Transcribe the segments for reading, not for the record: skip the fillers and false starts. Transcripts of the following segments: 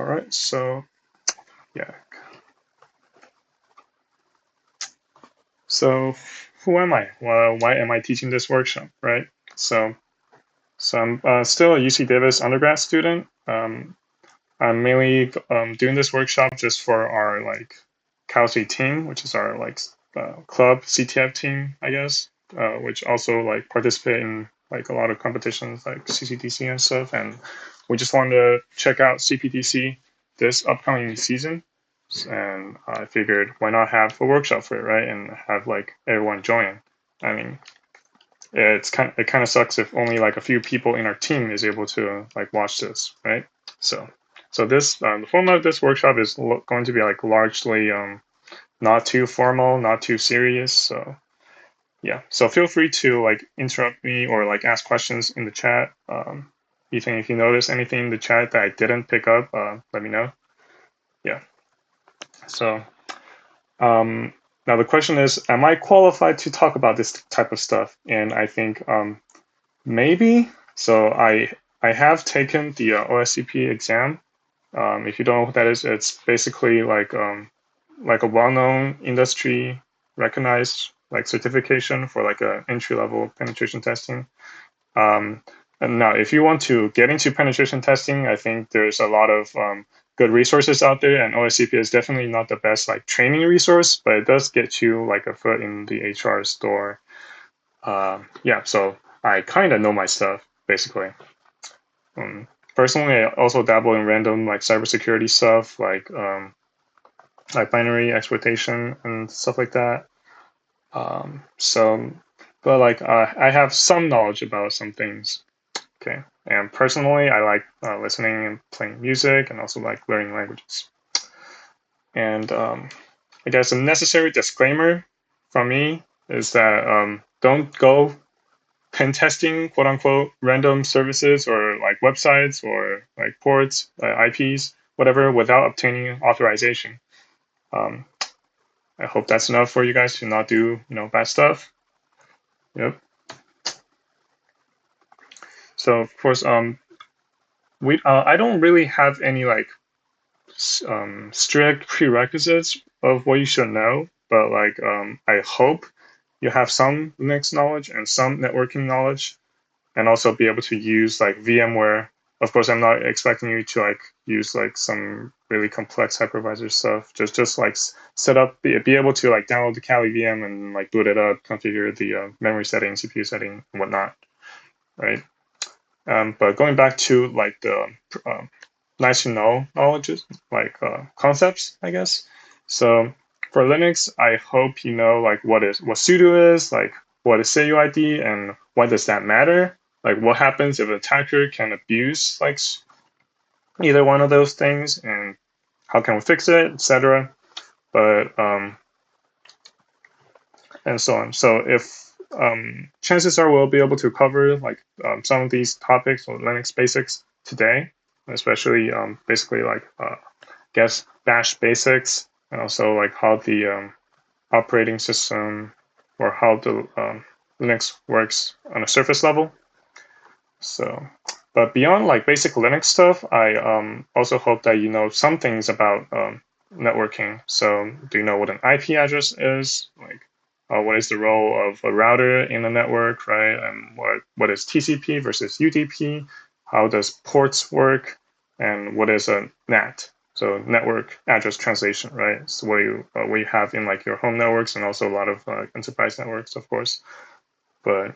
All right, so yeah. So who am I? Well, why am I teaching this workshop, right? So, so I'm still a UC Davis undergrad student. I'm mainly doing this workshop just for our like Cal State team, which is our like club CTF team, I guess, which also like participate in like a lot of competitions like CCTC and stuff. And we just wanted to check out CPTC this upcoming season. And I figured why not have a workshop for it, right? And have like everyone join. I mean, it kind of sucks if only like a few people in our team is able to like watch this, right? So so this the format of this workshop is going to be like largely not too formal, not too serious. So yeah, so feel free to like interrupt me or like ask questions in the chat. Ethan, if you notice anything in the chat that I didn't pick up, let me know. Yeah. So now the question is, am I qualified to talk about this type of stuff? And I think maybe. So I have taken the OSCP exam. If you don't know what that is, it's basically like a well-known industry recognized like certification for like a entry-level penetration testing. Um, and now, if you want to get into penetration testing, I think there's a lot of good resources out there, and OSCP is definitely not the best like training resource, but it does get you like a foot in the HR's door. Yeah, so I kind of know my stuff basically. Um, Personally, I also dabble in random like cybersecurity stuff, like binary exploitation and stuff like that. So, but like I have some knowledge about some things. Okay, and personally, I like listening and playing music, and also like learning languages. And I guess a necessary disclaimer from me is that don't go pen testing, quote unquote, random services or like websites or like ports, IPs, whatever, without obtaining authorization. Um, I hope that's enough for you guys to not do, bad stuff. Yep. So of course, we I don't really have any like strict prerequisites of what you should know, but like I hope you have some Linux knowledge and some networking knowledge, and also be able to use like VMware. Of course, I'm not expecting you to like use like some really complex hypervisor stuff. Just like set up, be able to like download the Kali VM and like boot it up, configure the memory setting, CPU setting, and whatnot, right? But going back to like the nice to know knowledges, like concepts, I guess. So for Linux, I hope you know like what sudo is, like what is CUID, and why does that matter? Like what happens if an attacker can abuse like either one of those things, and how can we fix it, etc. But and so on. So if chances are we'll be able to cover like some of these topics or Linux basics today, especially basically like guess Bash basics, and also like how the operating system or how the Linux works on a surface level. So, but beyond like basic Linux stuff, I also hope that you know some things about networking. So, do you know what an IP address is? Like, what is the role of a router in a network, right? And what is TCP versus UDP? How does ports work? And what is a NAT? So, network address translation, right? So, what you have in like your home networks and also a lot of enterprise networks, of course. But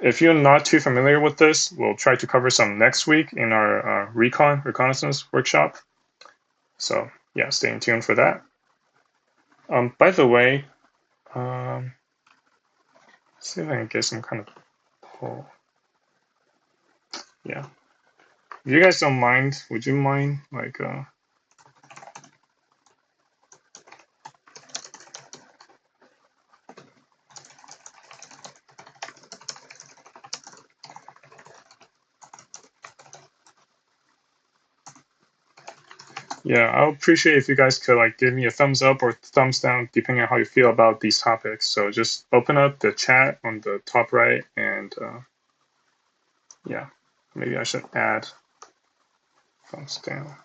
if you're not too familiar with this, we'll try to cover some next week in our reconnaissance workshop. So yeah, stay tuned for that. By the way, let's see if I can get some kind of poll. Yeah, if you guys don't mind, would you mind like yeah, I'll appreciate if you guys could like give me a thumbs up or thumbs down depending on how you feel about these topics. So just open up the chat on the top right, and yeah, maybe I should add thumbs down.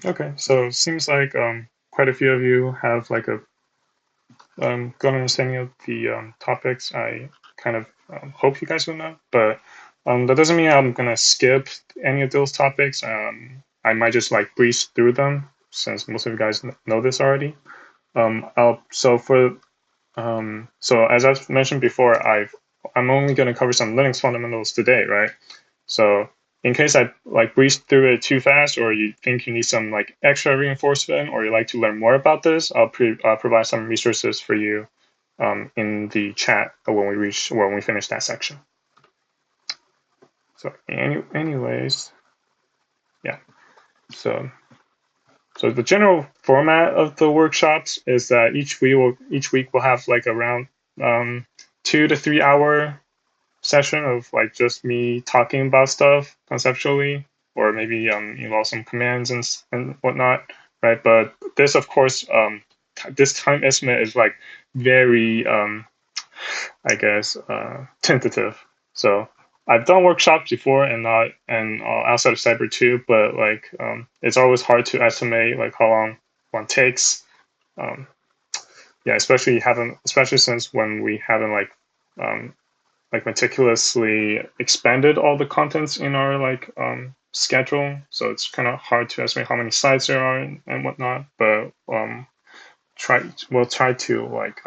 Okay, so it seems like quite a few of you have like a good understanding of the topics. I kind of hope you guys will know, but that doesn't mean I'm gonna skip any of those topics. I might just like breeze through them since most of you guys know this already. So as I've mentioned before, I'm only gonna cover some Linux fundamentals today, right? So in case I like breeze through it too fast, or you think you need some like extra reinforcement, or you like to learn more about this, I'll provide some resources for you in the chat when we finish that section. So anyways, yeah. So the general format of the workshops is that each week we'll have like around 2 to 3 hour session of like just me talking about stuff conceptually, or maybe involve some commands and whatnot, right? But this, of course, this time estimate is like very, I guess, tentative. So I've done workshops before and not and outside of Cyber too, but like it's always hard to estimate like how long one takes. Um, yeah, especially since when we haven't like meticulously expanded all the contents in our like schedule. So it's kind of hard to estimate how many slides there are and whatnot. But we'll try to like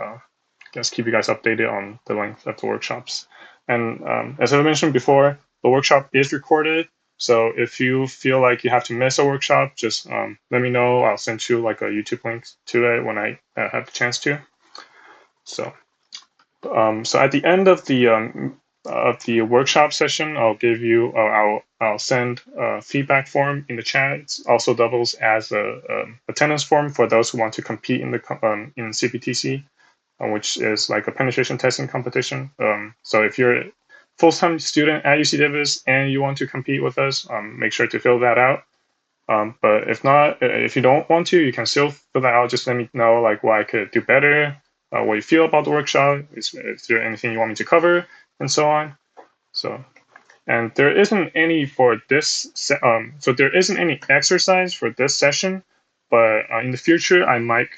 just keep you guys updated on the length of the workshops. And as I mentioned before, the workshop is recorded. So if you feel like you have to miss a workshop, just let me know. I'll send you like a YouTube link to it when I have the chance to. So at the end of the workshop session, I'll send a feedback form in the chat. It also doubles as a attendance form for those who want to compete in CPTC, which is like a penetration testing competition. So if you're a full-time student at UC Davis and you want to compete with us, make sure to fill that out. But if not, if you don't want to, you can still fill that out. Just let me know like what I could do better, what you feel about the workshop, is there anything you want me to cover, and so on. So, and there isn't any for this. So there isn't any exercise for this session, but in the future I might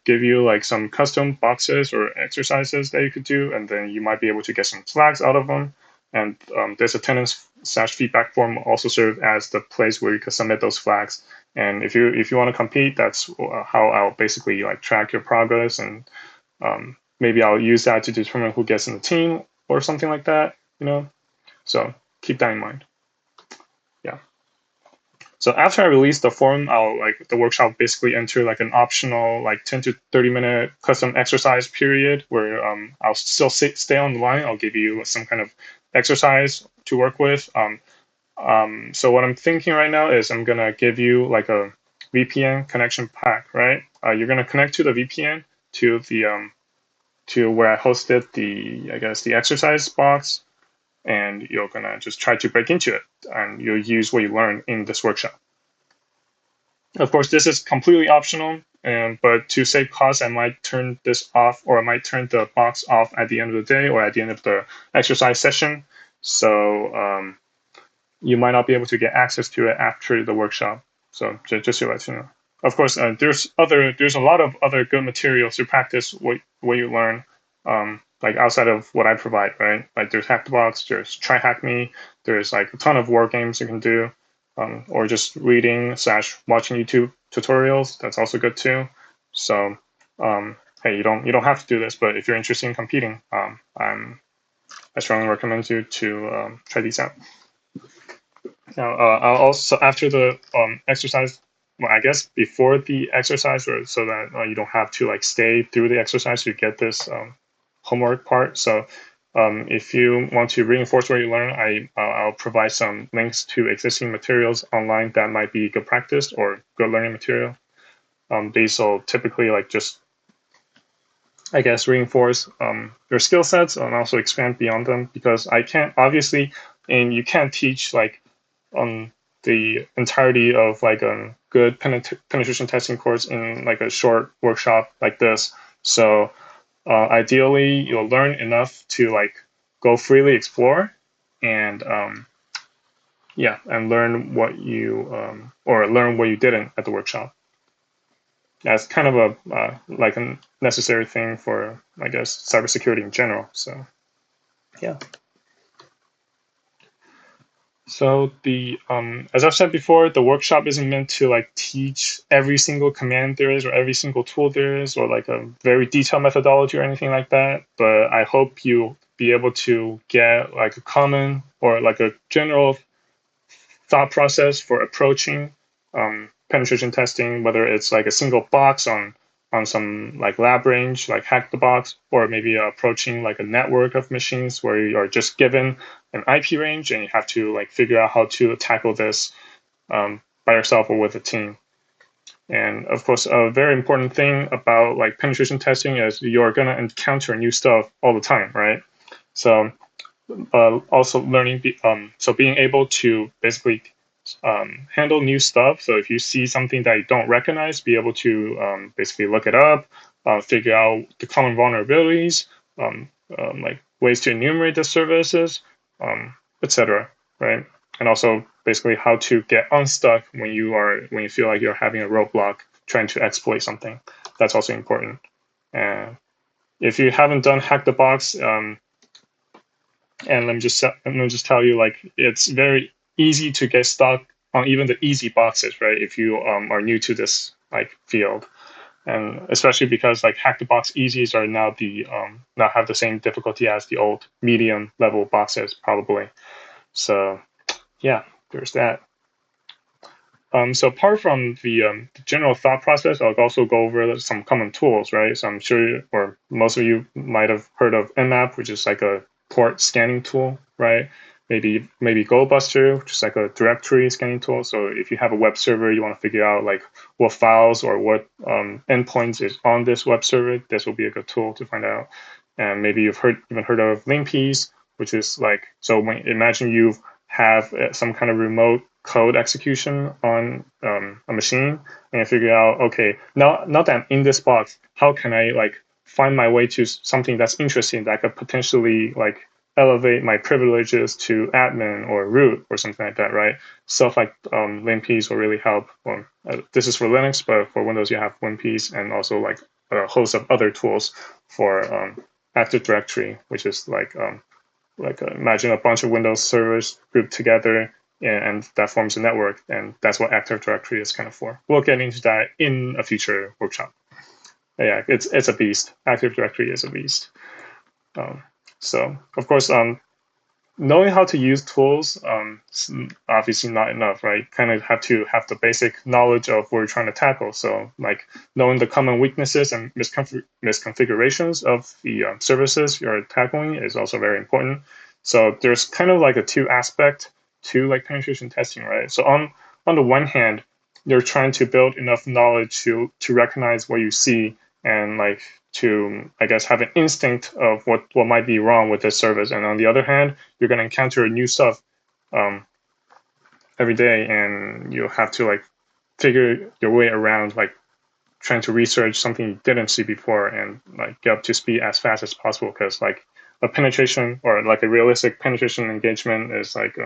give you like some custom boxes or exercises that you could do, and then you might be able to get some flags out of them. And this attendance/feedback form will also serve as the place where you can submit those flags. And if you want to compete, that's how I'll basically like track your progress, and maybe I'll use that to determine who gets in the team or something like that. So keep that in mind. Yeah. So after I release the form, I'll like the workshop basically enter like an optional like 10 to 30-minute custom exercise period where I'll still stay on the line. I'll give you some kind of exercise to work with. So what I'm thinking right now is I'm gonna give you like a VPN connection pack, right? You're gonna connect to the VPN to where I hosted the exercise box, and you're gonna just try to break into it, and you'll use what you learned in this workshop. Of course, this is completely optional, but to save costs, I might turn this off, or I might turn the box off at the end of the day or at the end of the exercise session. So you might not be able to get access to it after the workshop. So just to let you know. Of course, there's a lot of other good materials to practice what you learn, like outside of what I provide, right? Like there's Hack the Box, there's Try Hack Me, there's like a ton of war games you can do, or just reading/watching YouTube tutorials. That's also good too. So hey, you don't have to do this, but if you're interested in competing, I strongly recommend you to try these out. Now, I'll also after the exercise, well, I guess before the exercise, or so that you don't have to like stay through the exercise to get this homework part. So, if you want to reinforce what you learn, I'll provide some links to existing materials online that might be good practice or good learning material. These will typically like just I guess, reinforce their skill sets and also expand beyond them, because I can't obviously, and you can't teach like on the entirety of like a good penetration testing course in like a short workshop like this. So ideally, you'll learn enough to like go freely explore and yeah, and learn what you or learn what you didn't at the workshop. That's kind of a like a necessary thing for, I guess, cybersecurity in general. So yeah. So the as I've said before, the workshop isn't meant to like teach every single command there is or every single tool there is or like a very detailed methodology or anything like that. But I hope you'll be able to get like a common or like a general thought process for approaching penetration testing, whether it's like a single box on some like lab range, like hack the box, or maybe approaching like a network of machines where you are just given an IP range and you have to like figure out how to tackle this by yourself or with a team. And of course, a very important thing about like penetration testing is you're gonna encounter new stuff all the time, right? So also learning, so being able to basically handle new stuff. So if you see something that you don't recognize, be able to basically look it up, figure out the common vulnerabilities, like ways to enumerate the services, etc. Right? And also basically how to get unstuck when you feel like you're having a roadblock trying to exploit something. That's also important. And if you haven't done hack the box, and let me just tell you, like it's very easy to get stuck on even the easy boxes, right? If you are new to this like field, and especially because like hack the box easies are now the now have the same difficulty as the old medium level boxes probably. So yeah, there's that. So apart from the general thought process, I'll also go over some common tools, right? So I'm sure, or most of you might have heard of Nmap, which is like a port scanning tool, right? Maybe GoBuster, which is like a directory scanning tool. So if you have a web server, you want to figure out like what files or what endpoints is on this web server, this will be a good tool to find out. And maybe you've even heard of Linpiece, which is like, so imagine you have some kind of remote code execution on a machine, and you figure out, okay, now that I'm in this box, how can I like find my way to something that's interesting that could potentially like elevate my privileges to admin or root or something like that, right? Stuff like Linpiece will really help. Well, this is for Linux, but for Windows you have Winpiece and also like a host of other tools for Active Directory, which is like imagine a bunch of Windows servers grouped together, and that forms a network, and that's what Active Directory is kind of for. We'll get into that in a future workshop. But yeah, it's a beast. Active Directory is a beast. Um, so of course, knowing how to use tools is obviously not enough, right? Kind of have to have the basic knowledge of what you're trying to tackle. So like knowing the common weaknesses and misconfigurations of the services you're tackling is also very important. So there's kind of like a two aspect to like penetration testing, right? So on the one hand, you're trying to build enough knowledge to recognize what you see and like to, I guess, have an instinct of what might be wrong with this service. And on the other hand, you're going to encounter new stuff um, every day, and you'll have to like figure your way around like trying to research something you didn't see before and like get up to speed as fast as possible, because like a penetration or like a realistic penetration engagement is like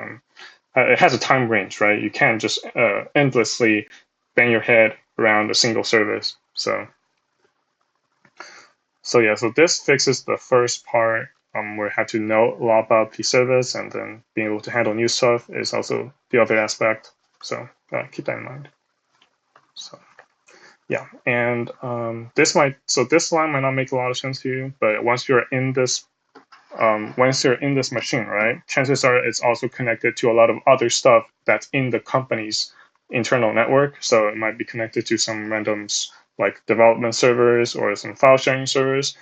it has a time range, right? You can't just endlessly bang your head around a single service. So yeah, so this fixes the first part where you have to know a lot about the service, and then being able to handle new stuff is also the other aspect. So keep that in mind. So yeah, and this line might not make a lot of sense to you, but once you're in this machine, right? Chances are it's also connected to a lot of other stuff that's in the company's internal network. So it might be connected to some random like development servers or some file sharing servers.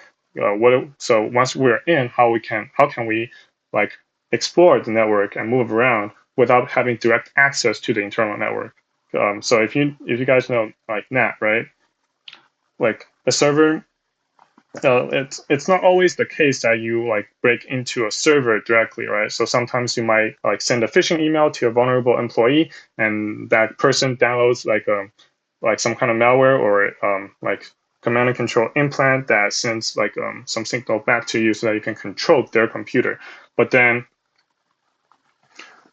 So once we're in, how can we like explore the network and move around without having direct access to the internal network? So if you guys know like NAT, right? Like a server it's not always the case that you like break into a server directly, right? So sometimes you might like send a phishing email to a vulnerable employee, and that person downloads like some kind of malware or like command and control implant that sends like some signal back to you so that you can control their computer. But then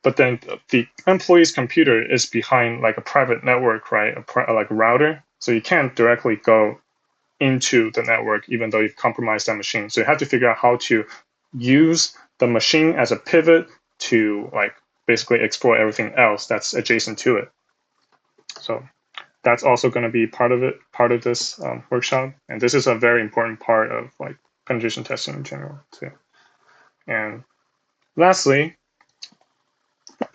the employee's computer is behind like a private network, right? Like a router, so you can't directly go into the network, even though you've compromised that machine. So you have to figure out how to use the machine as a pivot to like basically exploit everything else that's adjacent to it. So that's also going to be part of this workshop. And this is a very important part of like penetration testing in general too. And lastly,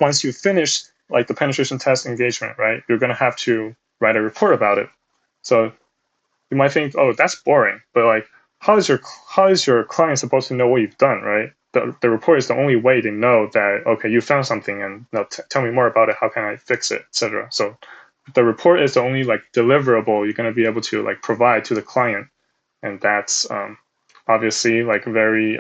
once you finish like the penetration test engagement, right, you're going to have to write a report about it. So you might think, oh, that's boring, but like, how is your client supposed to know what you've done, right? The report is the only way they know that okay, you found something, and now tell me more about it. How can I fix it, etc. So the report is the only like deliverable you're going to be able to like provide to the client, and that's obviously like a very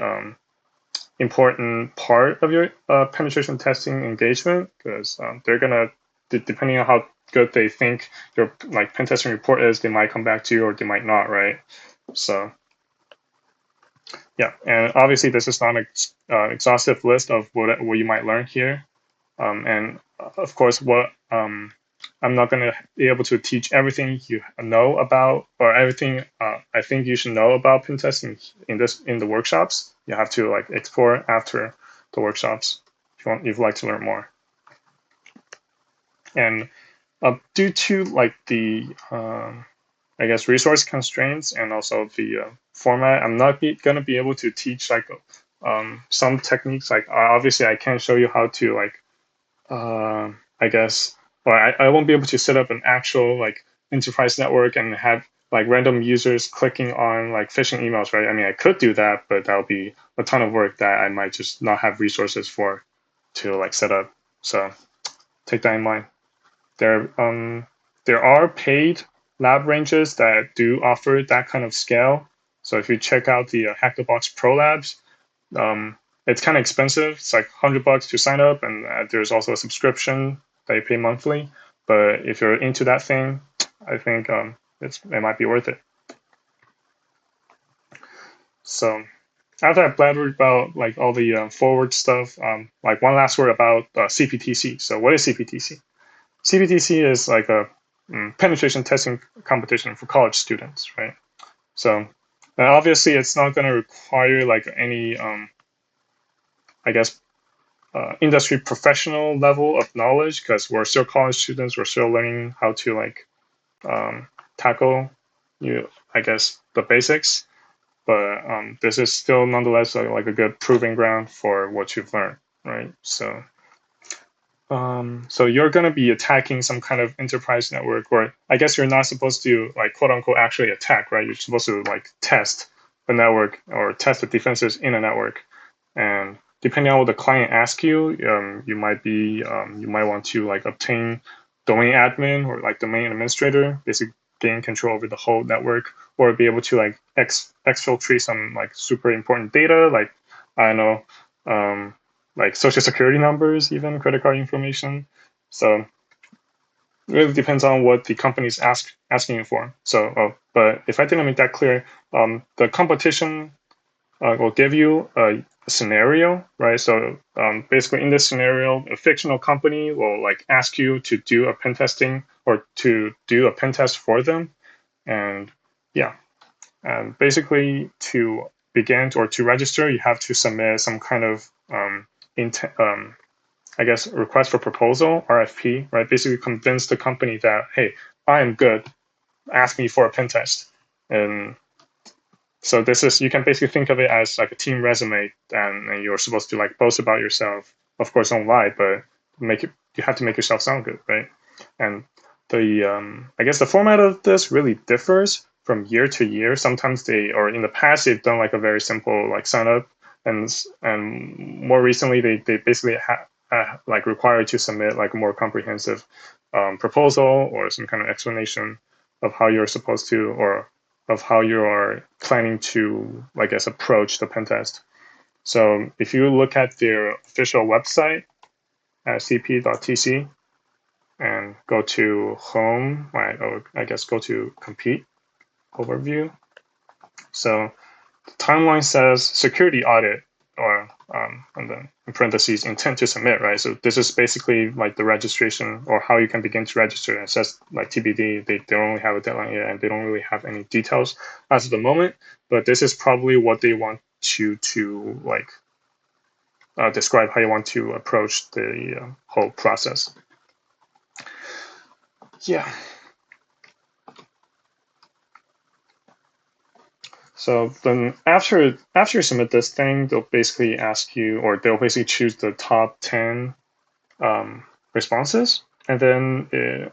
important part of your penetration testing engagement because they're gonna depending on how good they think your like pen testing report is, they might come back to you or they might not, right? So yeah, and obviously this is not an exhaustive list of what you might learn here, and of course what I'm not going to be able to teach everything you know about or everything I think you should know about pen testing in the workshops. You have to like explore after the workshops if you'd like to learn more. And due to like the I guess resource constraints and also the format, I'm not going to be able to teach like some techniques. Like obviously I can't show you how to like I guess, or I won't be able to set up an actual like enterprise network and have like random users clicking on like phishing emails, right? I mean, I could do that, but that would be a ton of work that I might just not have resources for to like set up. So take that in mind. There are paid lab ranges that do offer that kind of scale. So if you check out the Hack the Box Pro Labs, it's kind of expensive. It's like $100 to sign up, and there's also a subscription that you pay monthly. But if you're into that thing, I think it might be worth it. So after I blabbered about like all the forward stuff, like one last word about CPTC. So what is CPTC? CPTC is like a penetration testing competition for college students, right? So obviously it's not going to require like any, I guess, industry professional level of knowledge because we're still college students. We're still learning how to like tackle, I guess, the basics. But this is still nonetheless like a good proving ground for what you've learned, right? So you're going to be attacking some kind of enterprise network, or I guess you're not supposed to like quote unquote actually attack, right? You're supposed to like test the network or test the defenses in a network. And depending on what the client asks you, you might want to like obtain domain admin or like domain administrator, basically gain control over the whole network, or be able to like exfiltrate some like super important data, like I don't know. Like social security numbers, even credit card information. So it really depends on what the company is asking you for. So, but if I didn't make that clear, the competition will give you a scenario, right? So basically, in this scenario, a fictional company will like ask you to do a pen testing or to do a pen test for them, and yeah, and basically to begin or to register, you have to submit some kind of I guess, request for proposal, RFP, right? Basically convince the company that, hey, I am good. Ask me for a pen test. And so this is, you can basically think of it as like a team resume and you're supposed to like boast about yourself. Of course, don't lie, but you have to make yourself sound good, right? And I guess the format of this really differs from year to year. Sometimes or in the past, they've done like a very simple like sign up and more recently they basically like required to submit like a more comprehensive proposal or some kind of explanation of how you're supposed to or of how you are planning to, I guess, approach the pen test. So if you look at their official website at cp.tc and go to home, right, or I guess go to compete overview. So the timeline says security audit, or and then in parentheses intent to submit, right? So this is basically like the registration or how you can begin to register. And it says like TBD, they don't really have a deadline yet, and they don't really have any details as of the moment. But this is probably what they want you to like describe how you want to approach the whole process. Yeah. So then after you submit this thing, they'll basically ask you, or they'll basically choose the top 10 responses, and then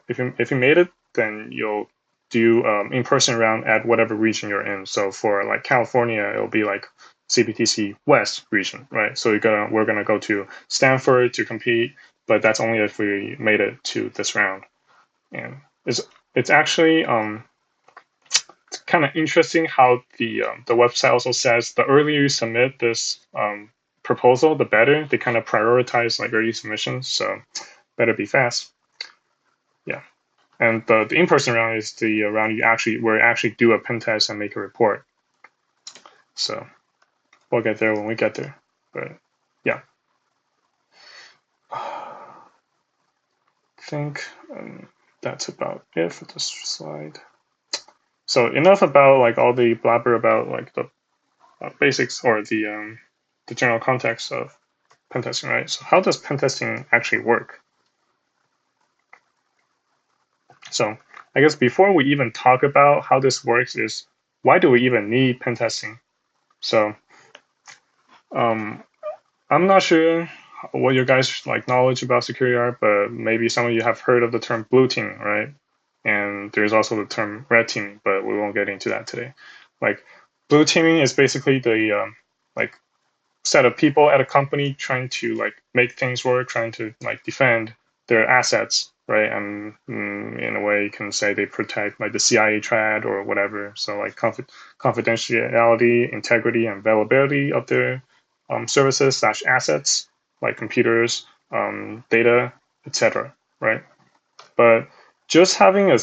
if you made it, then you'll do in-person round at whatever region you're in. So for like California, it'll be like CPTC West region, right? So we're gonna go to Stanford to compete, but that's only if we made it to this round. And it's actually kind of interesting how the website also says the earlier you submit this proposal, the better. They kind of prioritize like early submissions, so better be fast. Yeah, and the in-person round is the round where you actually do a pen test and make a report. So we'll get there when we get there, but yeah. I think that's about it for this slide. So enough about like all the blabber about like the basics or the general context of pen testing, right? So how does pen testing actually work? So I guess before we even talk about how this works is why do we even need pen testing? So I'm not sure what your guys like knowledge about security are, but maybe some of you have heard of the term blue teaming, right? And there's also the term red teaming, but we won't get into that today. Like blue teaming is basically the like set of people at a company trying to like make things work, trying to like defend their assets, right? And in a way, you can say they protect like the CIA trad or whatever. So like confidentiality, integrity, and availability of their services / assets, like computers, data, etc. Right? But just having a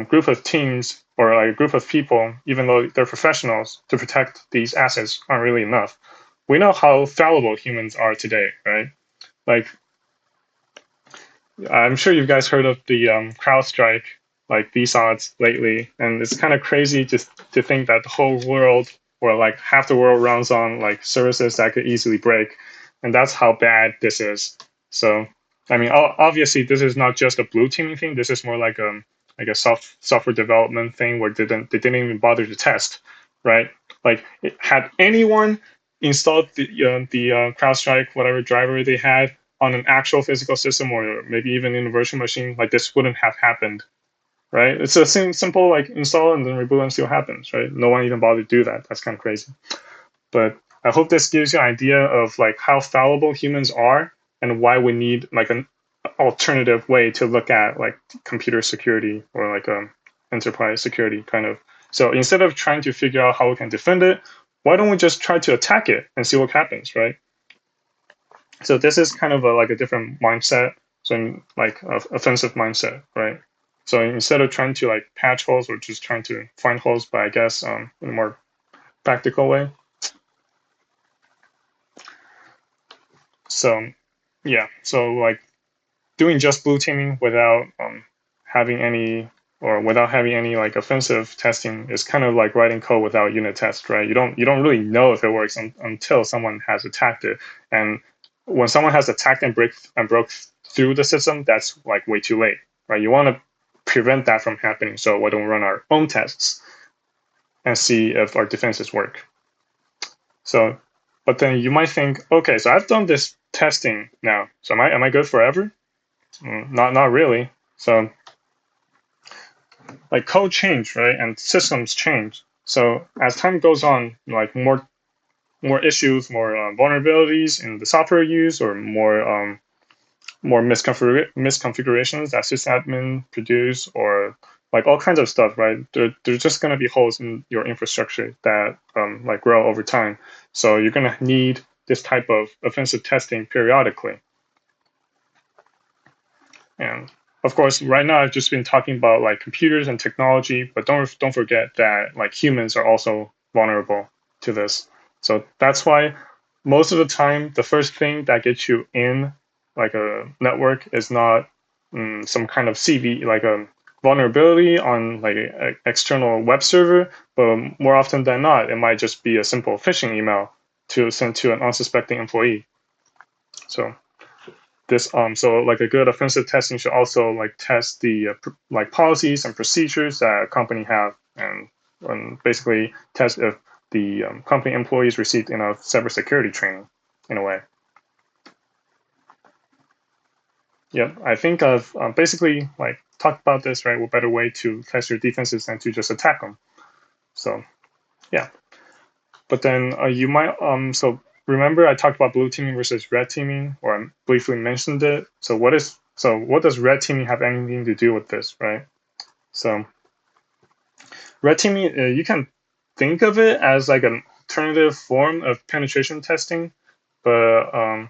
group of teams or like a group of people, even though they're professionals, to protect these assets aren't really enough. We know how fallible humans are today, right? Like, I'm sure you guys heard of the CrowdStrike, like VSODs lately, and it's kind of crazy to think that the whole world or like half the world runs on like services that could easily break, and that's how bad this is. So, I mean, obviously, this is not just a blue teaming thing. This is more like a software development thing where they didn't even bother to test, right? Like, had anyone installed the CrowdStrike whatever driver they had on an actual physical system or maybe even in a virtual machine, like this wouldn't have happened, right? It's a simple like install and then reboot and see what happens, right? No one even bothered to do that. That's kind of crazy. But I hope this gives you an idea of like how fallible humans are and why we need like an alternative way to look at like computer security or like enterprise security kind of. So instead of trying to figure out how we can defend it, why don't we just try to attack it and see what happens, right? So this is kind of like a different mindset, so like offensive mindset, right? So instead of trying to like patch holes, we're just trying to find holes, but I guess in a more practical way. So yeah, so like doing just blue teaming without having any like offensive testing is kind of like writing code without unit test, right? You don't really know if it works until someone has attacked it, and when someone has attacked and broke through the system, that's like way too late, right? You want to prevent that from happening, so why don't we run our own tests and see if our defenses work? So, but then you might think, okay, so I've done this testing now, so am I good forever? Not really. So like code change, right? And systems change. So as time goes on, like more issues, more vulnerabilities in the software used, or more misconfigurations that sysadmin produce, or like all kinds of stuff, right? There's just going to be holes in your infrastructure that like grow over time. So you're going to need this type of offensive testing periodically. And of course, right now I've just been talking about like computers and technology, but don't forget that like humans are also vulnerable to this. So that's why most of the time the first thing that gets you in like a network is not some kind of CV like a vulnerability on like an external web server, but more often than not, it might just be a simple phishing email to send to an unsuspecting employee. So this so like a good offensive testing should also like test the like policies and procedures that a company have, and basically test if the company employees received enough cybersecurity training in a way. Yeah, I think I've basically like talked about this, right? What better way to test your defenses than to just attack them? So yeah, but then you might so remember I talked about blue teaming versus red teaming, or I briefly mentioned it. So what does red teaming have anything to do with this, right? So red teaming, you can think of it as like an alternative form of penetration testing, but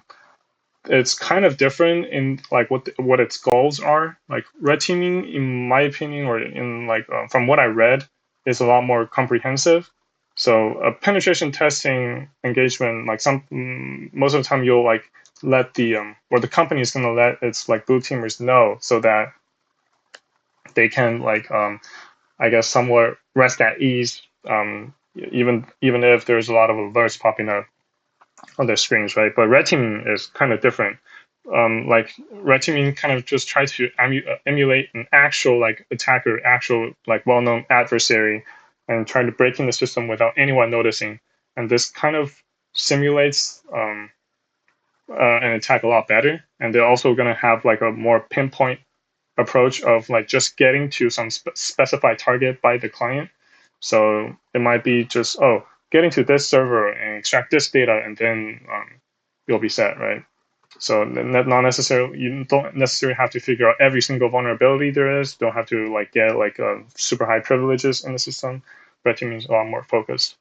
it's kind of different in like what its goals are. Like red teaming, in my opinion, or in like from what I read, is a lot more comprehensive. So a penetration testing engagement, like most of the time you'll like let the or the company is gonna let its like blue teamers know so that they can like I guess somewhat rest at ease, even if there's a lot of alerts popping up on their screens, right? But red teaming is kind of different. Like red teaming kind of just tries to emulate an actual like attacker, actual like well-known adversary, and try to break in the system without anyone noticing. And this kind of simulates an attack a lot better. And they're also going to have like a more pinpoint approach of like just getting to some specified target by the client. So it might be just, oh, getting to this server and extract this data, and then you'll be set, right? So not necessarily, you don't necessarily have to figure out every single vulnerability there is. Don't have to like get like super high privileges in the system. Red teaming is a lot more focused.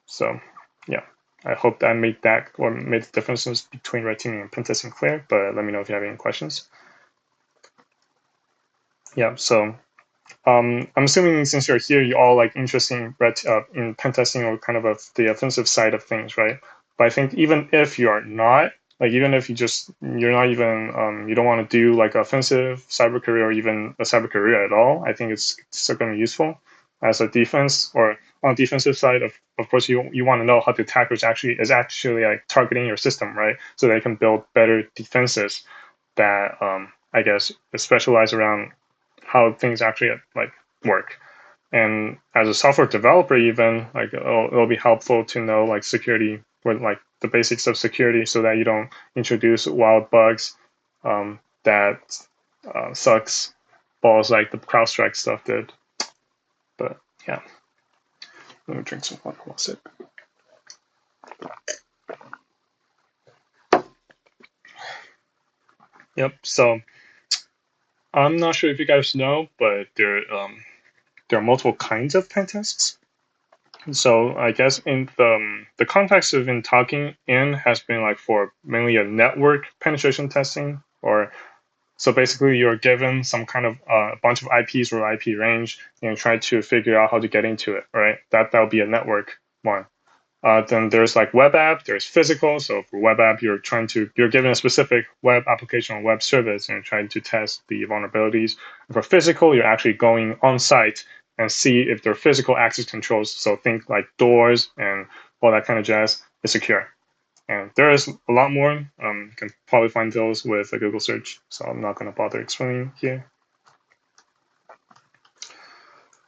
So yeah, I hope that made the differences between red teaming and pentesting clear. But let me know if you have any questions. Yeah, so I'm assuming since you're here, you're all like interested in pen testing or kind of the offensive side of things, right? But I think even if you are not, like even if you're not even you don't want to do like offensive cyber career or even a cyber career at all, I think it's still going to be useful as a defense. Or on the defensive side, of course you want to know how the attacker is actually like targeting your system, right? So they can build better defenses that I guess specialize around how things actually like work. And as a software developer, even like it'll be helpful to know like security, with like the basics of security, so that you don't introduce wild bugs that sucks balls like the CrowdStrike stuff did. But yeah, let me drink some water. One sip. Yep. So I'm not sure if you guys know, but there are multiple kinds of pen tests. So I guess in the context of in talking in has been like for mainly a network penetration testing, or so basically you're given some kind of a bunch of IPs or IP range and try to figure out how to get into it, right? That'll be a network one. Then there's like web app, there's physical. So for web app, you're given a specific web application or web service and you're trying to test the vulnerabilities. For physical, you're actually going on site and see if their physical access controls, so think like doors and all that kind of jazz, is secure. And there is a lot more. You can probably find those with a Google search, so I'm not going to bother explaining here.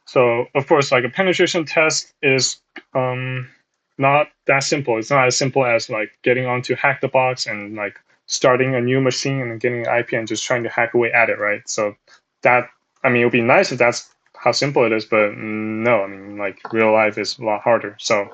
So of course, like a penetration test is not that simple. It's not as simple as like getting onto Hack the Box and like starting a new machine and getting an IP and just trying to hack away at it, right? So that, I mean, it would be nice if that's how simple it is, but no, I mean, like real life is a lot harder. So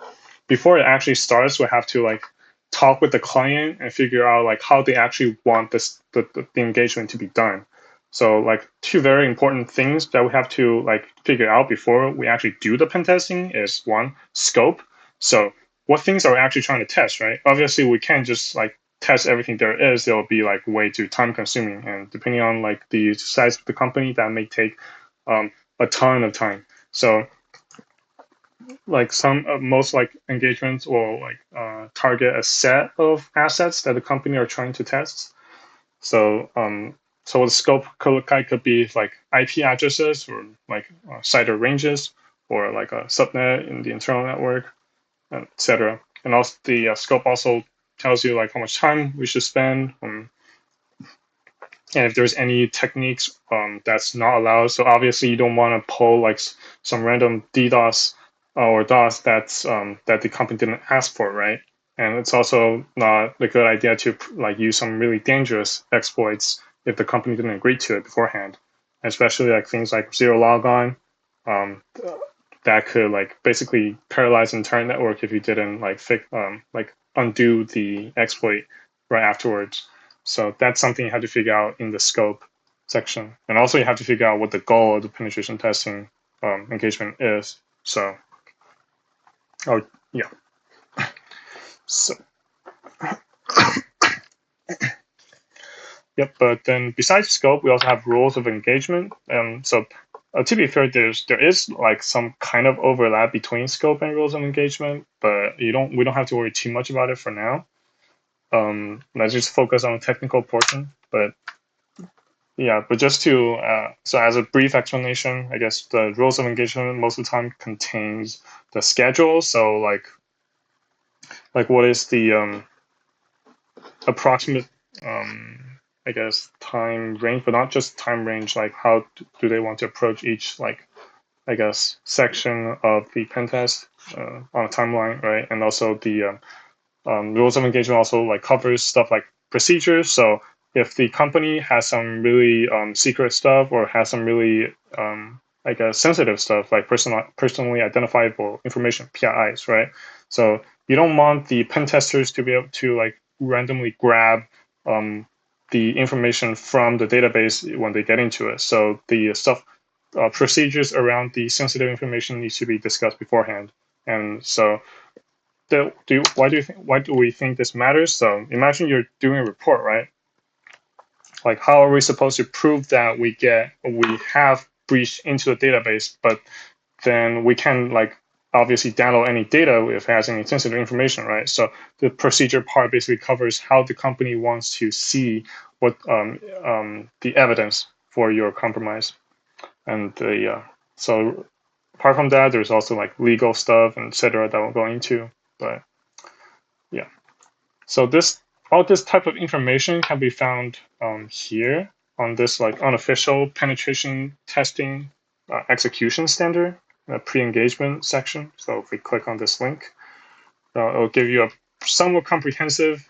before it actually starts, we have to like talk with the client and figure out like how they actually want the engagement to be done. So like two very important things that we have to like figure out before we actually do the pen testing is one, scope. So what things are we actually trying to test, right? Obviously we can't just like test everything there is. It'll be like way too time consuming, and depending on like the size of the company, that may take um, a ton of time. So like some most like engagements will like target a set of assets that the company are trying to test. So so the scope could be like IP addresses or like CIDR ranges or like a subnet in the internal network, etc. And also the scope also tells you like how much time we should spend, and if there's any techniques that's not allowed. So obviously you don't want to pull like some random DDoS or DOS that the company didn't ask for, right? And it's also not a good idea to like use some really dangerous exploits if the company didn't agree to it beforehand, especially like things like zero logon. Um, that could like basically paralyze the entire network if you didn't like like undo the exploit right afterwards. So that's something you have to figure out in the scope section, and also you have to figure out what the goal of the penetration testing engagement is. So, oh yeah, so yep. But then besides scope, we also have rules of engagement. So to be fair, there is like some kind of overlap between scope and rules of engagement, but we don't have to worry too much about it for now. Let's just focus on the technical portion. But yeah, but just to so as a brief explanation, I guess the rules of engagement most of the time contains the schedule. So like what is the approximate I guess time range, but not just time range. Like how do they want to approach each like I guess section of the pen test on a timeline, right? And also the rules of engagement also like covers stuff like procedures. So if the company has some really secret stuff or has some really I guess sensitive stuff like personally identifiable information, PIIs, right? So you don't want the pen testers to be able to like randomly grab um, the information from the database when they get into it. So the stuff procedures around the sensitive information needs to be discussed beforehand. And so why do we think this matters? So imagine you're doing a report, right? Like how are we supposed to prove that we have breached into the database, but then we can like obviously download any data if it has any sensitive information, right? So the procedure part basically covers how the company wants to see what the evidence for your compromise, and the so apart from that, there's also like legal stuff and etc. that we'll go into, but yeah. So this all this type of information can be found here on this like unofficial penetration testing execution standard pre-engagement section. So if we click on this link, it'll give you a somewhat comprehensive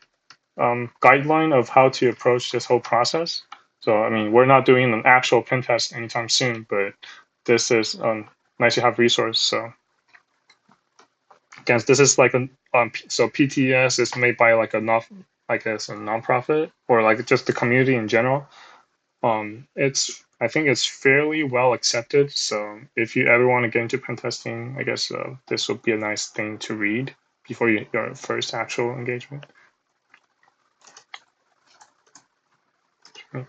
guideline of how to approach this whole process. So I mean, we're not doing an actual pen test anytime soon, but this is nice to have resource. So again, this is like a so PTS is made by like a not I guess a nonprofit or like just the community in general. It's I think it's fairly well accepted. So if you ever want to get into pen testing, I guess this would be a nice thing to read before your first actual engagement. Okay.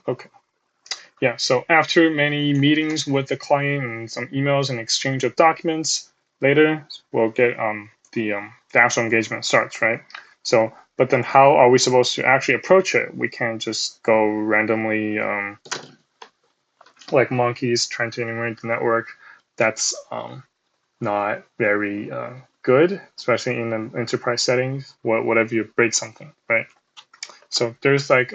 Okay. Yeah, so after many meetings with the client and some emails and exchange of documents, later we'll get the actual engagement starts, right? So, but then how are we supposed to actually approach it? We can't just go randomly like monkeys trying to enumerate the network. That's not very good, especially in an enterprise settings. Whatever you break something, right? So there's like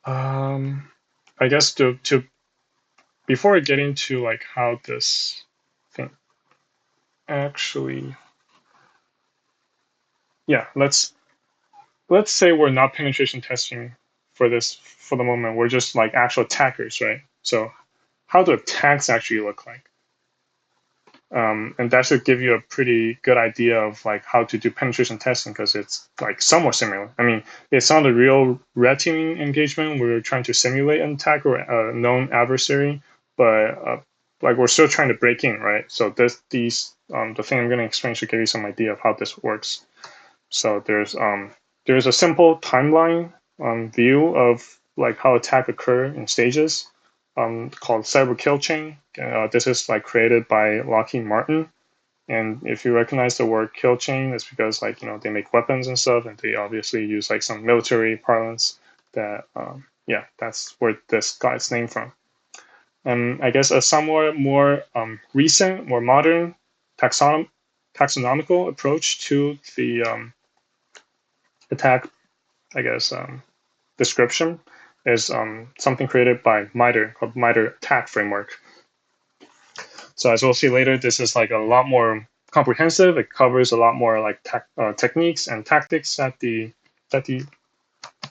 I guess to before I get into like how this thing actually, yeah, let's say we're not penetration testing for this for the moment. We're just like actual attackers, right? So how do attacks actually look like? And that should give you a pretty good idea of like how to do penetration testing because it's like somewhat similar. I mean, it's not a real red teaming engagement. We're trying to simulate an attack or a known adversary, but like we're still trying to break in, right? So the thing I'm going to explain should give you some idea of how this works. So there's a simple timeline view of like how attack occur in stages called cyber kill chain. This is like created by Lockheed Martin. And if you recognize the word kill chain, it's because like they make weapons and stuff, and they obviously use like some military parlance. That yeah, that's where this got its name from. And I guess a somewhat more recent, more modern taxonomical approach to the attack, I guess, description is something created by MITRE called MITRE Attack Framework. So as we'll see later, this is like a lot more comprehensive. It covers a lot more like techniques and tactics that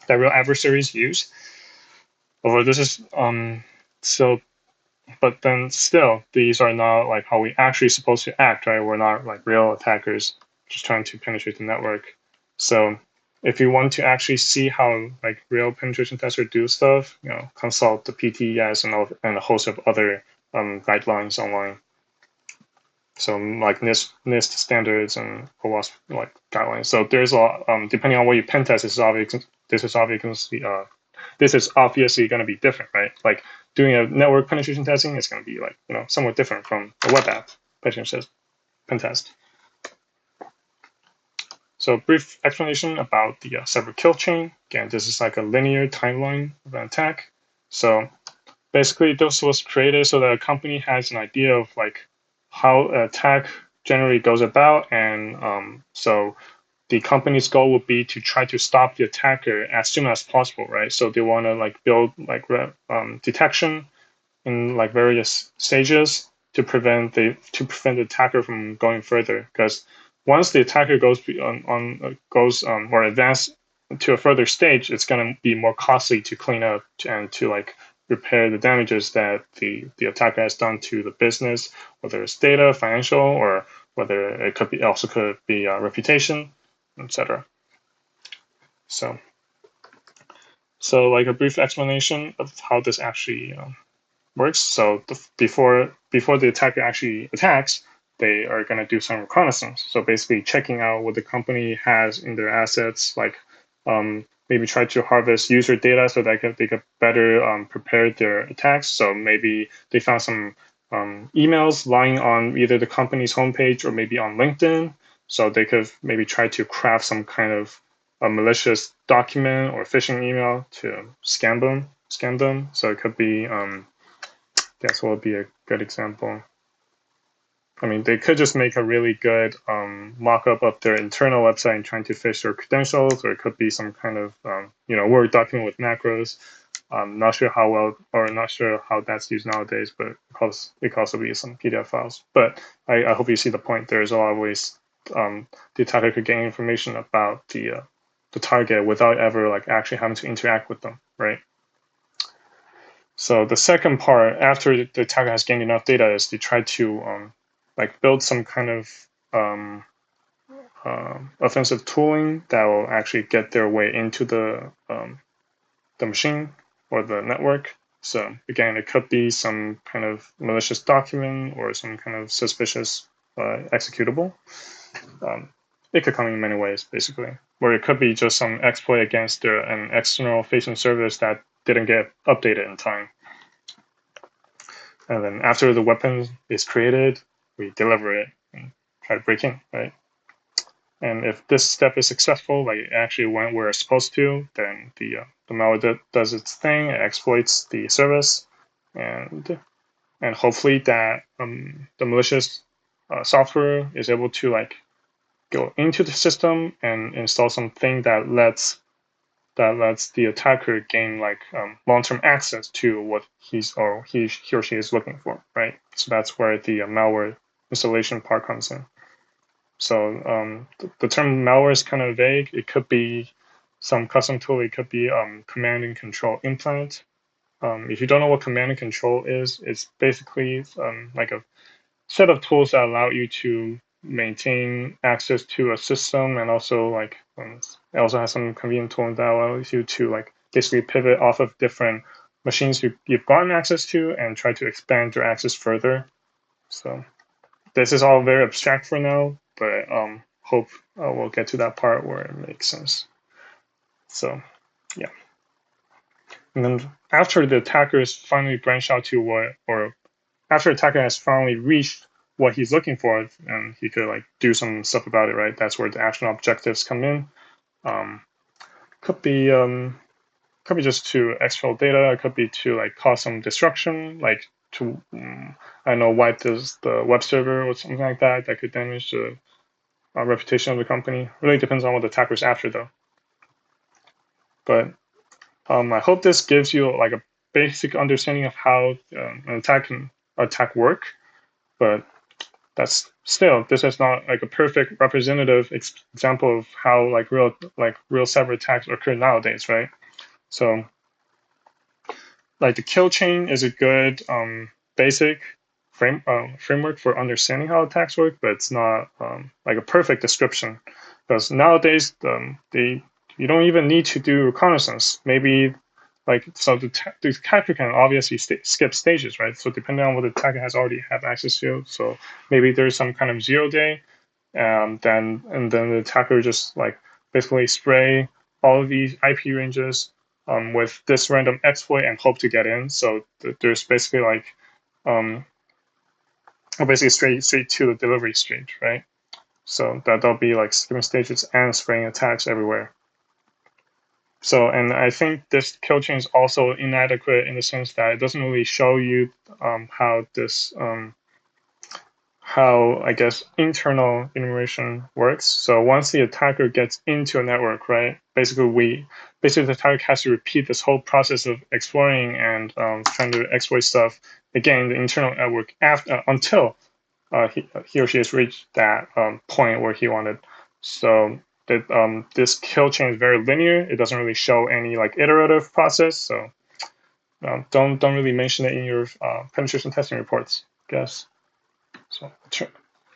real adversaries use. Although this is so, but then still, these are not like how we actually supposed to act, right? We're not like real attackers just trying to penetrate the network. So if you want to actually see how like real penetration testers do stuff, consult the PTES and a host of other guidelines online. So like NIST standards and OWASP like guidelines. So there's a lot. Depending on what you pen test, this is obviously going to be different, right? Like doing a network penetration testing is going to be like somewhat different from a web app penetration pen test. So brief explanation about the cyber kill chain. Again, this is like a linear timeline of an attack. So basically, this was created so that a company has an idea of like how an attack generally goes about, and so the company's goal would be to try to stop the attacker as soon as possible, right? So they want to like build like detection in like various stages to prevent the attacker from going further. Because once the attacker goes or advance to a further stage, it's going to be more costly to clean up and to like repair the damages that the attacker has done to the business, whether it's data, financial, or whether it could be reputation, etc. So like a brief explanation of how this actually works. So before the attacker actually attacks, they are going to do some reconnaissance. So basically checking out what the company has in their assets, like maybe try to harvest user data so that they could better prepare their attacks. So maybe they found some emails lying on either the company's homepage or maybe on LinkedIn. So they could maybe try to craft some kind of a malicious document or phishing email to scam them. So it could be guess what would be a good example? I mean, they could just make a really good mock-up of their internal website and trying to phish their credentials, or it could be some kind of Word document with macros. Not sure how well, or not sure how that's used nowadays, but it could also be some PDF files. But I hope you see the point. There's a lot of ways the attacker could gain information about the target without ever like actually having to interact with them, right? So the second part, after the attacker has gained enough data, is to try to like build some kind of offensive tooling that will actually get their way into the machine or the network. So again, it could be some kind of malicious document or some kind of suspicious executable. It could come in many ways, basically, where it could be just some exploit against an external facing service that didn't get updated in time. And then after the weapon is created, we deliver it and try to break in, right? And if this step is successful, like it actually went where it's supposed to, then the malware does its thing, it exploits the service, and hopefully that the malicious software is able to like go into the system and install something that lets the attacker gain like long-term access to what he or she is looking for, right? So that's where the malware installation part comes in. So the term malware is kind of vague. It could be some custom tool. It could be command and control implant. If you don't know what command and control is, it's basically like a set of tools that allow you to maintain access to a system, and also like it also has some convenient tools that allows you to like basically pivot off of different machines you've gotten access to and try to expand your access further. So this is all very abstract for now, but hope we'll get to that part where it makes sense. So yeah. And then after the attackers finally branch out to what, or after the attacker has finally reached what he's looking for, and he could like do some stuff about it, right? That's where the action objectives come in. Um, could be just to exfil data. It could be to like cause some destruction, like to I don't know, wipe the web server or something like that. That could damage the reputation of the company. Really depends on what the attacker's after, though. But I hope this gives you like a basic understanding of how an attack work. But that's still, this is not like a perfect representative example of how like real cyber attacks occur nowadays, right? So like the kill chain is a good basic framework for understanding how attacks work, but it's not like a perfect description, because nowadays you don't even need to do reconnaissance. Maybe like, so the attacker can obviously skip stages, right? So depending on what the attacker has already have access to, so maybe there's some kind of 0-day, then the attacker just like basically spray all of these IP ranges with this random exploit and hope to get in. So there's basically like basically straight to the delivery stage, right? So that'll be like skipping stages and spraying attacks everywhere. So, and I think this kill chain is also inadequate in the sense that it doesn't really show you how this how, I guess, internal enumeration works. So once the attacker gets into a network, right, basically the attacker has to repeat this whole process of exploring and trying to exploit stuff again, the internal network until he or she has reached that point where he wanted. So that this kill chain is very linear. It doesn't really show any like iterative process. So don't really mention it in your penetration testing reports, I guess.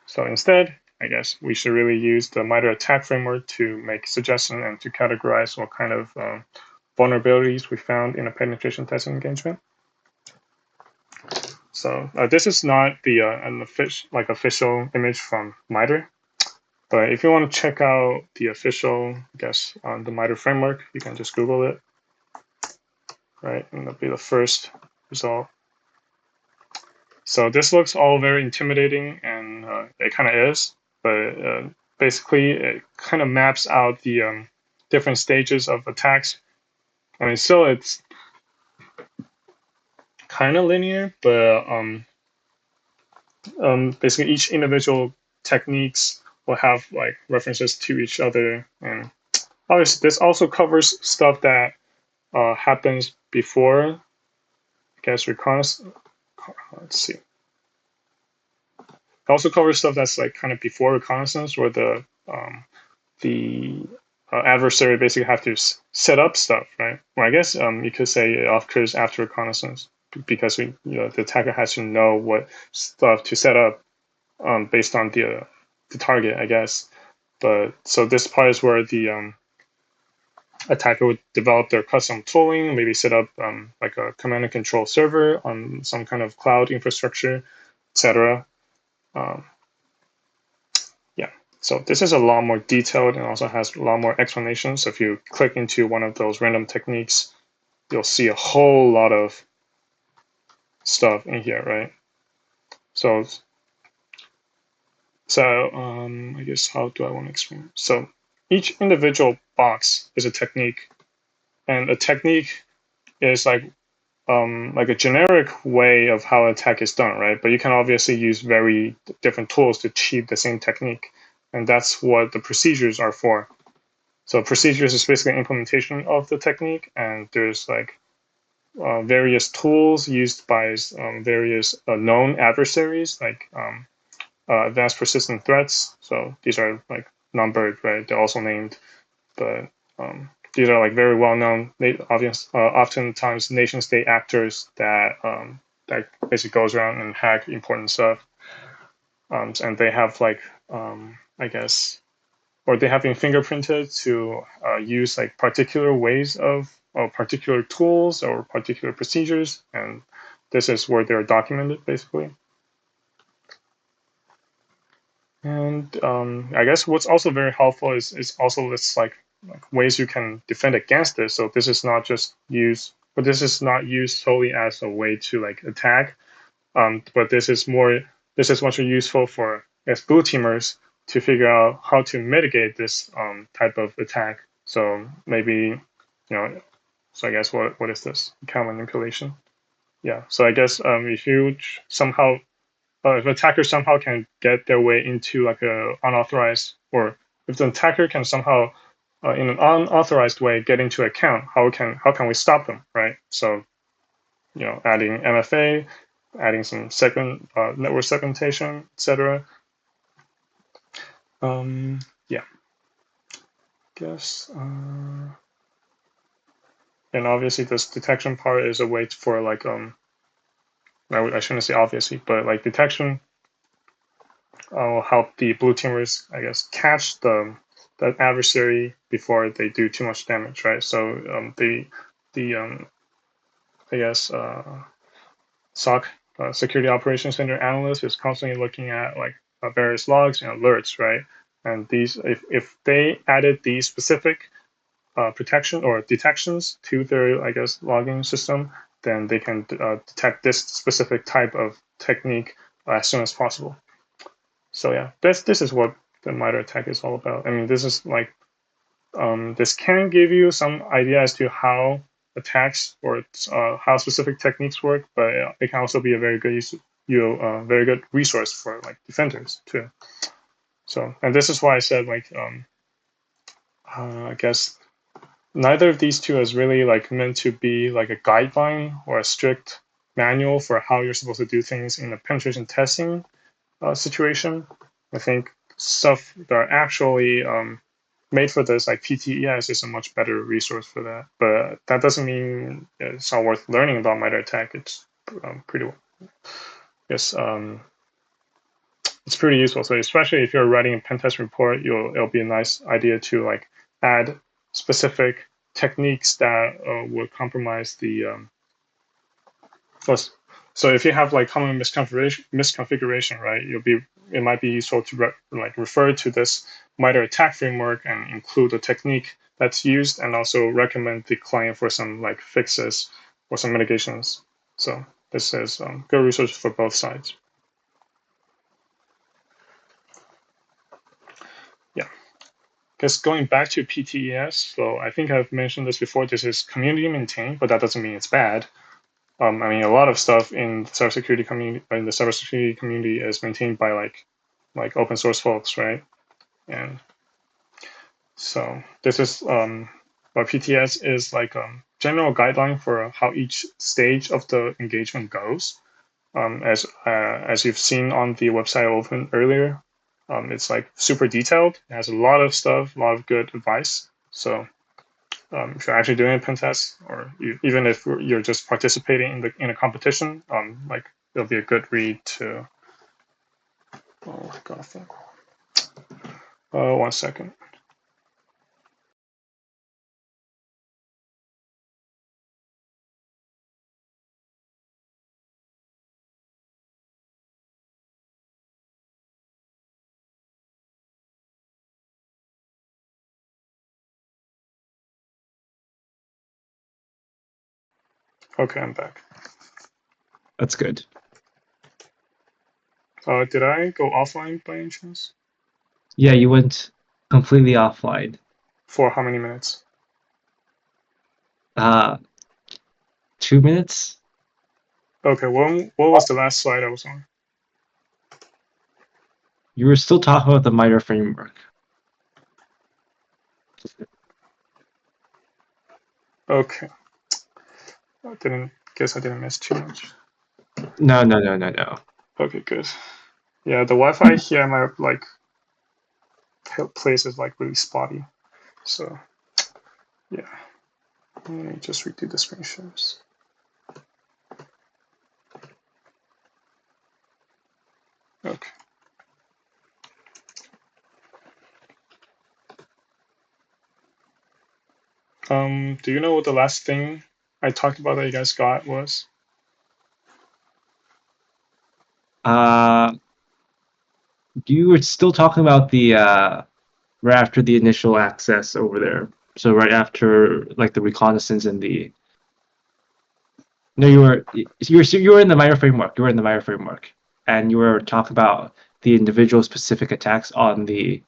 So instead, I guess we should really use the MITRE ATT&CK framework to make suggestions and to categorize what kind of vulnerabilities we found in a penetration testing engagement. So this is not the an official image from MITRE, but if you want to check out the official, I guess, on the MITRE framework, you can just Google it, right? And that'll be the first result. So this looks all very intimidating, and it kind of is, but basically it kind of maps out the different stages of attacks. I mean, still it's kind of linear, but basically each individual techniques will have like references to each other, and obviously this also covers stuff that happens before, I guess, reconnaissance. Let's see. It also covers stuff that's like kind of before reconnaissance, where the adversary basically have to set up stuff, right? Well, I guess you could say it occurs after reconnaissance, because the attacker has to know what stuff to set up based on the target, I guess. But so this part is where the attacker would develop their custom tooling, maybe set up like a command and control server on some kind of cloud infrastructure, etc. Yeah, so this is a lot more detailed and also has a lot more explanations. So if you click into one of those random techniques, you'll see a whole lot of stuff in here, right? So I guess, how do I want to explain? So each individual box is a technique, and a technique is like a generic way of how an attack is done, right? But you can obviously use very different tools to achieve the same technique, and that's what the procedures are for. So procedures is basically implementation of the technique, and there's like various tools used by various known adversaries, like advanced persistent threats. So these are like numbered, right? They're also named, but these are like very well known, oftentimes nation state actors that that basically goes around and hack important stuff. and they have like I guess, or they have been fingerprinted to use like particular ways of or particular tools or particular procedures, and this is where they're documented basically. And I guess what's also very helpful is also this like ways you can defend against this. So this is not just used, but this is not used solely as a way to like attack. But this is much more useful for as blue teamers to figure out how to mitigate this type of attack. So maybe, so I guess what is this? Account manipulation. Yeah. So I guess if you somehow if an attacker somehow can get their way into like a unauthorized, or if the attacker can somehow in an unauthorized way get into account, how can we stop them, right? So adding MFA, adding some second network segmentation, etc. Yeah, guess. And obviously, this detection part is a way for like I shouldn't say obviously, but like detection will help the blue teamers, I guess, catch the adversary before they do too much damage, right? So the I guess SOC security operations center analyst is constantly looking at like various logs and alerts, right? And these, if they added these specific protection or detections to their, I guess, logging system, then they can detect this specific type of technique as soon as possible. So yeah, this is what the MITRE ATT&CK is all about. I mean, this is like this can give you some idea as to how attacks or how specific techniques work, but it can also be a very good very good resource for like defenders too. So, and this is why I said like I guess neither of these two is really like meant to be like a guideline or a strict manual for how you're supposed to do things in a penetration testing situation. I think stuff that are actually made for this, like PTES, is a much better resource for that. But that doesn't mean it's not worth learning about MITRE ATT&CK. It's pretty, yes, it's pretty useful. So especially if you're writing a pen test report, it'll be a nice idea to like add specific techniques that would compromise the so if you have like common misconfiguration, right, it might be useful to refer to this MITRE ATT&CK framework and include the technique that's used, and also recommend the client for some like fixes or some mitigations. So this is good research for both sides. Yeah. Because going back to PTES, so I think I've mentioned this before. This is community maintained, but that doesn't mean it's bad. I mean, a lot of stuff in the cybersecurity community is maintained by like open source folks, right? And so this is what PTS is like general guideline for how each stage of the engagement goes. As you've seen on the website I opened earlier, it's like super detailed. It has a lot of stuff, a lot of good advice. So if you're actually doing a pen test, or even if you're just participating in a competition, like it'll be a good read to. Oh, I gotta think. 1 second. Okay, I'm back. That's good. Did I go offline by any chance? Yeah, you went completely offline. For how many minutes? 2 minutes? Okay, what was the last slide I was on? You were still talking about the MITRE framework. Okay, I didn't miss too much. No, no, no, no, no. Okay, good. Yeah, the Wi-Fi here in my like place is like really spotty. So yeah, let me just redo the screen shares. Okay. Do you know what the last thing I talked about that you guys got was? Uh, you were still talking about the right after the initial access over there. So right after like the reconnaissance and the no, you were in the minor framework. You were in the minor framework, and you were talking about the individual specific attacks on the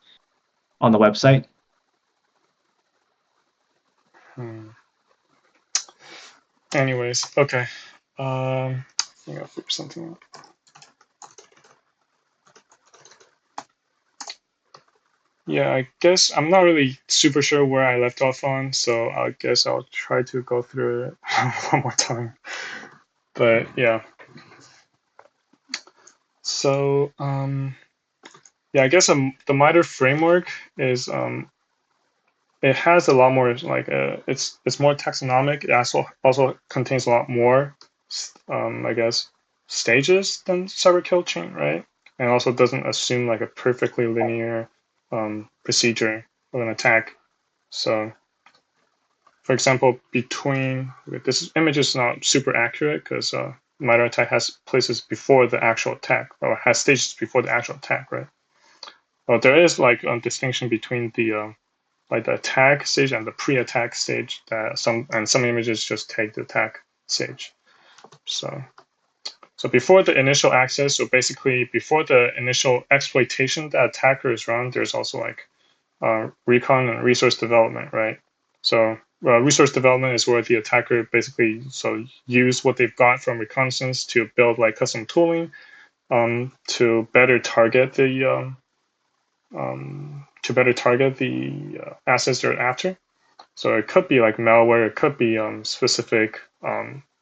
website. Hmm. Anyways, okay. I think I'll figure something out. Yeah, I guess I'm not really super sure where I left off on, so I guess I'll try to go through it one more time. But yeah, so yeah, I guess the MITRE framework is it has a lot more like it's more taxonomic. It also contains a lot more I guess stages than cyber kill chain, right? And also doesn't assume like a perfectly linear procedure of an attack. So for example, between this image is not super accurate because MITRE attack has places before the actual attack or has stages before the actual attack, right? Well, there is like a distinction between the attack stage and the pre-attack stage that some images just take the attack stage. So before the initial access, so basically before the initial exploitation that attackers run, there's also like recon and resource development, right? So resource development is where the attacker basically use what they've got from reconnaissance to build like custom tooling to better target the assets they're after. So it could be like malware, it could be specific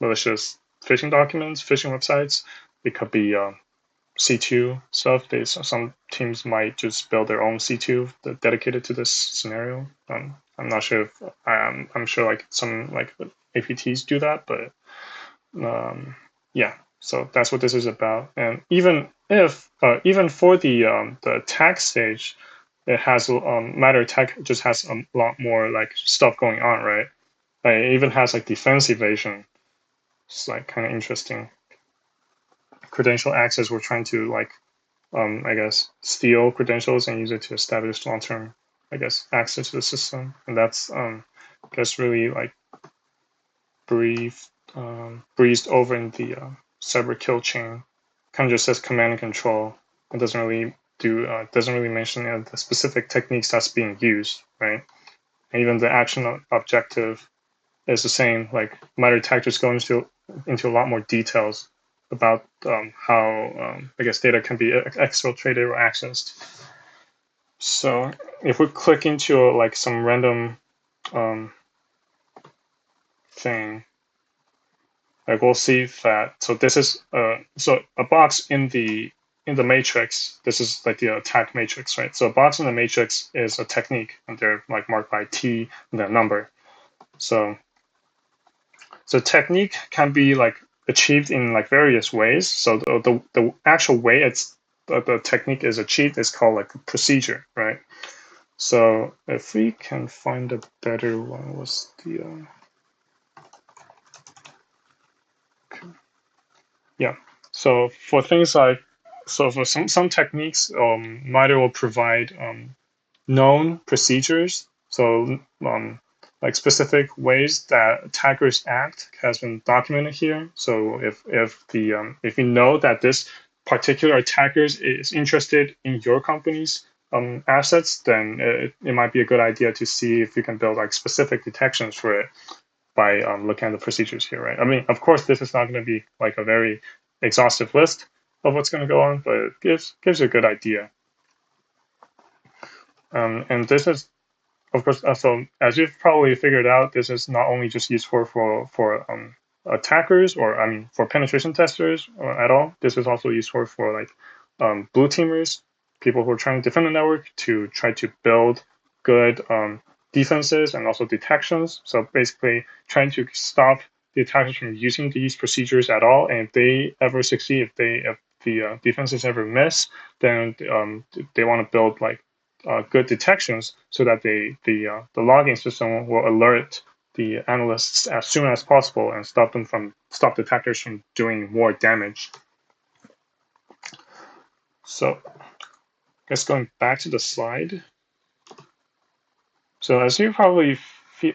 malicious phishing documents, phishing websites. It could be C2 stuff. Some teams might just build their own C2 dedicated to this scenario. I'm not sure if I'm sure like some like APTs do that, but yeah. So that's what this is about. And even for the attack stage, it has matter attack just has a lot more like stuff going on, right? Like, it even has like defense evasion. It's like kind of interesting. Credential access. We're trying to like I guess steal credentials and use it to establish long-term, I guess, access to the system, and that's I guess really like breezed over in the cyber kill chain. Kind of just says command and control. It doesn't really mention the specific techniques that's being used, right? And even the action objective is the same. Like MITRE attack just goes into a lot more details about how I guess data can be exfiltrated or accessed. So if we click into like some random um, thing, like we'll see that. So this is so a box in the matrix. This is like the attack matrix, right? So a box in the matrix is a technique, and they're like marked by T and the number. So technique can be like achieved in like various ways. So the actual way the technique is achieved is called like a procedure, right? So if we can find a better one, was the yeah. So for things like for some techniques, MITRE will provide known procedures. So like specific ways that attackers act has been documented here. So if you know that this particular attacker is interested in your company's assets, then it might be a good idea to see if you can build like specific detections for it by looking at the procedures here, right? I mean, of course, this is not going to be like a very exhaustive list of what's going to go on, but it gives you a good idea. And this is, of course, so as you've probably figured out, this is not only just useful for attackers or I mean for penetration testers at all. This is also useful for like blue teamers, people who are trying to defend the network to try to build good defenses and also detections. So basically, trying to stop the attackers from using these procedures at all. And if they ever succeed, if the defenses ever miss, then they want to build like good detections so that the logging system will alert the analysts as soon as possible and stop detectors from doing more damage. So I guess going back to the slide. So as you probably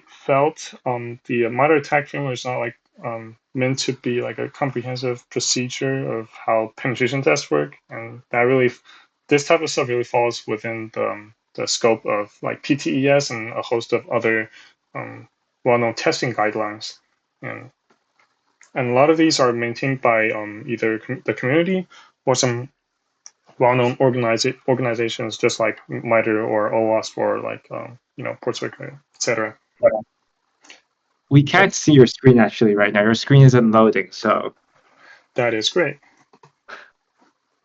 felt, the MITRE ATT&CK framework is not like meant to be like a comprehensive procedure of how penetration tests work, and this type of stuff really falls within the scope of like PTES and a host of other well-known testing guidelines, and a lot of these are maintained by either the community or some well-known organizations just like MITRE or OWASP or like PortCircuit, etc. We can't see your screen actually right now. Your screen isn't loading, so That is great.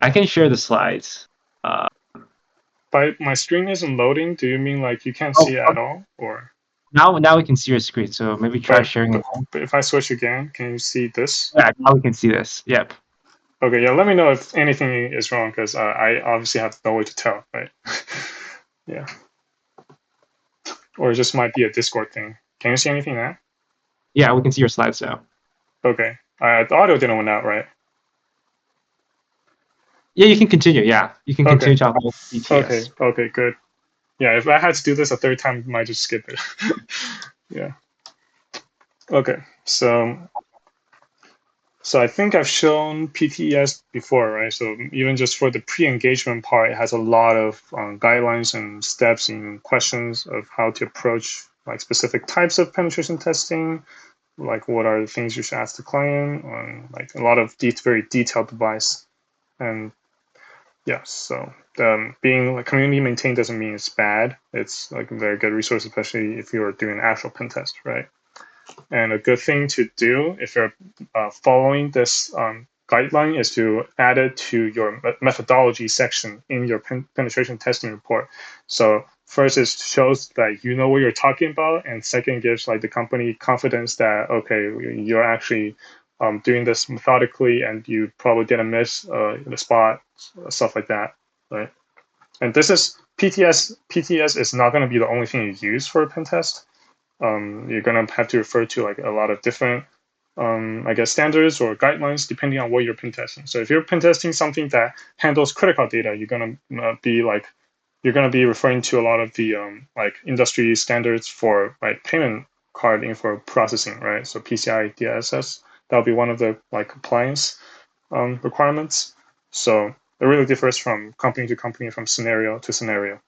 I can share the slides. By my screen isn't loading, do you mean like you can't see it at all, or? Now we can see your screen. So maybe try sharing it. But if I switch again, can you see this? Yeah, now we can see this. Yep. Okay, yeah. Let me know if anything is wrong because I obviously have no way to tell, right? Yeah. Or it just might be a Discord thing. Can you see anything now? Yeah, we can see your slides now. Okay. The audio didn't went out, right? Yeah, you can continue. Yeah, you can continue talking about BTS. Okay, good. Yeah, if I had to do this a third time, I might just skip it. Yeah. Okay, so I think I've shown PTES before, right? So even just for the pre-engagement part, it has a lot of guidelines and steps and questions of how to approach like specific types of penetration testing, like what are the things you should ask the client, and like a lot of very detailed advice. And yeah, so being like community maintained doesn't mean it's bad. It's like a very good resource, especially if you're doing an actual pen test, right? And a good thing to do if you're following this guideline is to add it to your methodology section in your penetration testing report. So first, it shows that you know what you're talking about, and second, gives like the company confidence that okay, you're actually doing this methodically, and you probably didn't miss the spot, stuff like that, right? And this is PTS. PTS is not going to be the only thing you use for a pen test. You're gonna have to refer to like a lot of different, I guess, standards or guidelines depending on what you're pen testing. So if you're pen testing something that handles credit card data, you're gonna be referring to a lot of the like industry standards for like payment card info processing, right? So PCI DSS, that'll be one of the like compliance requirements. So it really differs from company to company, from scenario to scenario.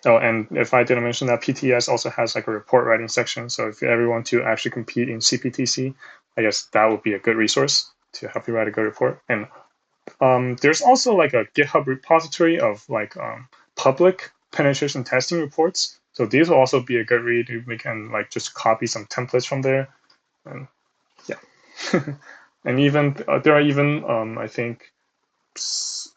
Oh, and if I didn't mention that, PTS also has like a report writing section. So if you ever want to actually compete in CPTC, I guess that would be a good resource to help you write a good report. And there's also like a GitHub repository of like public penetration testing reports. So these will also be a good read. We can like just copy some templates from there. And yeah. And even there are even I think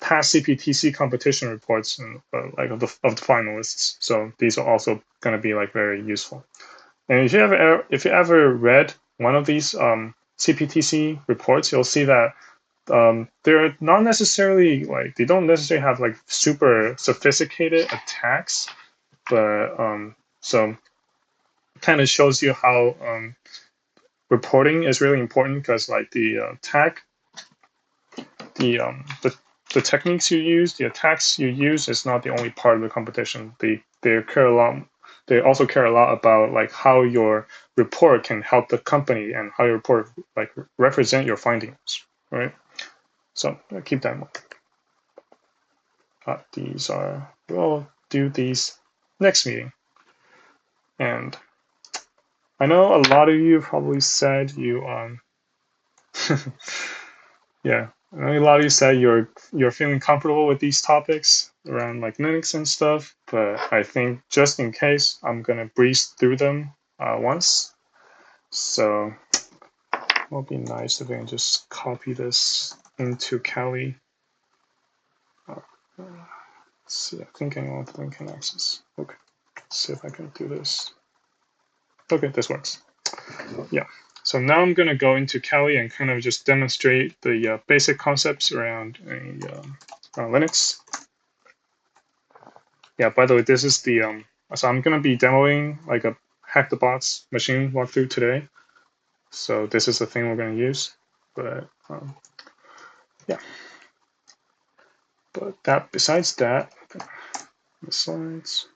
past CPTC competition reports and like of the finalists. So these are also going to be like very useful. And if you ever read one of these CPTC reports, you'll see that they're not necessarily like they don't necessarily have like super sophisticated attacks, but so kind of shows you how reporting is really important because like the attack the the techniques you use, the attacks you use is not the only part of the competition. They care a lot. They also care a lot about like how your report can help the company and how your report like represent your findings, right? So keep that in mind. We'll do these next meeting. And I know a lot of you probably said you yeah, I know a lot of you said you're feeling comfortable with these topics around like Linux and stuff, but I think just in case, I'm gonna breeze through them once. So it'll be nice if I can just copy this into Kali. Let's see, I think I want the link and access. Okay, let's see if I can do this. Okay, this works. Yeah. So now I'm going to go into Kali and kind of just demonstrate the basic concepts around Linux. yeah. By the way, this is the So I'm gonna be demoing like a hack the box machine walkthrough today. So this is the thing we're gonna use. But yeah. But that besides that, the slides.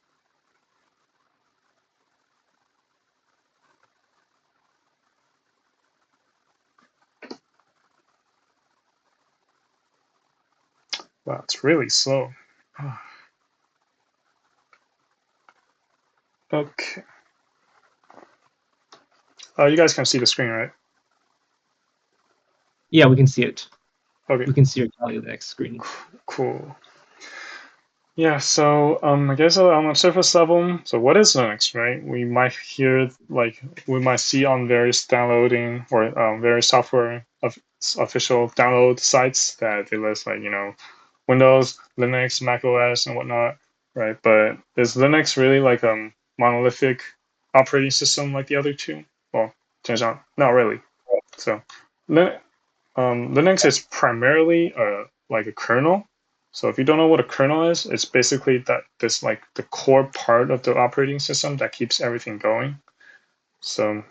Wow, it's really slow. Okay. You guys can see the screen, right? Yeah, we can see it. Okay. We can see your Kali on the next screen. Cool. Yeah, so I guess on a surface level, so what is Linux, right? We might hear like we might see on various downloading or various software of official download sites that they list like Windows, Linux, Mac OS, and whatnot, right? But is Linux really like a monolithic operating system like the other two? Well, turns out not really. So Linux is primarily like a kernel. So if you don't know what a kernel is, it's basically that this like the core part of the operating system that keeps everything going. So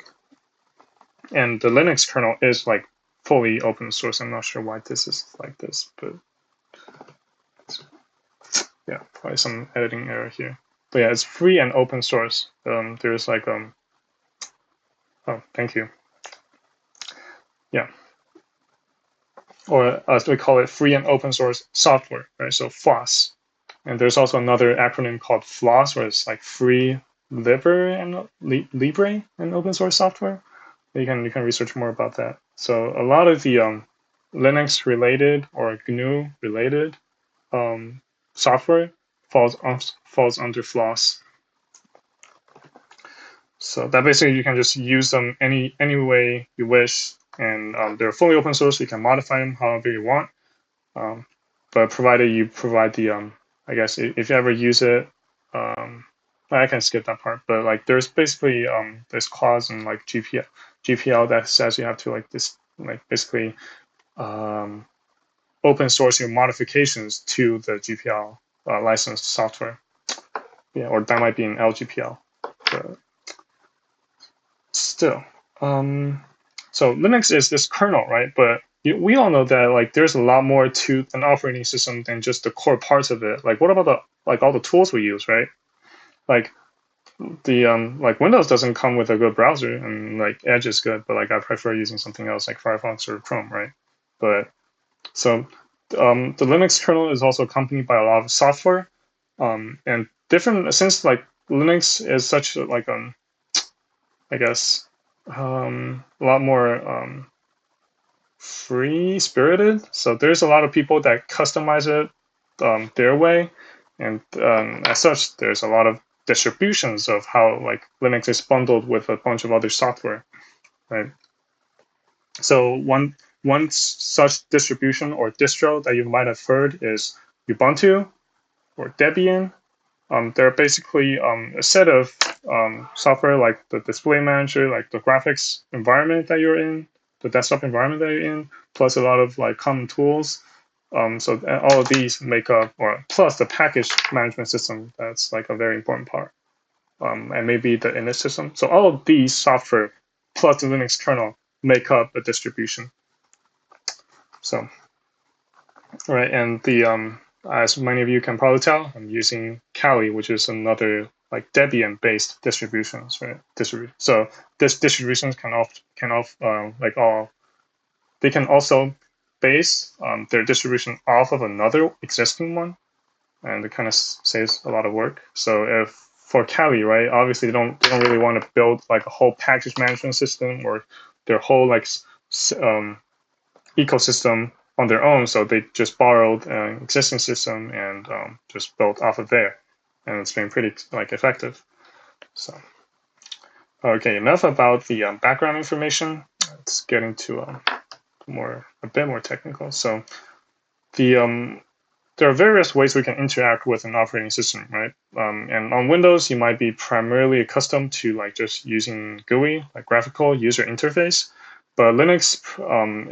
and the Linux kernel is like fully open source. I'm not sure why this is like this, but yeah, probably some editing error here. But yeah, it's free and open source. There's like oh, thank you. Yeah, or as we call it, free and open source software, right? So FOSS. And there's also another acronym called FLOSS, where it's like free libre and open source software. You can research more about that. So a lot of the Linux related or GNU related um, software falls under FLOSS. So that basically you can just use them any way you wish, and they're fully open source. You can modify them however you want. Um, but provided you provide the I guess if you ever use it, um, I can skip that part. But like there's basically this clause in like GPL that says you have to like this like basically um, open source your modifications to the GPL licensed software. Yeah, or that might be in LGPL. But still, so Linux is this kernel, right? But we all know that like there's a lot more to an operating system than just the core parts of it. Like what about the like all the tools we use, right? Like the like Windows doesn't come with a good browser, and like Edge is good, but like I prefer using something else like Firefox or Chrome, right? But so the Linux kernel is also accompanied by a lot of software, and different since like Linux is such like I guess a lot more free spirited. So there's a lot of people that customize it their way, and as such, there's a lot of distributions of how like Linux is bundled with a bunch of other software, right? So one such distribution or distro that you might have heard is Ubuntu or Debian. They're basically a set of software like the display manager, like the graphics environment that you're in, the desktop environment that you're in, plus a lot of like common tools. So all of these make up, or plus the package management system, that's like a very important part, and maybe the init system. So all of these software plus the Linux kernel make up a distribution. So right, and the as many of you can probably tell, I'm using Kali, which is another like Debian-based distributions, right? So this distributions can like all they can also base their distribution off of another existing one, and it kind of saves a lot of work. So if for Kali, right, obviously they don't really want to build like a whole package management system or their whole like ecosystem on their own. So they just borrowed an existing system and just built off of there, and it's been pretty like effective. So okay, enough about the background information. Let's get into a bit more technical. So the there are various ways we can interact with an operating system, right? And on Windows, you might be primarily accustomed to like just using GUI, like graphical user interface. But Linux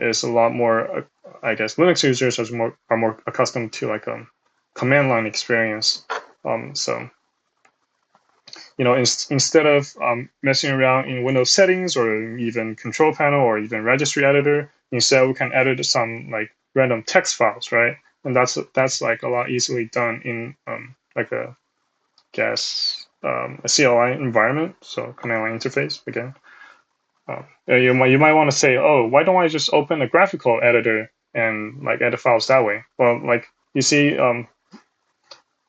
is a lot more. I guess Linux users are more accustomed to like a command line experience. So instead of messing around in Windows settings or even control panel or even registry editor, instead we can edit some like random text files, right? And that's like a lot easily done in like a a CLI environment, so command line interface again. You might want to say, oh, why don't I just open a graphical editor and like edit files that way? Well, like you see,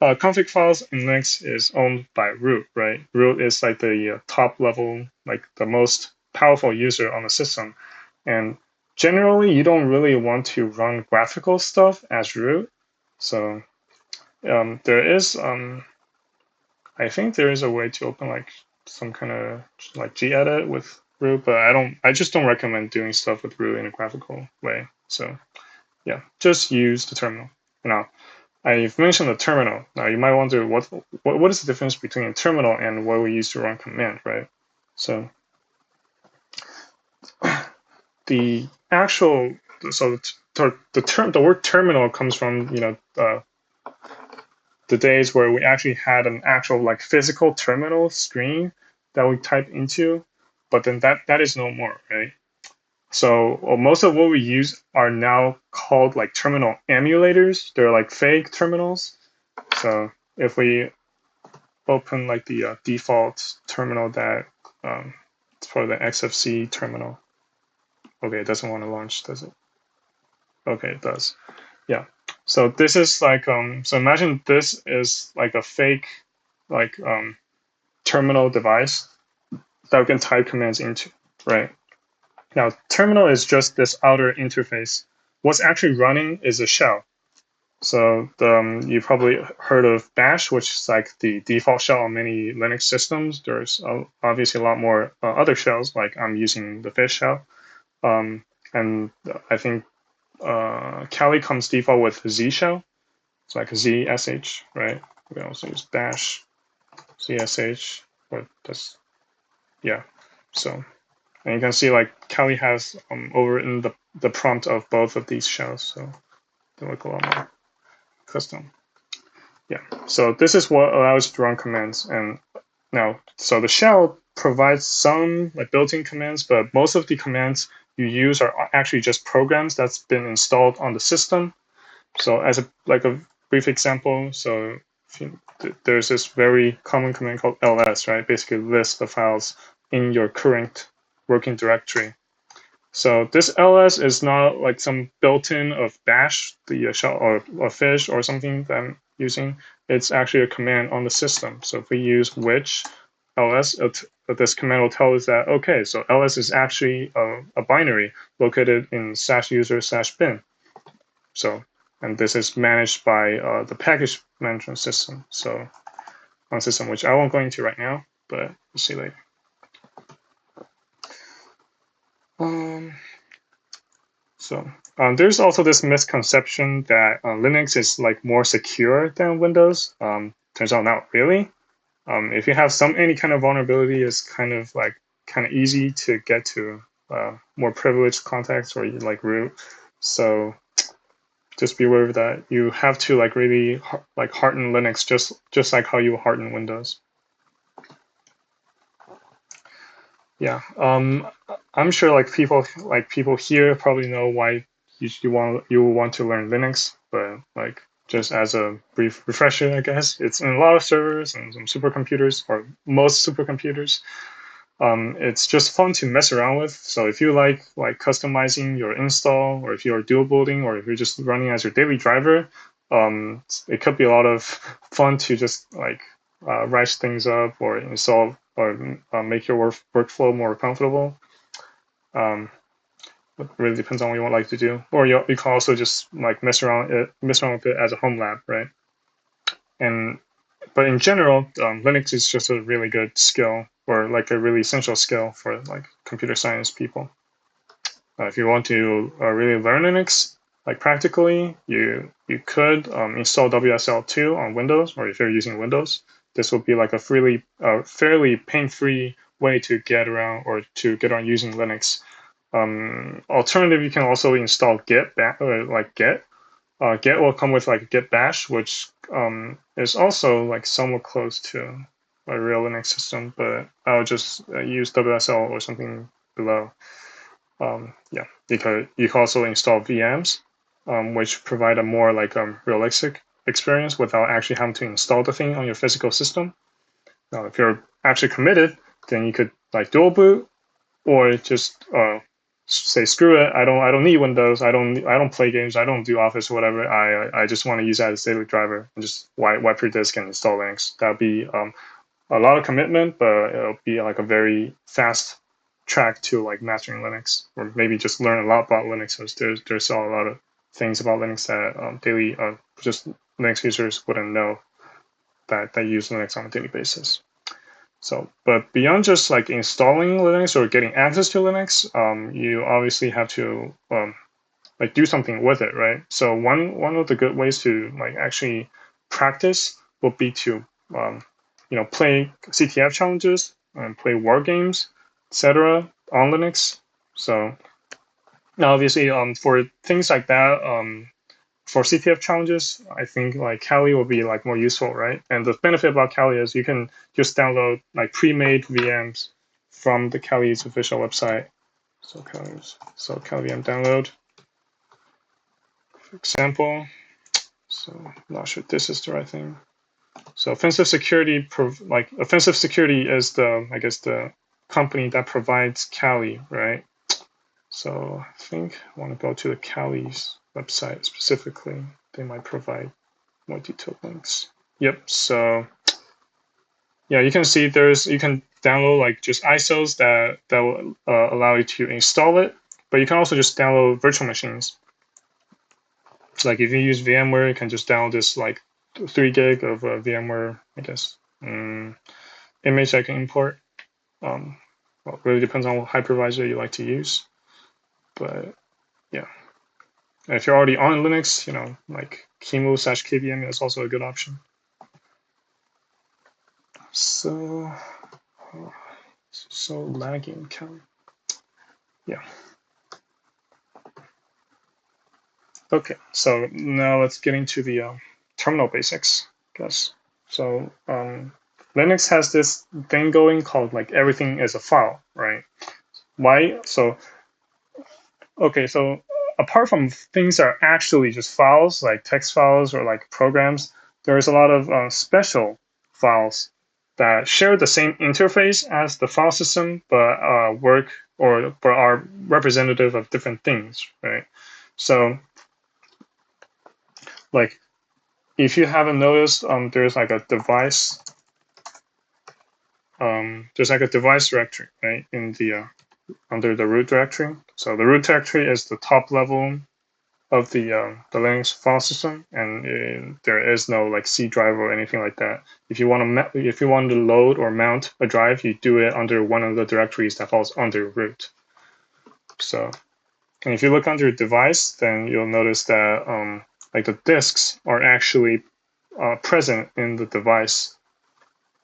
config files in Linux is owned by root, right? Root is like the top level, like the most powerful user on the system. And generally, you don't really want to run graphical stuff as root. So there is, I think there is a way to open like some kind of like gedit with root, but I just don't recommend doing stuff with root in a graphical way. So yeah, just use the terminal. Now, I've mentioned the terminal. Now you might wonder what is the difference between a terminal and what we use to run command, right? So the actual the word terminal comes from the days where we actually had an actual like physical terminal screen that we type into, but then that is no more, right? So most of what we use are now called like terminal emulators. They're like fake terminals. So if we open like the default terminal that for the XFC terminal. Okay, it doesn't want to launch, does it? Okay, it does. Yeah. So this is like so imagine this is like a fake like terminal device that we can type commands into, right? Now terminal is just this outer interface. What's actually running is a shell. So you probably heard of Bash, which is like the default shell on many Linux systems. There's obviously a lot more other shells, like I'm using the fish shell. And I think Kali comes default with Z shell. It's like ZSH, right? We can also use Bash, ZSH, or that's, yeah. So, and you can see like Kali has overwritten the prompt of both of these shells. So they look a lot more custom. Yeah, so this is what allows you to run commands. And now, so the shell provides some like built-in commands, but most of the commands you use are actually just programs that's been installed on the system. So as a brief example, so there's this very common command called ls, right? Basically list the files in your current working directory. So this ls is not like some built-in of bash, the shell or fish or something that I'm using. It's actually a command on the system. So if we use which ls, this command will tell us that, okay, so ls is actually a binary located in /user/bin. So, and this is managed by the package management system. So on system, which I won't go into right now, but we'll see later. So there's also this misconception that Linux is like more secure than Windows. Turns out not really. If you have any kind of vulnerability, it's kind of easy to get to more privileged contacts or like root. So just be aware of that. You have to like really like harden Linux just like how you harden Windows. Yeah, I'm sure like people here probably know why you want to learn Linux, but like just as a brief refresher, I guess it's in a lot of servers and some supercomputers or most supercomputers. It's just fun to mess around with. So if you like customizing your install, or if you're dual booting, or if you're just running as your daily driver, it could be a lot of fun to just like rise things up or install or make your workflow more comfortable. It really depends on what you want like to do. Or you can also just like mess around with it as a home lab, right? But in general, Linux is just a really good skill, or like a really essential skill for like computer science people. If you want to really learn Linux, like practically, you could install WSL2 on Windows, or if you're using Windows, this will be like a fairly pain-free way to get around using Linux. Alternative, you can also install Git, Git will come with like Git Bash, which is also like somewhat close to a real Linux system, but I'll just use WSL or something below. Yeah, because you can also install VMs, which provide a more like realistic experience without actually having to install the thing on your physical system. Now, if you're actually committed, then you could like dual boot or just say screw it. I don't need Windows. I don't play games. I don't do Office or whatever. I just want to use that as a daily driver and just wipe your disk and install Linux. That'd be a lot of commitment, but it'll be like a very fast track to like mastering Linux, or maybe just learn a lot about Linux. Because there's a lot of things about Linux that daily just Linux users wouldn't know that use Linux on a daily basis. So, but beyond just like installing Linux or getting access to Linux, you obviously have to like do something with it, right? So one of the good ways to like actually practice would be to play CTF challenges and play war games, etc. on Linux. So now obviously for things like that, for CTF challenges, I think like Kali will be like more useful, right? And the benefit about Kali is you can just download like pre-made VMs from the Kali's official website. So Kali VM download, for example. So I'm not sure this is the right thing. So offensive security, offensive security is the company that provides Kali, right? So I think I want to go to the Kali's website specifically. They might provide more detailed links. Yep. So yeah, you can see you can download like just ISOs that will allow you to install it, but you can also just download virtual machines. So like if you use VMware, you can just download this like 3 gig of VMware, I guess, image I can import. Well, it really depends on what hypervisor you like to use, but yeah. And if you're already on Linux, like Kimu/KVM is also a good option. So lagging count. Yeah. Okay, so now let's get into the terminal basics, I guess. So Linux has this thing going called like everything is a file, right? Why? So okay, so apart from things that are actually just files, like text files or like programs, there's a lot of special files that share the same interface as the file system, but work or but are representative of different things, right? So like if you haven't noticed, there's like a device directory, right, in the under the root directory. So the root directory is the top level of the Linux file system, and there is no like C drive or anything like that. If you want to load or mount a drive, you do it under one of the directories that falls under root. So, and if you look under device, then you'll notice that like the disks are actually present in the device.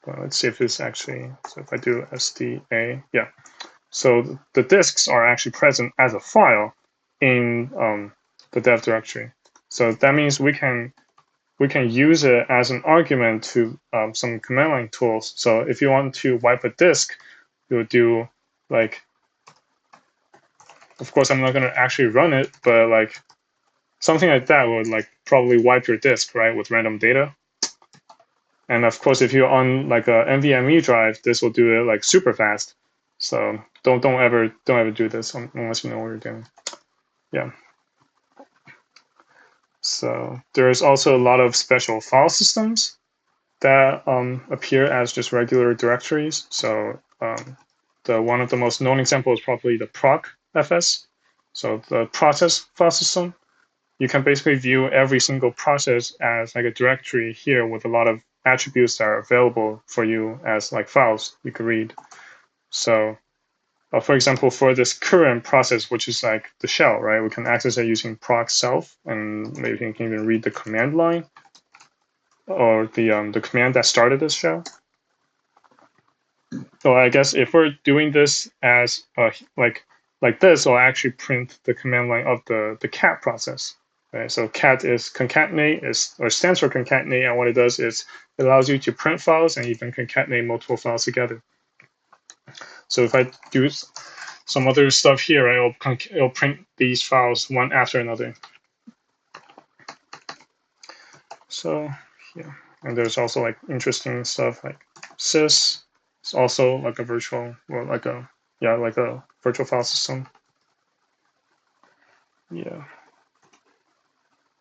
Let's see if it's actually, so if I do SDA, yeah. So the disks are actually present as a file in the dev directory. So that means we can use it as an argument to some command line tools. So if you want to wipe a disk, you'll do like, of course, I'm not going to actually run it, but like something like that would like probably wipe your disk, right, with random data. And of course, if you're on like a NVMe drive, this will do it like super fast. So don't ever do this unless you know what you're doing. Yeah. So there's also a lot of special file systems that appear as just regular directories. So one of the most known examples is probably the proc fs. So the process file system. You can basically view every single process as like a directory here with a lot of attributes that are available for you as like files you could read. So for example, for this current process, which is like the shell, right? We can access it using proc self, and maybe you can even read the command line or the command that started this shell. So I guess if we're doing this as like this, I'll actually print the command line of the cat process, right? So cat is concatenate, or stands for concatenate, and what it does is it allows you to print files and even concatenate multiple files together. So if I do some other stuff here, it'll print these files one after another. So yeah, and there's also like interesting stuff like sys. It's also like a virtual, or like a virtual file system. Yeah.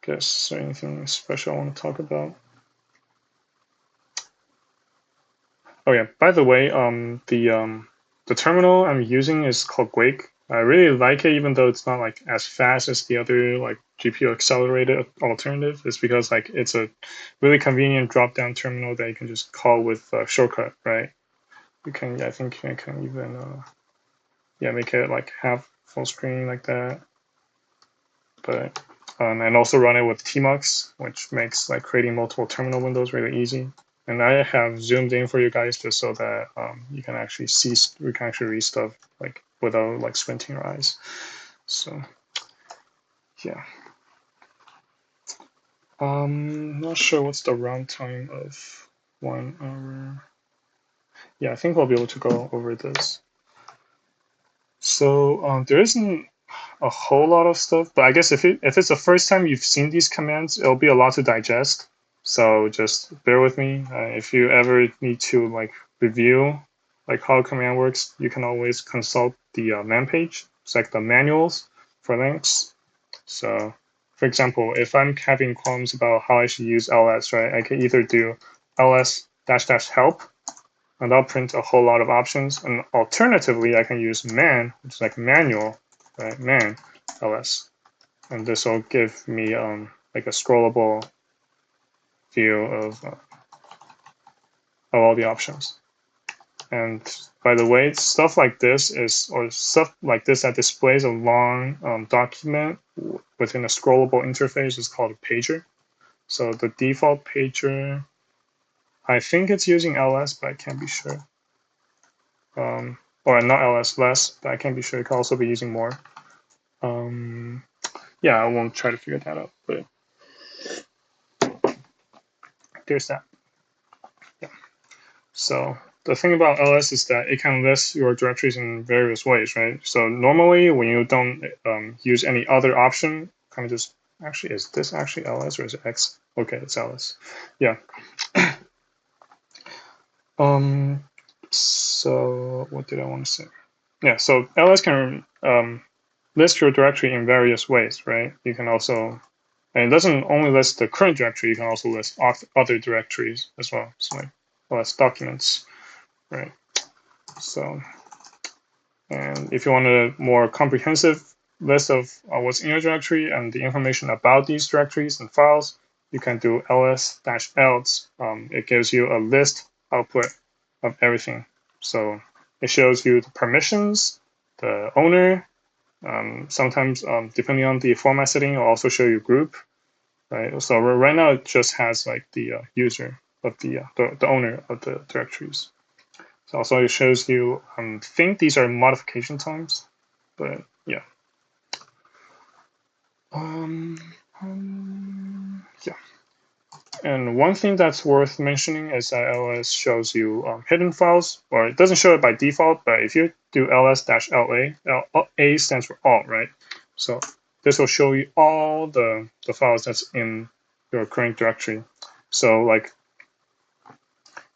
Guess anything special I want to talk about? Oh yeah. By the way, the terminal I'm using is called Quake. I really like it, even though it's not like as fast as the other like GPU accelerated alternative. It's because like it's a really convenient drop-down terminal that you can just call with a shortcut, right? You can, I think you can even make it like half full screen like that. But and also run it with tmux, which makes like creating multiple terminal windows really easy. And I have zoomed in for you guys just so that you can actually read stuff like without like squinting your eyes. So yeah. Not sure what's the runtime of 1 hour. Yeah, I think I'll be able to go over this. So there isn't a whole lot of stuff, but I guess if it's the first time you've seen these commands, it'll be a lot to digest. So just bear with me. If you ever need to like review like how a command works, you can always consult the man page. It's like the manuals for Linux. So for example, if I'm having qualms about how I should use ls, right, I can either do ls dash dash help, and that'll print a whole lot of options. And alternatively, I can use man, which is like manual, right? Man ls, and this will give me like a scrollable view of all the options. And by the way, stuff like this that displays a long document within a scrollable interface is called a pager. So the default pager, I think it's using ls, but I can't be sure. Or not ls, less, but I can't be sure. It could also be using more. Yeah, I won't try to figure that out, but there's that. Yeah. So the thing about ls is that it can list your directories in various ways, right? So normally when you don't use any other option, kind of just actually, is this actually ls or is it x? Okay, it's ls. Yeah. So what did I want to say? Yeah, so ls can list your directory in various ways, right? You can also, and it doesn't only list the current directory, you can also list other directories as well. So like ls documents, right? So, and if you want a more comprehensive list of what's in your directory and the information about these directories and files, you can do ls-else. It gives you a list output of everything. So it shows you the permissions, the owner. Sometimes, depending on the format setting, it'll also show you group. Right. So right now it just has like the user of the owner of the directories. So also it shows you, I think these are modification times, but yeah. Yeah. And one thing that's worth mentioning is that ls shows you hidden files, or it doesn't show it by default, but if you do ls-la, A stands for all, right? So this will show you all the files that's in your current directory. So like,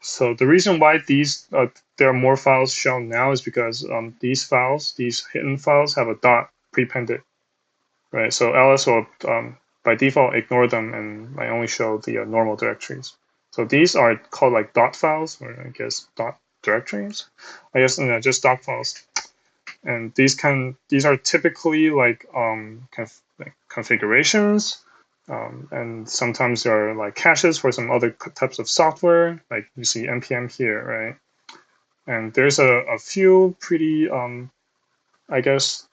so the reason why there are more files shown now is because these hidden files have a dot prepended, right? So ls will by default ignore them and I only show the normal directories. So these are called like dot files, or I guess dot directories. I guess just dot files. And these are typically like configurations, and sometimes there are like caches for some other types of software, like you see npm here, right? And there's a few pretty I guess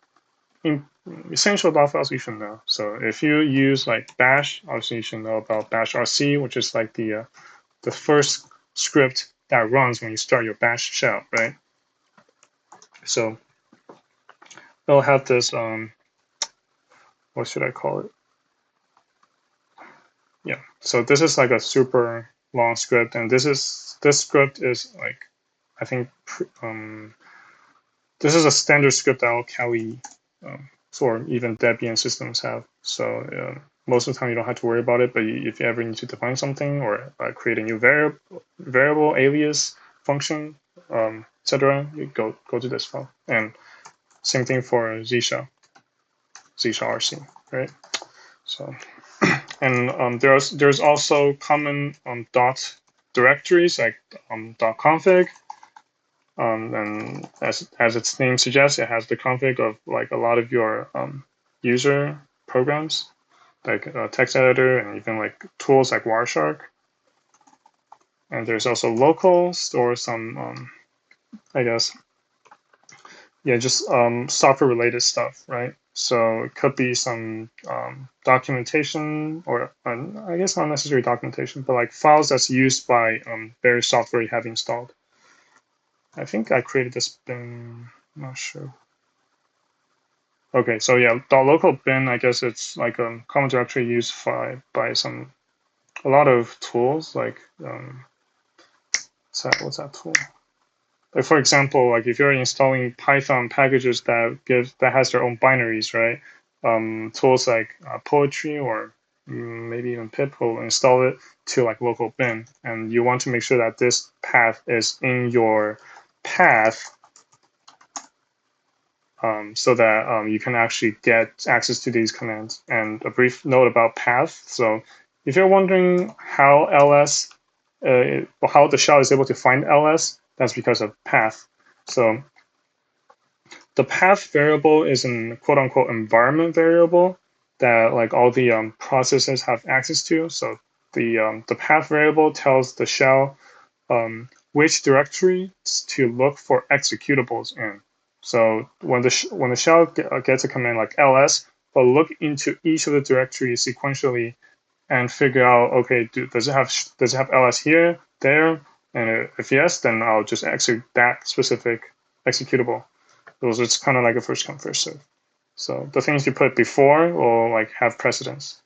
essential dot files you should know. So if you use like bash, obviously you should know about bash rc, which is like the first script that runs when you start your bash shell, right? So it'll have this what should I call it? yeah. So this is like a super long script, and this script is like, I think this is a standard script that all Kali or even Debian systems have. So most of the time you don't have to worry about it, but if you ever need to define something or create a new variable, alias, function, etc., you go to this file. And same thing for Z shell RC, right? So, and there's also common dot directories like .config. And as its name suggests, it has the config of like a lot of your user programs, like text editor and even like tools like Wireshark. And there's also locals or some, I guess, yeah, just software related stuff, right? So it could be some documentation or I guess not necessarily documentation, but like files that's used by various software you have installed. I think I created this bin, I'm not sure. Okay, so yeah, the local bin, I guess it's like a common directory used by a lot of tools like what's that tool? Like for example, like if you're installing Python packages that has their own binaries, right? Tools like Poetry or maybe even pip will install it to like local bin, and you want to make sure that this path is in your path so that you can actually get access to these commands. And a brief note about path. So if you're wondering how how the shell is able to find ls, that's because of path. So the path variable is an quote unquote environment variable that like all the processes have access to. So the path variable tells the shell which directories to look for executables in. So when the shell gets a command like ls, it'll look into each of the directories sequentially and figure out, okay, does it have ls here, there, and if yes, then I'll just execute that specific executable. So it's kind of like a first come first serve. So the things you put before will like have precedence.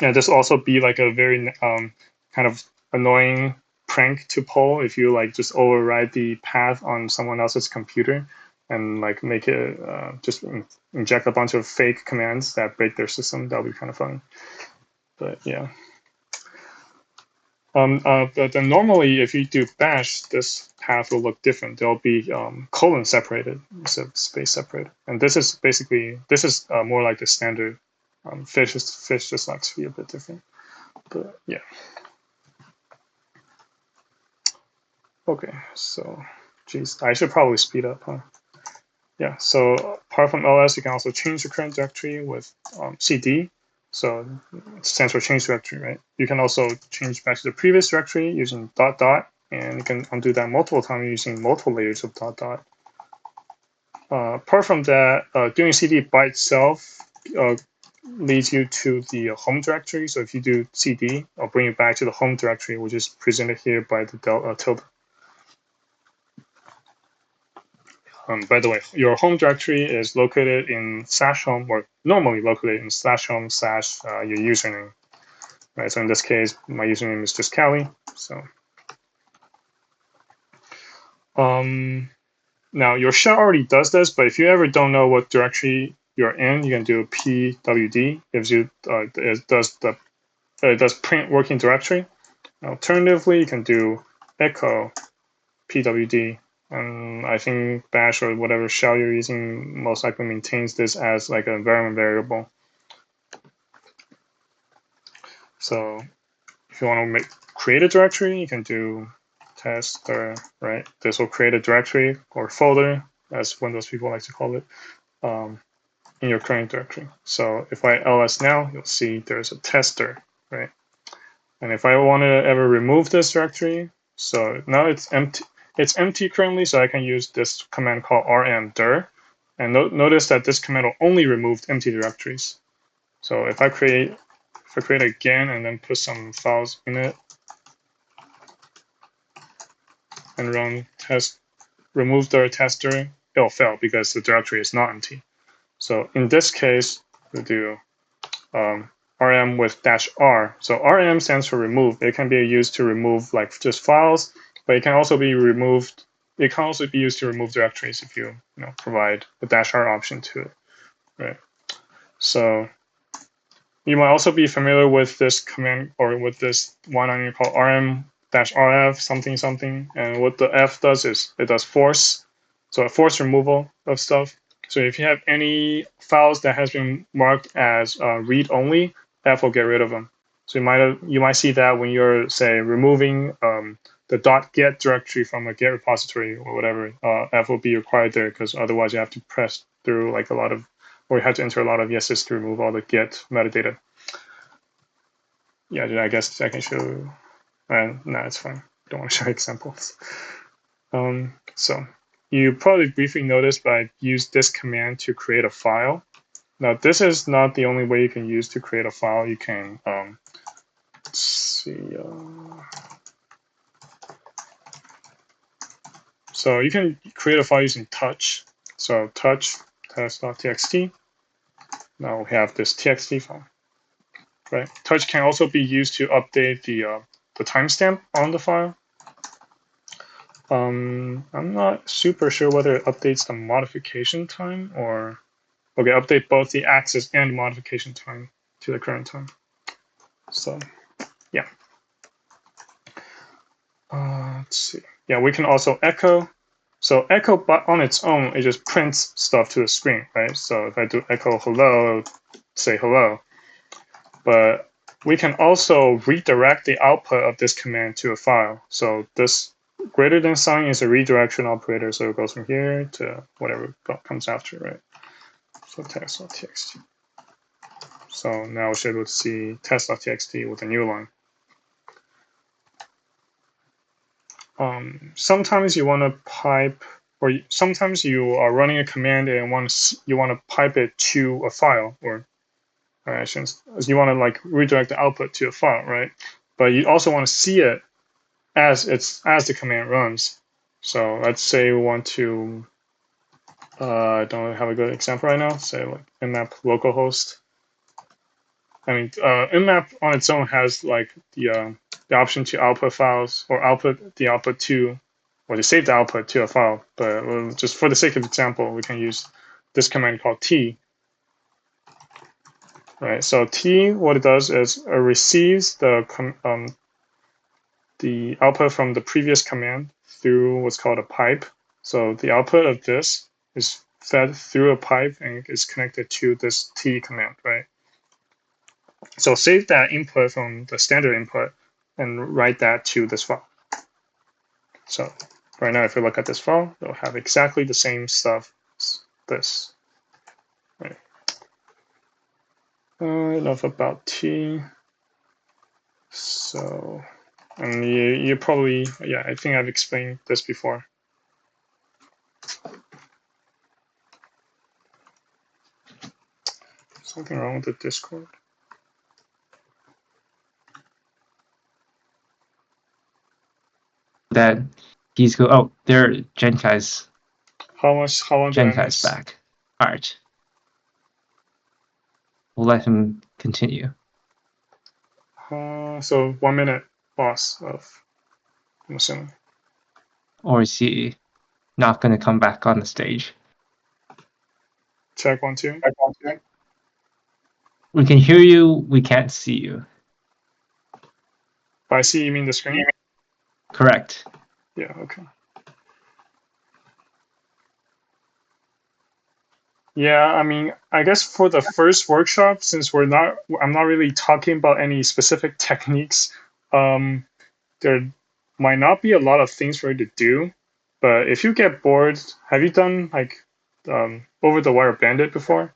And this will also be like a very kind of annoying prank to pull if you like just override the path on someone else's computer and like make it just inject a bunch of fake commands that break their system. That'll be kind of funny. But yeah. But then normally, if you do bash, this path will look different. There'll be colon separated instead of space separated, and this is more like the standard. Fish just likes to be a bit different, but yeah. Okay, so, geez, I should probably speed up, huh? Yeah. So apart from ls, you can also change the current directory with cd. So it stands for change directory, right? You can also change back to the previous directory using dot dot, and you can undo that multiple times using multiple layers of dot dot. Apart from that, doing cd by itself leads you to the home directory. So if you do cd, I'll bring you back to the home directory, which is presented here by the tilde. By the way, your home directory is located in /home, or normally located in /home / your username. Right. So in this case, my username is just Kali. So now your shell already does this, but if you ever don't know what directory you're in, you can do pwd. Gives you it does print working directory. Alternatively, you can do echo pwd. And I think bash or whatever shell you're using most likely maintains this as like an environment variable. So if you want to create a directory, you can do tester, right? This will create a directory or folder, as Windows people like to call it, in your current directory. So if I ls now, you'll see there's a tester, right? And if I want to ever remove this directory, so now it's empty. It's empty currently, so I can use this command called rmdir. And notice that this command will only remove empty directories. So if I create again and then put some files in it and run test remove the tester, it'll fail because the directory is not empty. So in this case, we'll do rm with -r. So rm stands for remove. It can be used to remove like just files, but it can also be removed. It can also be used to remove directories if you provide the -r option to it, right? So you might also be familiar with this command or with this one on called rm-rf something something. And what the f does is it does force, so a force removal of stuff. So if you have any files that has been marked as read only, f will get rid of them. So you might see that when you're say removing the .get directory from a Git repository or whatever, f will be required there because otherwise you have to press through like a lot of, or you have to enter a lot of yeses to remove all the Git metadata. Yeah, I guess I can show. No, it's fine. Don't want to show examples. So you probably briefly noticed, but I used this command to create a file. Now, this is not the only way you can use to create a file. You can, let's see. So you can create a file using touch. So touch test.txt. Now we have this txt file, right? Touch can also be used to update the timestamp on the file. I'm not super sure whether it updates the modification time or okay, update both the access and modification time to the current time. So yeah. Let's see. Yeah, we can also echo. So echo on its own, it just prints stuff to the screen, right? So if I do echo hello, say hello. But we can also redirect the output of this command to a file. So this greater than sign is a redirection operator, so it goes from here to whatever comes after, right? So test.txt. So now we should be able to see test.txt with a new line. Sometimes you want to pipe, or sometimes you are running a command and you want to pipe it to a file, or you want to like redirect the output to a file, right? But you also want to see it as the command runs. So let's say we want to, I don't have a good example right now. Say like mmap localhost. I mean, mmap on its own has like the option to output files or output the output to, or to save the output to a file. But just for the sake of example, we can use this command called t. Right. So t, what it does is it receives the output from the previous command through what's called a pipe. So the output of this is fed through a pipe and is connected to this t command, right? So save that input from the standard input and write that to this file. So right now, if you look at this file, it'll have exactly the same stuff as this. Right. Enough about T. So, and you probably, yeah, I think I've explained this before. Something wrong with the Discord? That he's go. Oh, there, Genkai's. How long did I Genkai's miss? back. All right. We'll let him continue. So 1 minute loss of, I'm assuming. Or is he not going to come back on the stage? Check 1, 2. We can hear you. We can't see you. By see, you mean the screen? Correct. Yeah, okay. Yeah, I mean, I guess for the first workshop, since I'm not really talking about any specific techniques, there might not be a lot of things for you to do. But if you get bored, have you done like over the wire bandit before?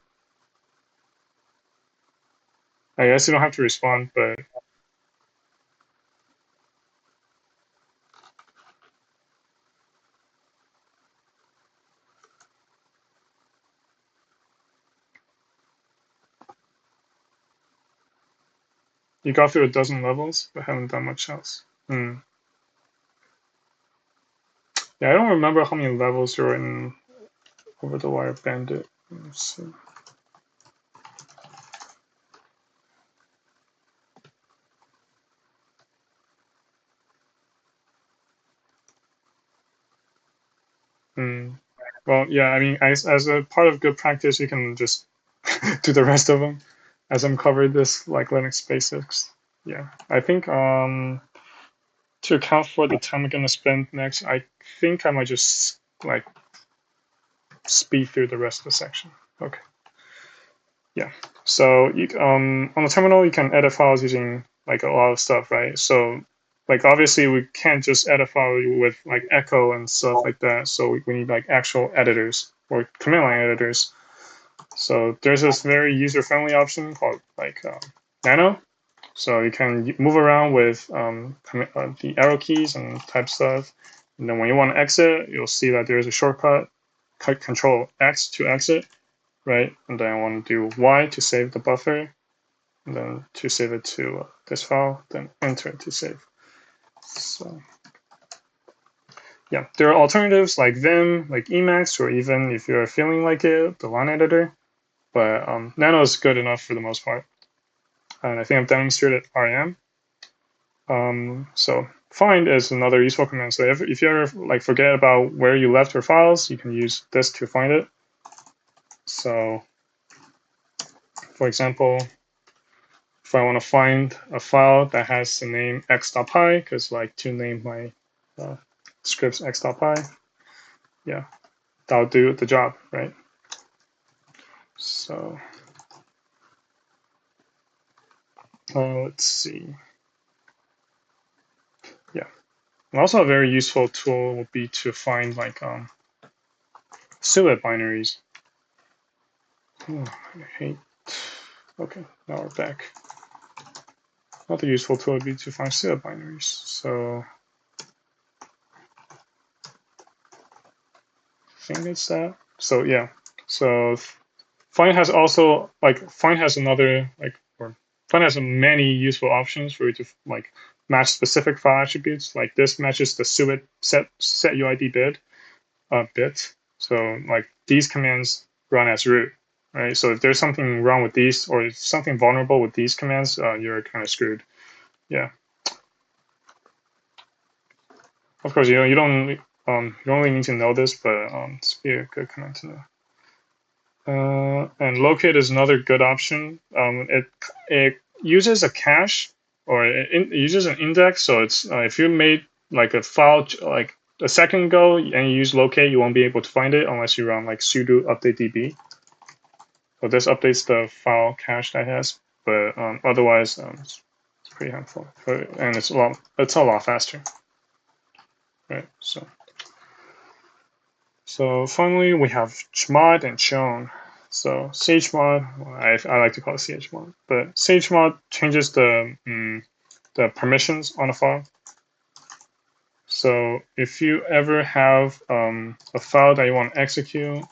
I guess you don't have to respond, but you got through a dozen levels, but haven't done much else. Hmm. Yeah, I don't remember how many levels you're in over the wire bandit. Let's see. Well, yeah, I mean, as a part of good practice, you can just do the rest of them as I'm covered this like Linux basics. Yeah, I think to account for the time I'm gonna spend next, I think I might just like speed through the rest of the section. Okay. Yeah. So you on the terminal you can edit files using like a lot of stuff, right? So like obviously we can't just edit file with like echo and stuff like that. So we need like actual editors or command line editors. So there's this very user friendly option called like Nano. So you can move around with the arrow keys and type stuff. And then when you want to exit, you'll see that there's a shortcut, Control X to exit, right? And then I want to do Y to save the buffer, and then to save it to this file, then Enter to save. So yeah, there are alternatives like Vim, like Emacs, or even if you're feeling like it, the line editor. But Nano is good enough for the most part. And I think I've demonstrated REM. So find is another useful command. So if you ever like forget about where you left your files, you can use this to find it. So for example, if I want to find a file that has the name x.py, because like to name my uh, scripts x.py, yeah, that'll do the job, right? So let's see. Yeah. And also a very useful tool would be to find like suet binaries. Oh, I hate. Okay, now we're back. Another useful tool would be to find suet binaries. So I think it's that. So yeah. So find has also like find has another like or find has many useful options for you to like match specific file attributes. Like this matches the suet set UID bit. So like these commands run as root, right? So if there's something wrong with these or if something vulnerable with these commands, you're kind of screwed. Yeah. Of course, you don't really need to know this, but it's be a good command to know. And locate is another good option. It uses a cache or it uses an index. So it's if you made like a file like a second ago and you use locate, you won't be able to find it unless you run like sudo update db. So this updates the file cache that it has, but otherwise it's pretty helpful and it's a lot faster, right? So finally, we have chmod and chown. So chmod, I like to call it chmod, but chmod changes the permissions on a file. So if you ever have a file that you want to execute,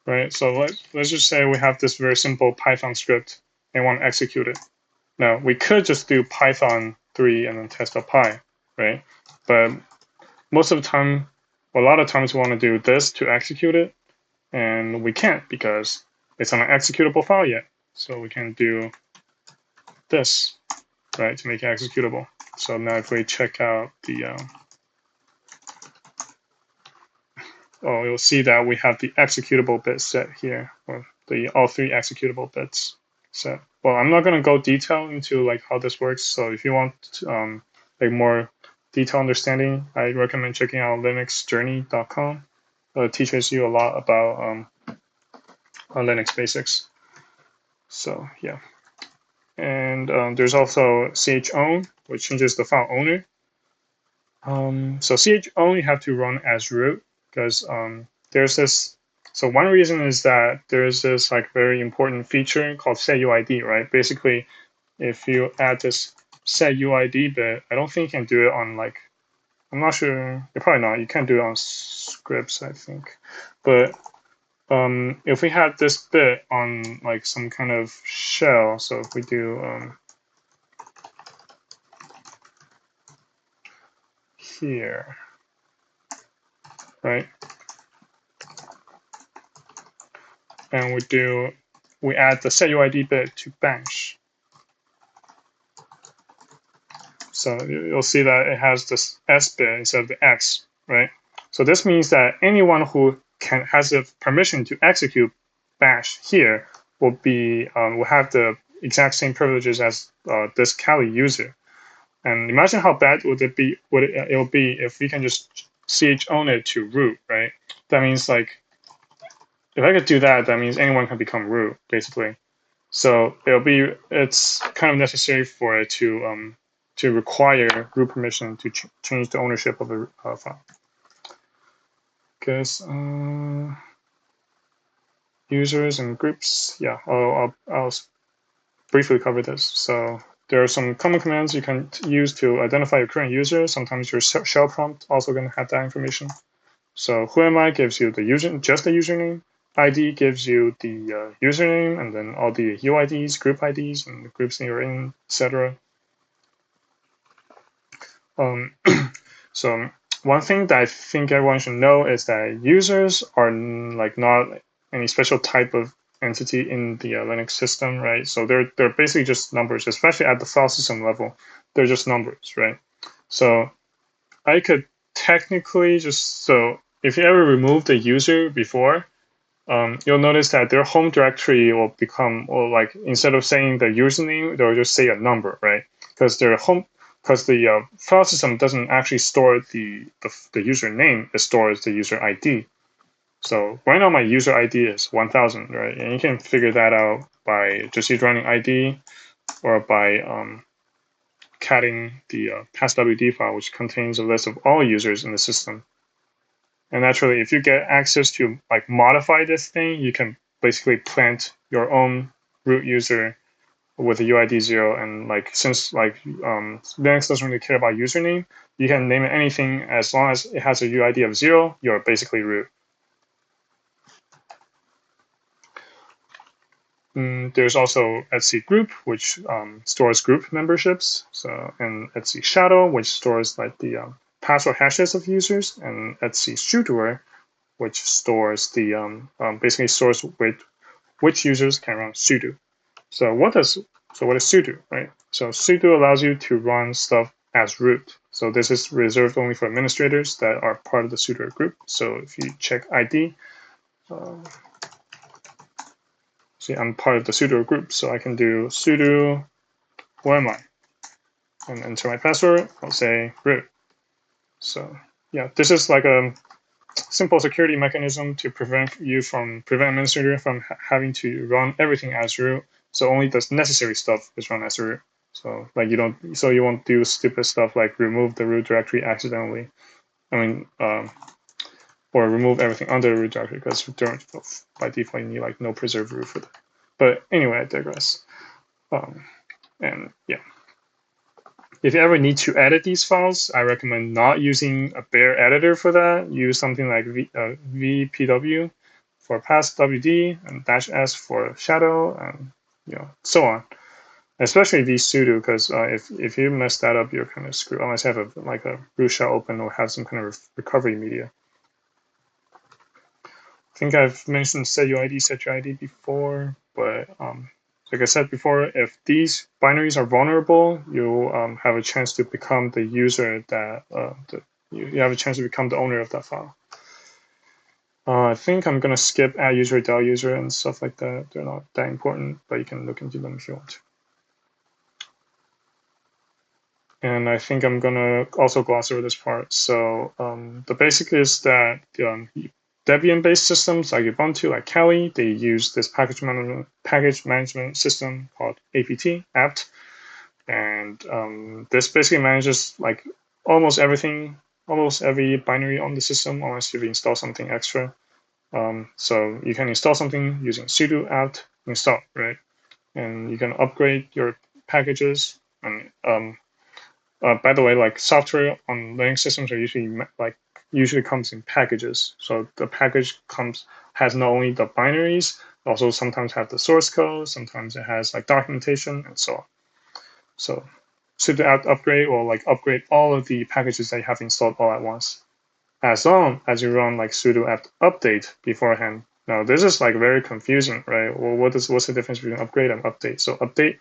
right? So let's just say we have this very simple Python script and want to execute it. Now we could just do Python 3 and then test.py, right? But most of the time, a lot of times we want to do this to execute it, and we can't because it's not an executable file yet. So we can do this, right, to make it executable. So now if we check out oh, you'll see that we have the executable bit set here, or all three executable bits set. Well, I'm not going to go detail into like how this works. So if you want like more detailed understanding, I recommend checking out linuxjourney.com. It teaches you a lot about Linux basics. So yeah. And there's also chown, which changes the file owner. So chown you have to run as root because there's this. So one reason is that there's this like very important feature called setuid, right? Basically, if you add this setuid bit, I don't think you can do it on like I'm not sure. You're probably not. You can't do it on scripts, I think. But if we had this bit on like some kind of shell, so if we do here, right? And we do we add the setuid bit to bash. So you'll see that it has this S bit instead of the X, right? So this means that anyone who has the permission to execute bash here will have the exact same privileges as this Kali user. And imagine how bad would it be? It will be if we can just chown it to root, right? That means like if I could do that, that means anyone can become root, basically. So it's kind of necessary for it to require root permission to change the ownership of a file. Because users and groups, yeah, I'll briefly cover this. So there are some common commands you can use to identify your current user. Sometimes your shell prompt also going to have that information. So who am I gives you just the username. ID gives you the username and then all the UIDs, group IDs, and the groups that you're in, etc. So one thing that I think everyone should know is that users are like not any special type of entity in the Linux system, right? So they're basically just numbers, especially at the file system level. They're just numbers, right? So I could technically so if you ever remove the user before, you'll notice that their home directory will become, or like instead of saying the username, they'll just say a number, right? Because the file system doesn't actually store the username, it stores the user ID. So right now my user ID is 1000, right? And you can figure that out by just either running ID or by catting the passwd file, which contains a list of all users in the system. And naturally, if you get access to like modify this thing, you can basically plant your own root user with a UID 0. And like since Linux doesn't really care about username, you can name it anything as long as it has a UID of 0. You're basically root. There's also etc group, which stores group memberships. So and etc shadow, which stores like the password hashes of users, and etc sudoer, which stores the basically stores which users can run sudo. So what is sudo, right? So sudo allows you to run stuff as root. So this is reserved only for administrators that are part of the sudo group. So if you check ID, see I'm part of the sudo group, so I can do sudo who am I, and enter my password. I'll say root. So yeah, this is like a simple security mechanism to prevent administrator from having to run everything as root. So only the necessary stuff is run as root. So like you won't do stupid stuff like remove the root directory accidentally. I mean, or remove everything under the root directory, because by default you need like no preserved root for that. But anyway, I digress. And yeah. If you ever need to edit these files, I recommend not using a bare editor for that. Use something like VPW for passwd and -s for shadow, and so on. Especially vsudo, because if you mess that up, you're kind of screwed. Unless you have like a root shell open or have some kind of recovery media. I think I've mentioned setuid before, but like I said before, if these binaries are vulnerable, you have a chance to become the user that you have a chance to become the owner of that file. I think I'm gonna skip add user, del user, and stuff like that. They're not that important, but you can look into them if you want to. And I think I'm gonna also gloss over this part. So the basic is that Debian-based systems like Ubuntu, like Kali, they use this package management system called apt, and this basically manages like almost everything, almost every binary on the system, unless you've installed something extra. So you can install something using sudo apt install, right? And you can upgrade your packages. And by the way, like software on Linux systems are usually comes in packages. So the package has not only the binaries, also sometimes have the source code, sometimes it has like documentation and so on. So sudo apt upgrade will like upgrade all of the packages that you have installed all at once. As long as you run like sudo apt update beforehand, Now this is like very confusing, right? Well, what's the difference between upgrade and update? So update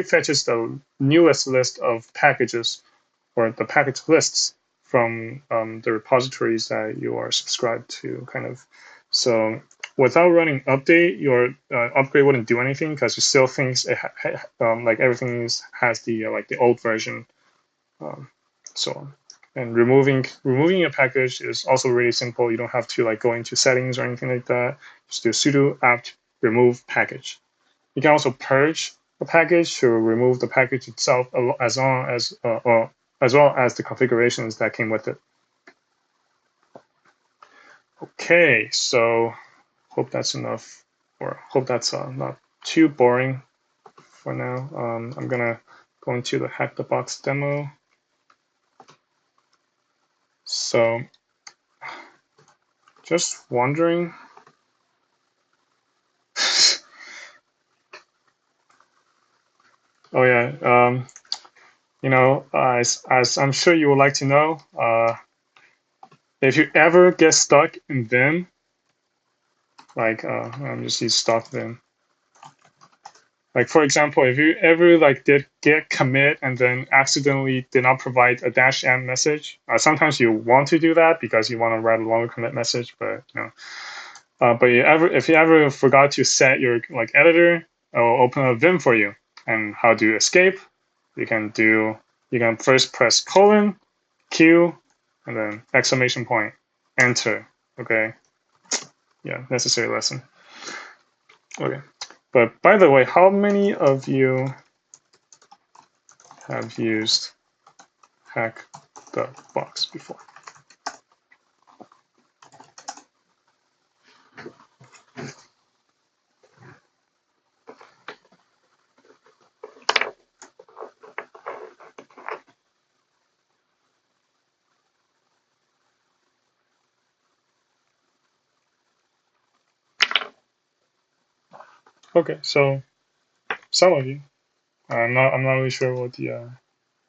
fetches the newest list of packages or the package lists from the repositories that you are subscribed to, kind of. So without running update, your upgrade wouldn't do anything because it still thinks like everything has the like the old version, um, so on. And removing a package is also really simple. You don't have to like go into settings or anything like that. Just do sudo apt remove package. You can also purge a package to remove the package itself as long as well as the configurations that came with it. Okay, so hope that's enough, or hope that's not too boring for now. I'm gonna go into the hack the box demo. So just wondering. Oh yeah, as I'm sure you would like to know, if you ever get stuck in Vim, like I'm just use stock Vim. Like for example, if you ever like did git commit and then accidentally did not provide a -m message, sometimes you want to do that because you want to write a longer commit message, but but if you ever forgot to set your like editor, it will open a Vim for you. And how do you escape? You can first press colon, Q, and then exclamation point, enter. Okay, yeah, necessary lesson. Okay, but by the way, how many of you have used hack the box before? Okay, so some of you. I'm not really sure what the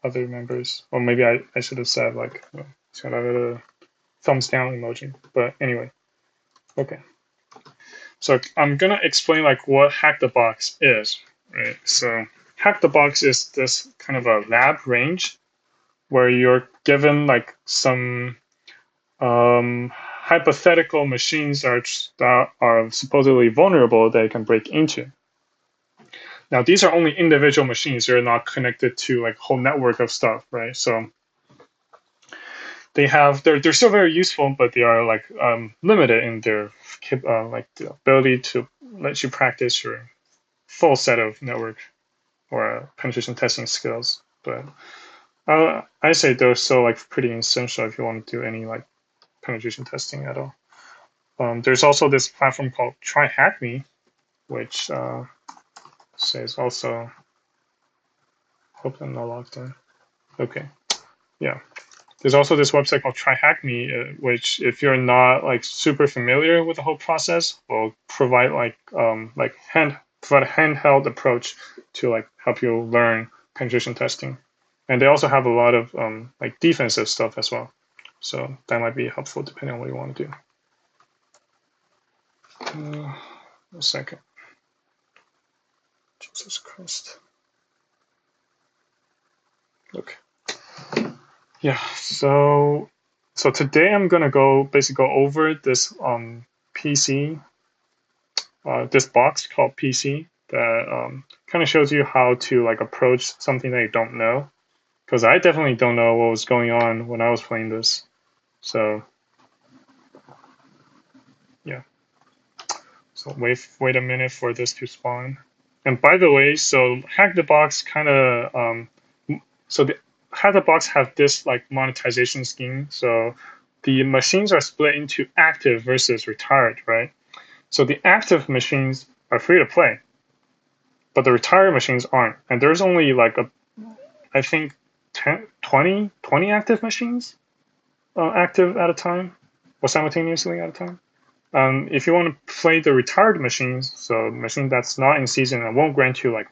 other members, or maybe I should have said like should have a thumbs down emoji. But anyway, okay. So I'm gonna explain like what Hack the Box is, right? So Hack the Box is this kind of a lab range where you're given like some hypothetical machines that are supposedly vulnerable that you can break into. Now these are only individual machines; they're not connected to like a whole network of stuff, right? So they're still very useful, but they are like limited in their like the ability to let you practice your full set of network or penetration testing skills. But I say they're still like pretty essential if you want to do any like penetration testing at all. There's also this platform called Try Hack Me, which says also. Hope I'm not logged in. Okay, yeah. There's also this website called Try Hack Me, which if you're not like super familiar with the whole process, will provide provide a handheld approach to like help you learn penetration testing. And they also have a lot of like defensive stuff as well. So that might be helpful depending on what you want to do. A second. Jesus Christ. Okay. Yeah. So today I'm gonna basically go over this PC, this box called PC that kind of shows you how to like approach something that you don't know. Because I definitely don't know what was going on when I was playing this. So yeah. So wait a minute for this to spawn. And by the way, so Hack the Box kind of so the Hack the Box have this like monetization scheme. So the machines are split into active versus retired, right? So the active machines are free to play, but the retired machines aren't. And there's only like I think 10, 20 active machines active at a time, or simultaneously at a time. If you want to play the retired machines, so machine that's not in season and won't grant you like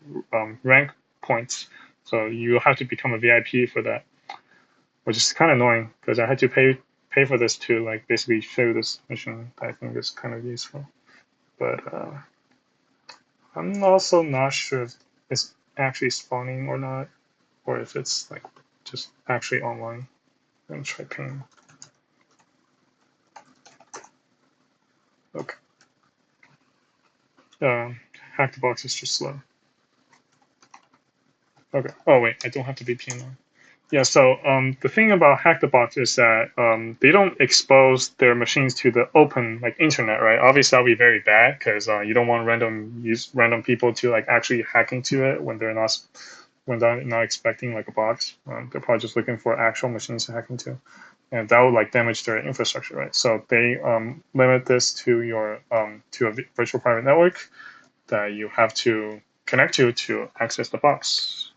rank points, so you have to become a VIP for that, which is kind of annoying because I had to pay pay for this to like basically show this mission that I think is kind of useful. But I'm also not sure if it's actually spawning or not, or if it's like just actually online. Let me try ping. Okay. Hack the box is just slow. Okay. Oh wait, I don't have the VPN on. Yeah, so the thing about Hack the Box is that they don't expose their machines to the open like internet, right? Obviously, that'll be very bad because you don't want random people to like actually hack into it when they're not expecting like a box. They're probably just looking for actual machines to hack into, and that would like damage their infrastructure, right? So they limit this to your to a virtual private network that you have to connect to access the box.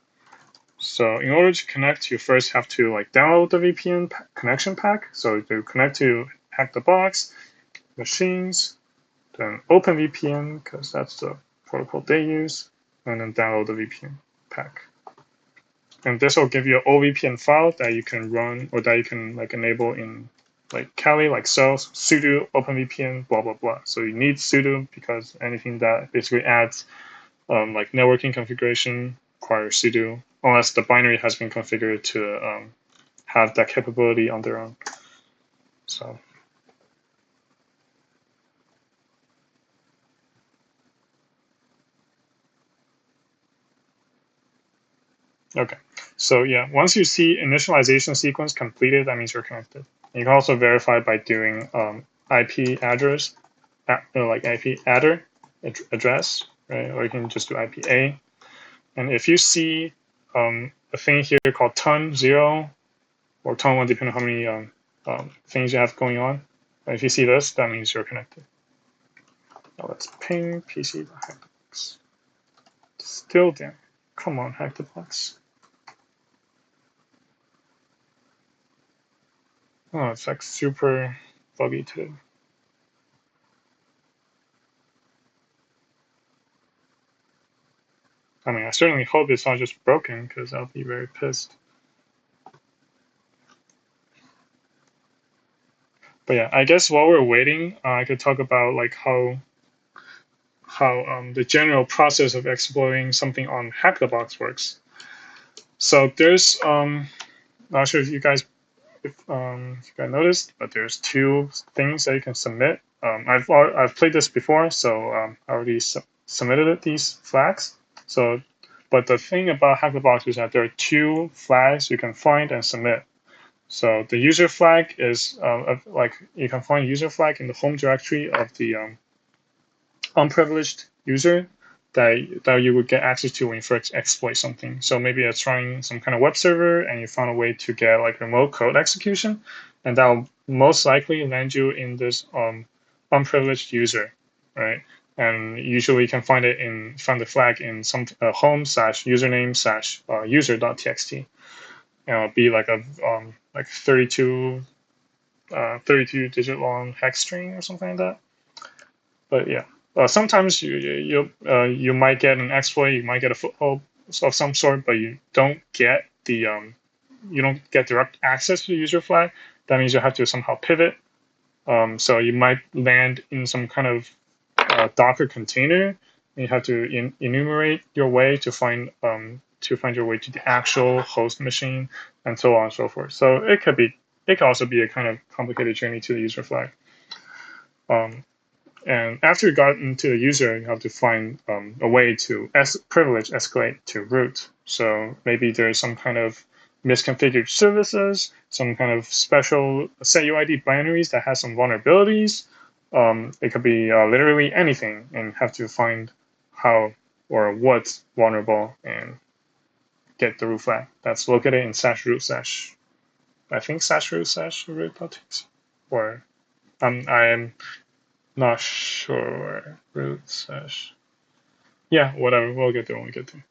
So in order to connect, you first have to like download the VPN connection pack. So to connect to Hack the Box machines, then open VPN because that's the protocol they use, and then download the VPN pack. And this will give you an OVPN file that you can run or that you can like enable in like Kali, like so sudo openvpn blah blah blah. So you need sudo because anything that basically adds like networking configuration requires sudo, unless the binary has been configured to have that capability on their own. So okay, so yeah, once you see initialization sequence completed, that means you're connected. You can also verify by doing IP address, like IP adder address, right? Or you can just do IPA. And if you see a thing here called ton 0 or ton 1, depending on how many things you have going on, if you see this, that means you're connected. Now let's ping PC hack the box. Still damn. Come on, hack the box. Oh, it's like super buggy today. I mean, I certainly hope it's not just broken because I'll be very pissed. But yeah, I guess while we're waiting, I could talk about like how the general process of exploiting something on Hack the Box works. So there's not sure if you guys noticed, but there's two things that you can submit. I've played this before, so I already submitted these flags. So, but the thing about Hack the Box is that there are two flags you can find and submit. So the user flag is like you can find user flag in the home directory of the unprivileged user that you would get access to when you first exploit something. So maybe you're trying some kind of web server and you found a way to get like remote code execution, and that will most likely land you in this unprivileged user, right? And usually you can find the flag in some home slash username slash user.txt. And it'll be like a like 32 digit long hex string or something like that. But yeah, sometimes you might get an exploit, you might get a foothold of some sort, but you don't get direct access to the user flag. That means you have to somehow pivot. So you might land in some kind of Docker container. And you have to enumerate your way to find your way to the actual host machine, and so on and so forth. So it could also be a kind of complicated journey to the user flag. And after you got into the user, you have to find a way to privilege escalate to root. So maybe there's some kind of misconfigured services, some kind of special setuid binaries that has some vulnerabilities. It could be literally anything, and have to find how or what's vulnerable and get the root flag. That's located in slash root slash, I think slash root.txt. Or I'm not sure. Root slash. Yeah, whatever. We'll get there when we get there.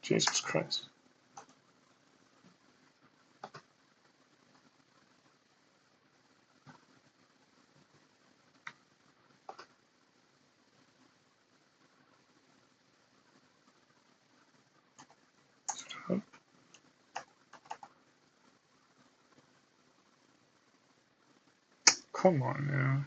Jesus Christ. Come on now.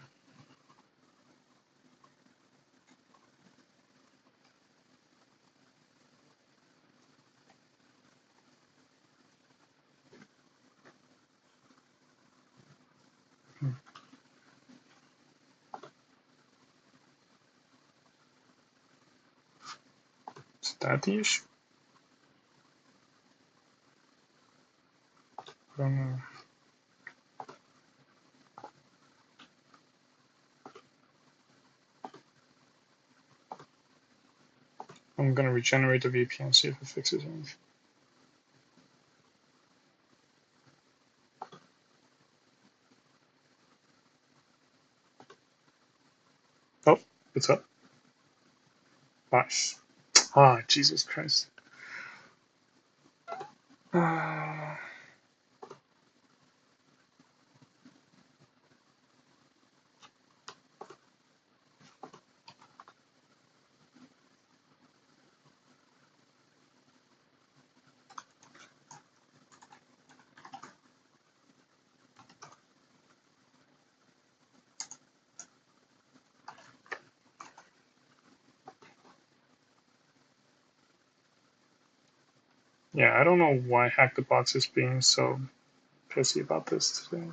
Is that the issue? I don't know. I'm gonna regenerate the VPN, see if it fixes anything. Oh, it's up. Gosh. Ah, Jesus Christ. Yeah, I don't know why Hack the Box is being so pissy about this today.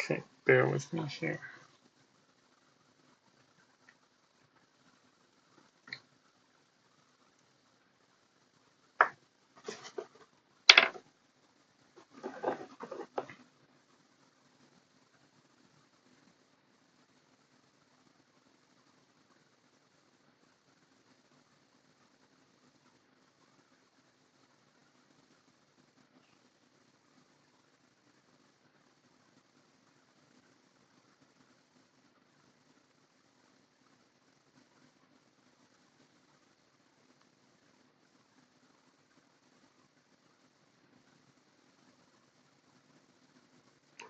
Okay, bear with me here.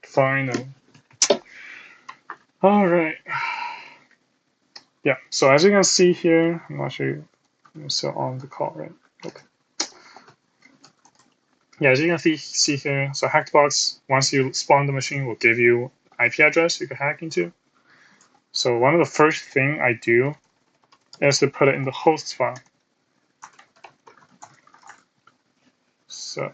Finally. All right. Yeah, so as you can see here, I'm not sure you're still on the call, right? Okay. Yeah, as you can see here, so Hackbox, once you spawn the machine, will give you IP address you can hack into. So one of the first thing I do is to put it in the host file. So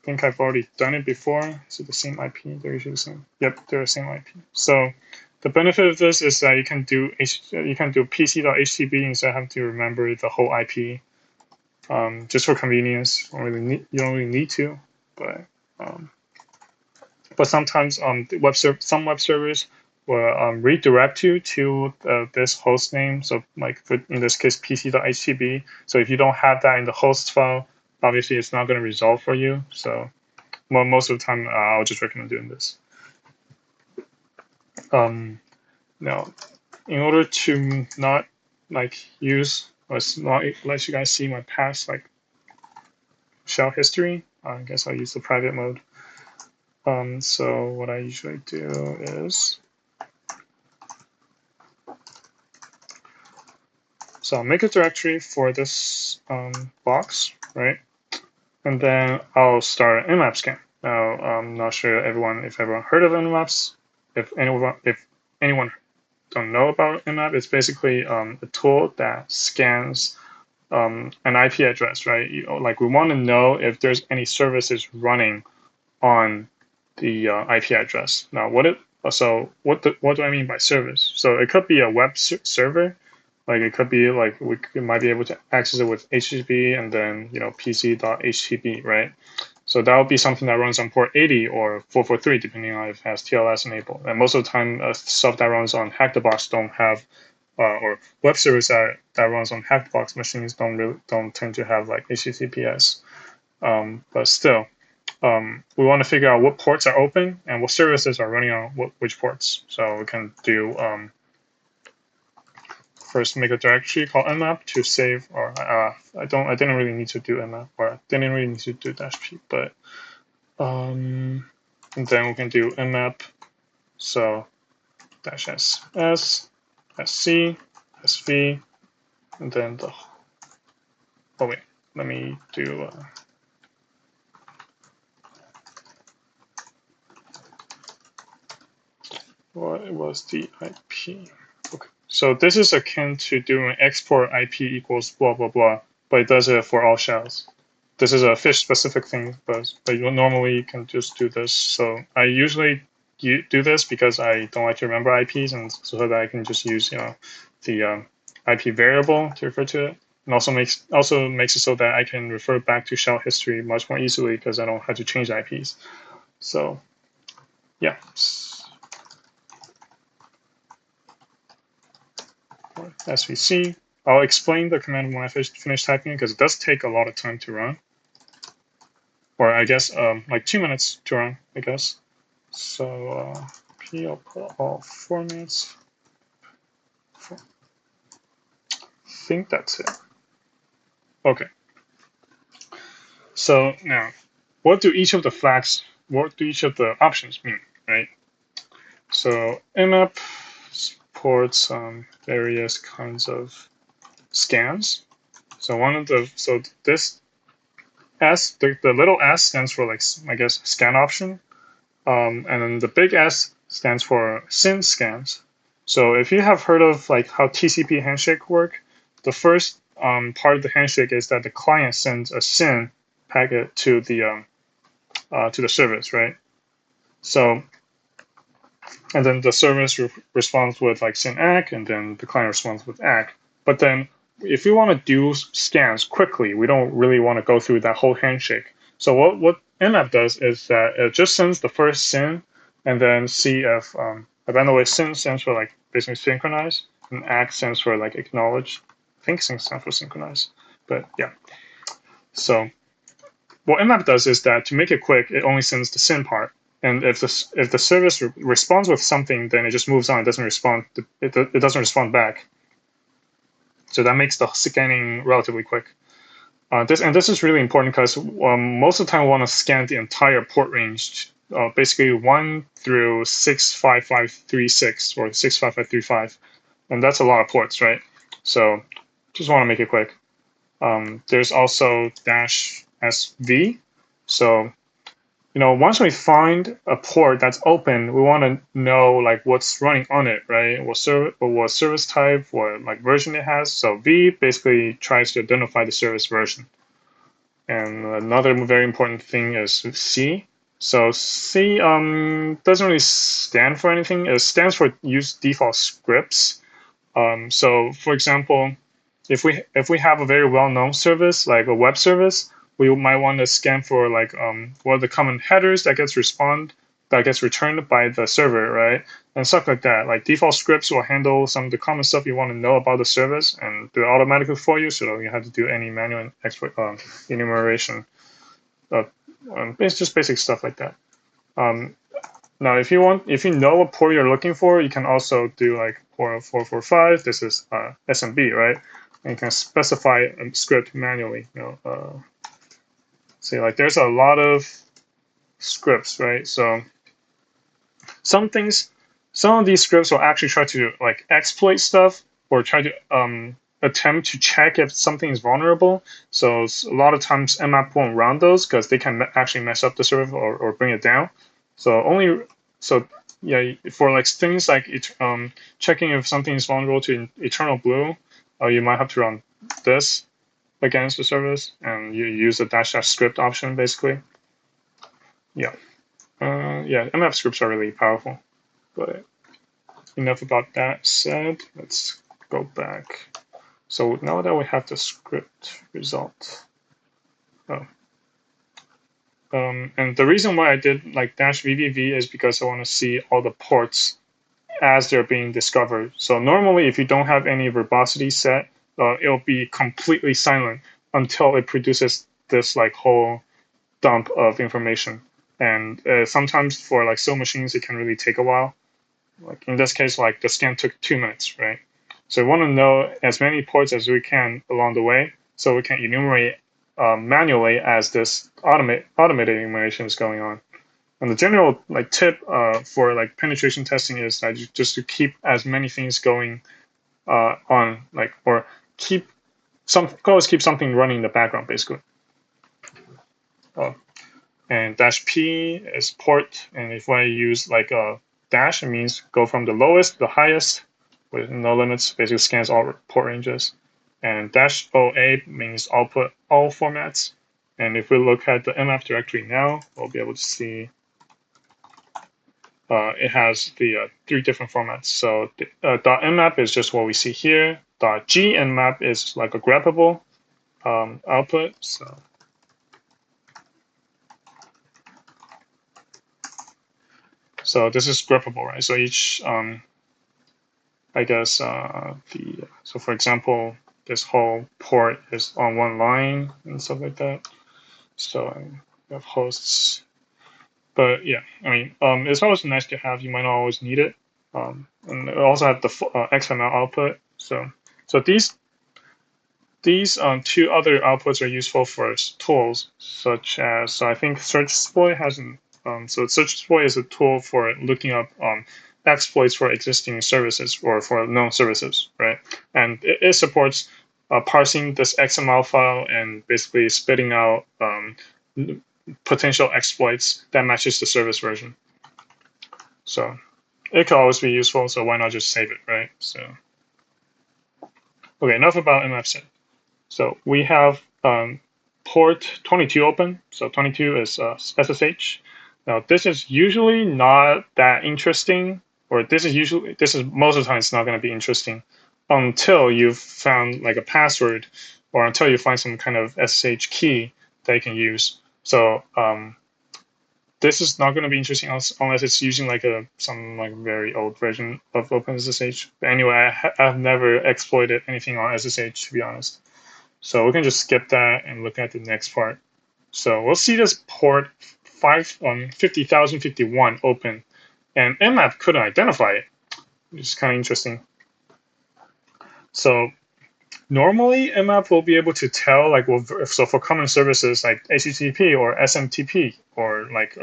I think I've already done it before. Is it the same IP? They're usually the same. Yep, they're the same IP. So the benefit of this is that you can do pc.htb instead of having to remember the whole IP. Just for convenience, you don't really need to, but um, sometimes some web servers will redirect you to this host name. So like in this case, pc.htb. So if you don't have that in the host file, obviously it's not going to resolve for you. So most of the time, I'll just recommend doing this. Now, in order to not like use or not let you guys see my past like shell history, I guess I'll use the private mode. So what I usually do is, so I'll make a directory for this box, right? And then I'll start an nmap scan. Now, I'm not sure if everyone heard of nmaps. If anyone don't know about nmap, it's basically a tool that scans an IP address, right? Like we want to know if there's any services running on the IP address. Now, what do I mean by service? So it could be a web server, like it could be like we might be able to access it with HTTP and then pc.htb, right? So that would be something that runs on port 80 or 443, depending on if it has TLS enabled. And most of the time, stuff that runs on Hack the Box don't have, or web servers that runs on Hack the Box machines don't tend to have like HTTPS. But still, we want to figure out what ports are open and what services are running on which ports. So we can do first make a directory called nmap to save, or I didn't really need to do nmap, or I didn't really need to do -p, but and then we can do nmap, so -ss, sc, sv, and then oh wait, let me do. What was the IP? Okay, so this is akin to doing export IP equals blah blah blah, but it does it for all shells. This is a fish specific thing, but you normally can just do this. So I usually do this because I don't like to remember IPs, and so that I can just use the IP variable to refer to it, and also makes it so that I can refer back to shell history much more easily because I don't have to change IPs. So yeah. SVC. I'll explain the command when I finish typing because it does take a lot of time to run, or I guess like 2 minutes to run, I guess. So P, I'll put all formats. I think that's it. Okay. So now, what do each of the options mean, right? So mmap supports various kinds of scans. So this S, the little S stands for like I guess scan option, and then the big S stands for SYN scans. So if you have heard of like how TCP handshake work, the first part of the handshake is that the client sends a SYN packet to the service, right? So and then the service responds with like SYN ACK, and then the client responds with ACK. But then if we want to do scans quickly, we don't really want to go through that whole handshake. So what mmap does is that it just sends the first SYN and then see if, by the way, SYN stands for like basically synchronize, and ACK stands for like acknowledge. I think SYN stands for synchronize, but yeah. So what mmap does is that to make it quick, it only sends the SYN part. And if the service responds with something, then it just moves on. It doesn't respond. It doesn't respond back. So that makes the scanning relatively quick. This is really important because most of the time we want to scan the entire port range, basically 1 through 65536 or 65535, and that's a lot of ports, right? So just want to make it quick. There's also -SV. So once we find a port that's open, we want to know like what's running on it, right? What service type, what like version it has. So V basically tries to identify the service version. And another very important thing is C. So C doesn't really stand for anything. It stands for use default scripts. So for example, if we have a very well-known service like a web service, we might want to scan for like what are the common headers that gets returned by the server, right? And stuff like that. Like default scripts will handle some of the common stuff you want to know about the service and do it automatically for you, so you don't have to do any manual enumeration. It's just basic stuff like that. Now, if you know what port you're looking for, you can also do like port 445. This is SMB, right? And you can specify a script manually. See, like there's a lot of scripts, right? So some of these scripts will actually try to like exploit stuff or try to attempt to check if something is vulnerable. So a lot of times mmap won't run those because they can actually mess up the server or bring it down. So yeah, for like things like checking if something is vulnerable to eternal blue, you might have to run this against the service, and you use the -- script option basically. Yeah, yeah, mmap scripts are really powerful. But enough about that said. Let's go back. So now that we have the script result, oh. And the reason why I did like -vvv is because I want to see all the ports as they're being discovered. So normally, if you don't have any verbosity set, it'll be completely silent until it produces this like whole dump of information. And sometimes for like SIL machines, it can really take a while. Like in this case, like the scan took 2 minutes, right? So we want to know as many ports as we can along the way, so we can enumerate manually as this automated enumeration is going on. And the general like tip for like penetration testing is that just to keep as many things going on, like or keep always keep something running in the background, basically. Uh, and dash P is port, and if I use like a dash, it means go from the lowest to the highest with no limits, basically scans all port ranges. And dash OA means output all formats. And if we look at the mmap directory now, we'll be able to see it has the 3 different formats. So .mmap is just what we see here. .gnmap is like a greppable output. So this is greppable, right? So each I guess so for example, this whole port is on one line and stuff like that. So we have hosts, but yeah, I mean, it's always nice to have. You might not always need it, and we also have the XML output. So these 2 other outputs are useful for tools such as, so I think search exploit has an so search exploit is a tool for looking up exploits for existing services or for known services, right? And it supports parsing this XML file and basically spitting out potential exploits that matches the service version. So it could always be useful. So why not just save it, right? So okay, enough about mmap. So we have port 22 open. So 22 is SSH. Now this is usually not that interesting, or this is most of the time it's not going to be interesting until you've found like a password, or until you find some kind of SSH key that you can use. So this is not going to be interesting unless it's using like some like very old version of OpenSSH. But anyway, I've never exploited anything on SSH, to be honest. So we can just skip that and look at the next part. So we'll see this port 50,051 open, and mmap couldn't identify it, which is kind of interesting. So normally mmap will be able to tell, like, so for common services like HTTP or SMTP or like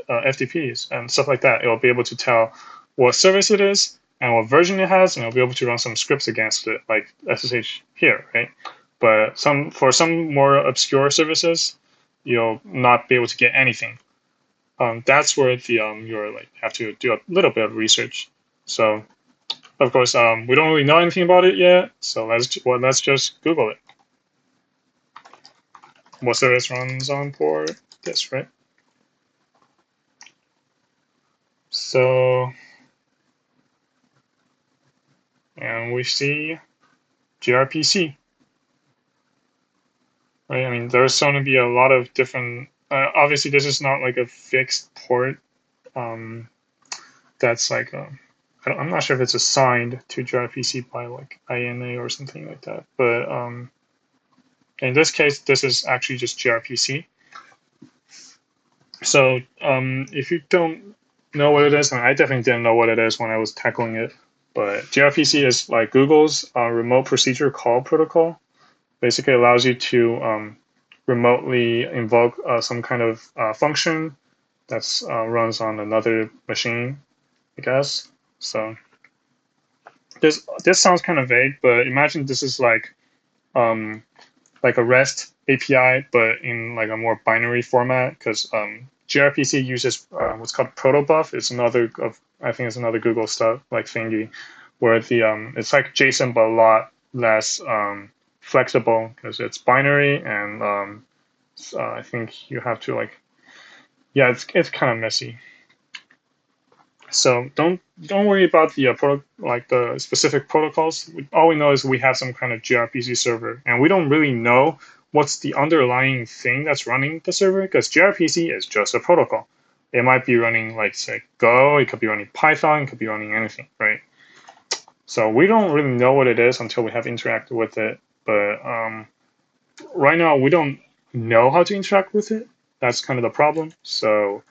FTPs and stuff like that, it will be able to tell what service it is and what version it has, and it'll be able to run some scripts against it, like SSH here, right? But for some more obscure services, you'll not be able to get anything. That's where you're like have to do a little bit of research. So of course, we don't really know anything about it yet. So let's just Google it. What service runs on port this, right? So and we see gRPC. Right? I mean, there's going to be a lot of different. Obviously, this is not like a fixed port. That's like I'm not sure if it's assigned to gRPC by like INA or something like that. But in this case, this is actually just gRPC. So if you don't know what it is, and I definitely didn't know what it is when I was tackling it, but gRPC is like Google's remote procedure call protocol. Basically allows you to remotely invoke some kind of function that's runs on another machine, I guess. So this sounds kind of vague, but imagine this is like a REST API, but in like a more binary format, because gRPC uses what's called protobuf. It's I think it's another Google stuff like thingy, where it's like JSON but a lot less flexible because it's binary, and I think you have to like, yeah, it's kind of messy. So don't worry about the like the specific protocols. All we know is we have some kind of gRPC server, and we don't really know what's the underlying thing that's running the server, because gRPC is just a protocol. It might be running like say Go, it could be running Python, it could be running anything, right? So we don't really know what it is until we have interacted with it. But right now we don't know how to interact with it. That's kind of the problem. So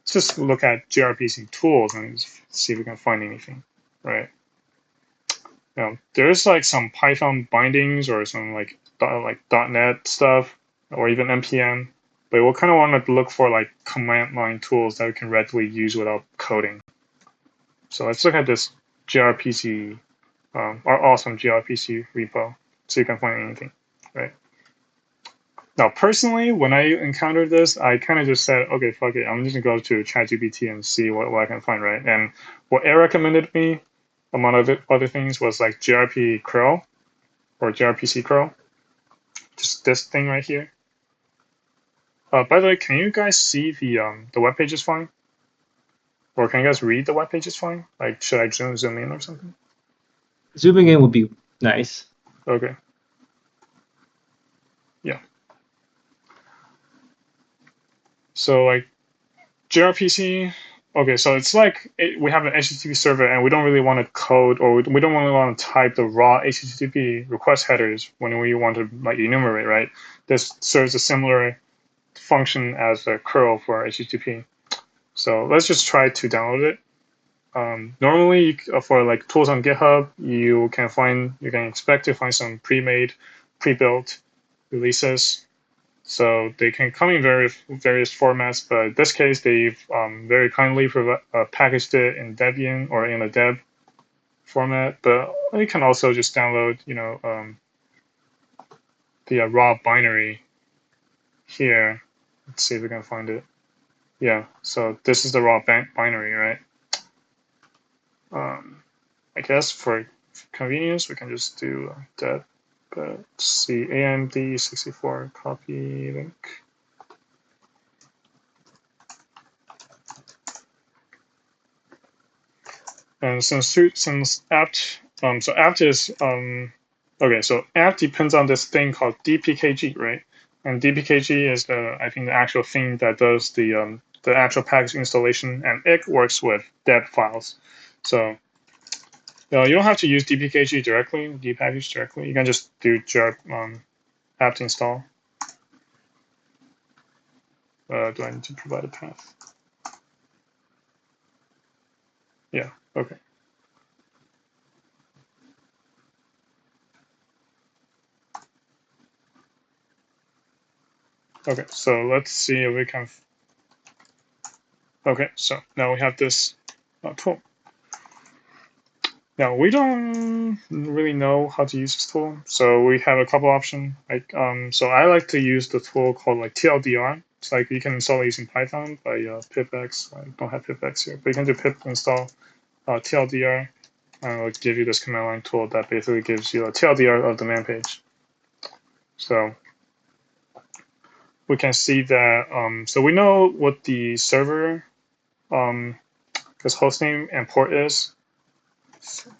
let's just look at gRPC tools and see if we can find anything, right? There's like some Python bindings or some like .NET stuff or even npm, but we'll kind of want to look for like command line tools that we can readily use without coding. So let's look at this gRPC, our awesome gRPC repo, so you can find anything, Now, personally, when I encountered this, I kind of just said, okay, fuck it. I'm just gonna go to ChatGPT and see what I can find, right? And what it recommended me, among other things, was like gRP curl or gRPC curl, just this thing right here. By the way, can you guys see the web page is fine? Or can you guys read the web page is fine? Like, should I zoom in or something? Zooming in would be nice. Okay. Yeah. So like gRPC. Okay, so it's like we have an HTTP server and we don't really want to code or we don't really want to type the raw HTTP request headers when we want to like enumerate, right? This serves a similar function as a curl for HTTP. So let's just try to download it. Normally, for like tools on GitHub, you can expect to find some pre-made, pre-built releases. So they can come in various formats, but in this case, they've very kindly packaged it in Debian or in a deb format. But you can also just download, the raw binary here. Let's see if we can find it. Yeah, so this is the raw binary, right? I guess for convenience, we can just do that. But let's see, AMD64 copy link. And since apt, so apt is okay. So apt depends on this thing called dpkg, right? And dpkg is I think the actual thing that does the actual package installation, and it works with deb files. So you don't have to use dpkg directly, dpackage directly. You can just do apt install. Do I need to provide a path? Yeah. Okay. Okay. So let's see if we can. Okay. So now we have this tool. Now we don't really know how to use this tool, so we have a couple options. Like, so I like to use the tool called like TLDR. It's like you can install it using Python by pipx. I don't have pipx here, but you can do pip install TLDR, and it'll give you this command line tool that basically gives you a TLDR of the man page. So we can see that. So we know what the server, because hostname and port is. So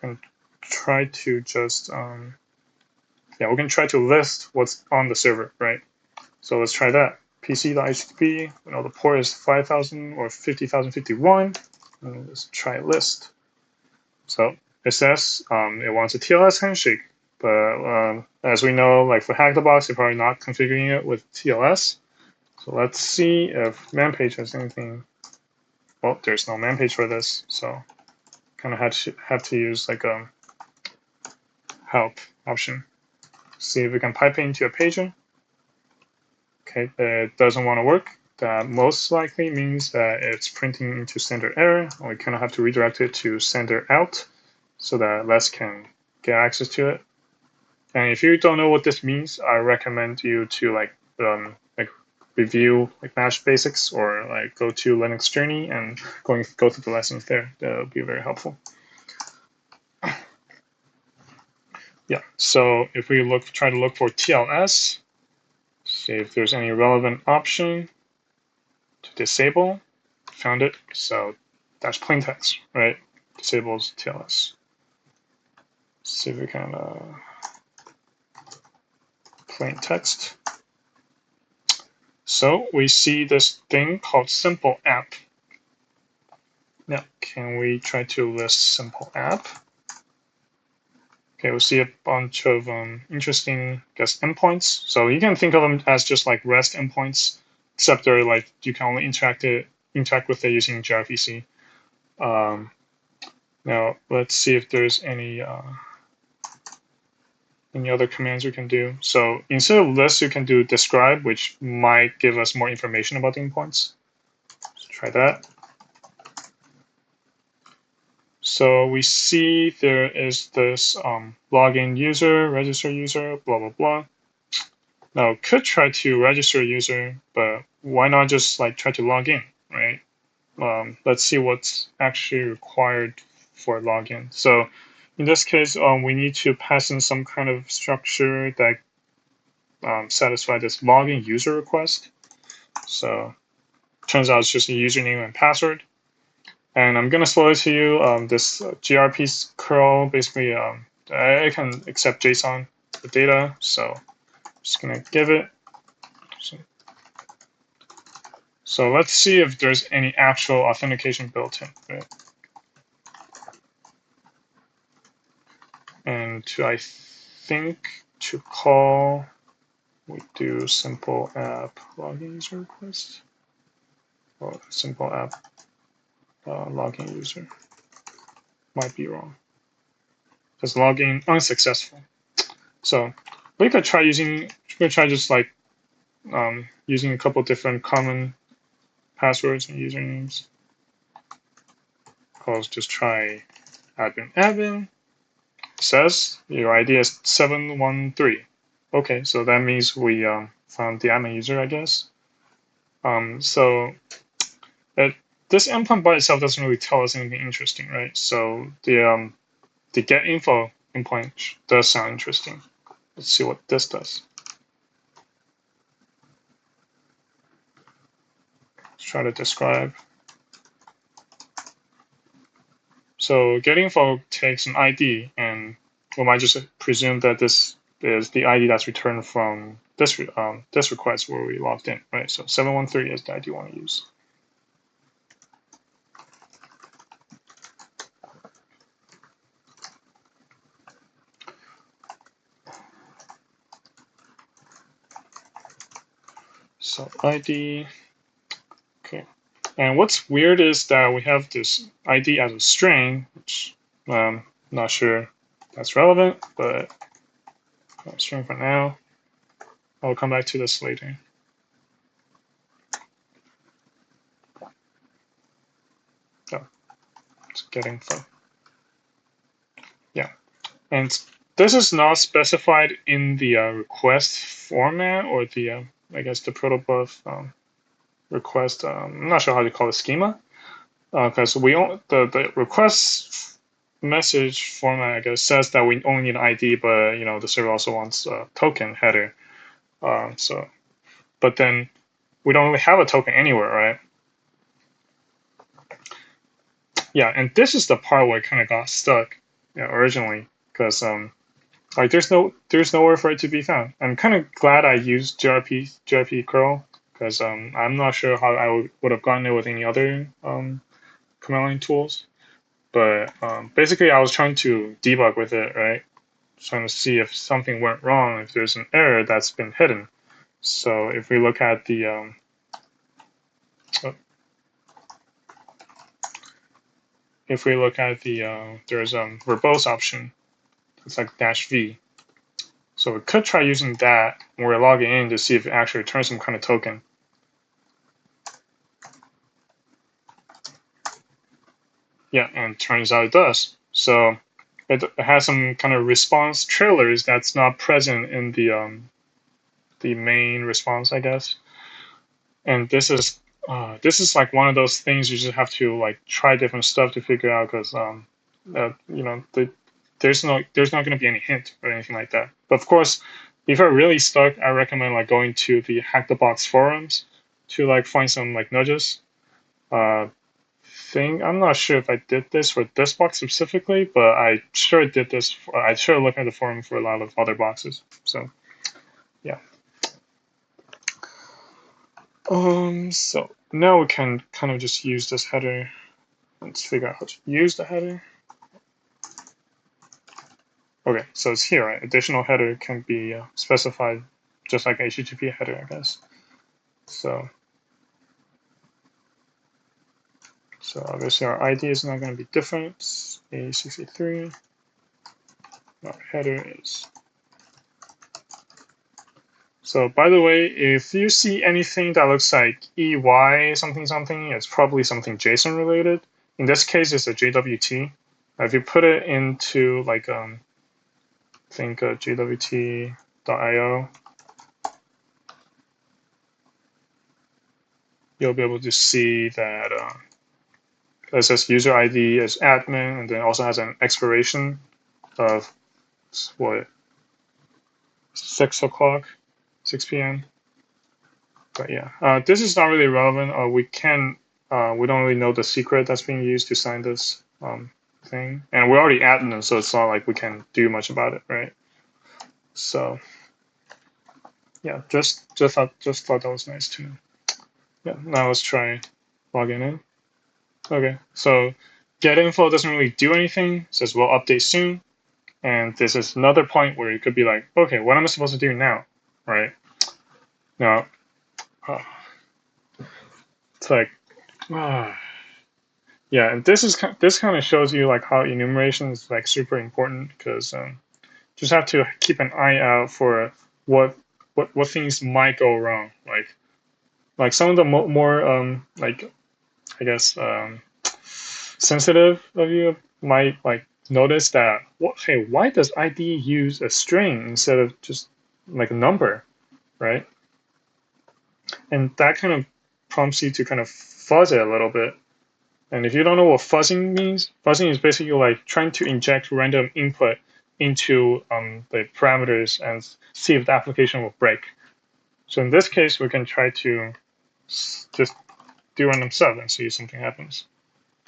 and try to just yeah, we can try to list what's on the server, right? So let's try that. pc.http, we know the port is 5000 or 50,051. And let's try list. So it says it wants a TLS handshake, but as we know, like for Hack the Box, you're probably not configuring it with TLS. So let's see if man page has anything. Well, there's no man page for this, so kind of have to use like a help option. See if we can pipe it into a pager. Okay, it doesn't want to work. That most likely means that it's printing into sender error, and we kind of have to redirect it to sender out so that Les can get access to it. And if you don't know what this means, I recommend you to like review like Bash basics or like go to Linux Journey and go through the lessons there. That would be very helpful. Yeah. So if we try to look for TLS, see if there's any relevant option to disable. Found it. So that's plain text, right? Disables TLS. See if we can plain text. So we see this thing called simple app. Now, can we try to list simple app? Okay, we'll see a bunch of interesting, I guess, endpoints. So you can think of them as just like REST endpoints, except they're like you can only interact with it using gRPC. Now let's see if there's any other commands we can do. So instead of list, you can do describe, which might give us more information about the endpoints. Let's try that. So we see there is this login user, register user, blah, blah, blah. Now, could try to register a user, but why not just like try to log in, right? Let's see what's actually required for login. So in this case, we need to pass in some kind of structure that satisfy this login user request. So turns out it's just a username and password. And I'm gonna slow it to you. This grp curl basically I can accept JSON the data, so I'm just gonna give it. So let's see if there's any actual authentication built in. Right? And I think to call, we do simple app login user request. Or simple app login user. Might be wrong. Because login unsuccessful. So we could try just like using a couple different common passwords and usernames. Let's just try admin. Says your ID is 713. Okay, so that means we found the admin user, I guess. So this endpoint by itself doesn't really tell us anything interesting, right? So the get info endpoint does sound interesting. Let's see what this does. Let's try to describe. So get info takes an ID, and we might just presume that this is the ID that's returned from this request where we logged in, right? So 713 is the ID you want to use. So ID, okay. And what's weird is that we have this ID as a string, which not sure that's relevant, but string for now. I'll come back to this later. Oh, it's getting fun. Yeah, and this is not specified in the request format or the I guess the protobuf request. I'm not sure how to call it schema, because the request message format I guess says that we only need an ID, but the server also wants a token header. So, but then we don't really have a token anywhere, right? Yeah, and this is the part where it kind of got stuck originally, because like there's nowhere for it to be found. I'm kind of glad I used grp curl, because I'm not sure how I would have gotten it with any other command line tools. But basically, I was trying to debug with it, right? Trying to see if something went wrong, if there's an error that's been hidden. So if we look at the there's verbose option. It's like -v. So we could try using that when we're logging in to see if it actually returns some kind of token. Yeah, and turns out it does. So it has some kind of response trailers that's not present in the main response, I guess. And this is like one of those things you just have to like try different stuff to figure out, because there's not going to be any hint or anything like that. But of course, if you're really stuck, I recommend like going to the Hack the Box forums to like find some like nudges. I'm not sure if I did this for this box specifically, but I sure did this. I sure looked at the forum for a lot of other boxes. So yeah. So now we can kind of just use this header. Let's figure out how to use the header. Okay, so it's here, right? Additional header can be specified just like HTTP header, I guess. So obviously our ID is not going to be different. A63. Our header is. So by the way, if you see anything that looks like EY something something, it's probably something JSON related. In this case, it's a JWT. If you put it into like think jwt.io, you'll be able to see that it says user ID as admin, and then also has an expiration of what 6 o'clock, 6 p.m. But yeah, this is not really relevant. We don't really know the secret that's being used to sign this thing, and we're already admin, so it's not like we can do much about it, right? So yeah, just thought that was nice too. Yeah, now let's try logging in. Okay, so get info doesn't really do anything. It says we'll update soon, and this is another point where you could be like, okay, what am I supposed to do now, right? Now, uh, it's like, yeah, and this kind of shows you like how enumeration is like super important because just have to keep an eye out for what what things might go wrong. Like some of the more like I guess sensitive of you might like notice that hey, why does ID use a string instead of just like a number, right? And that kind of prompts you to kind of fuzz it a little bit. And if you don't know what fuzzing means, fuzzing is basically like trying to inject random input into the parameters and see if the application will break. So in this case, we can try to just do random sub and see if something happens.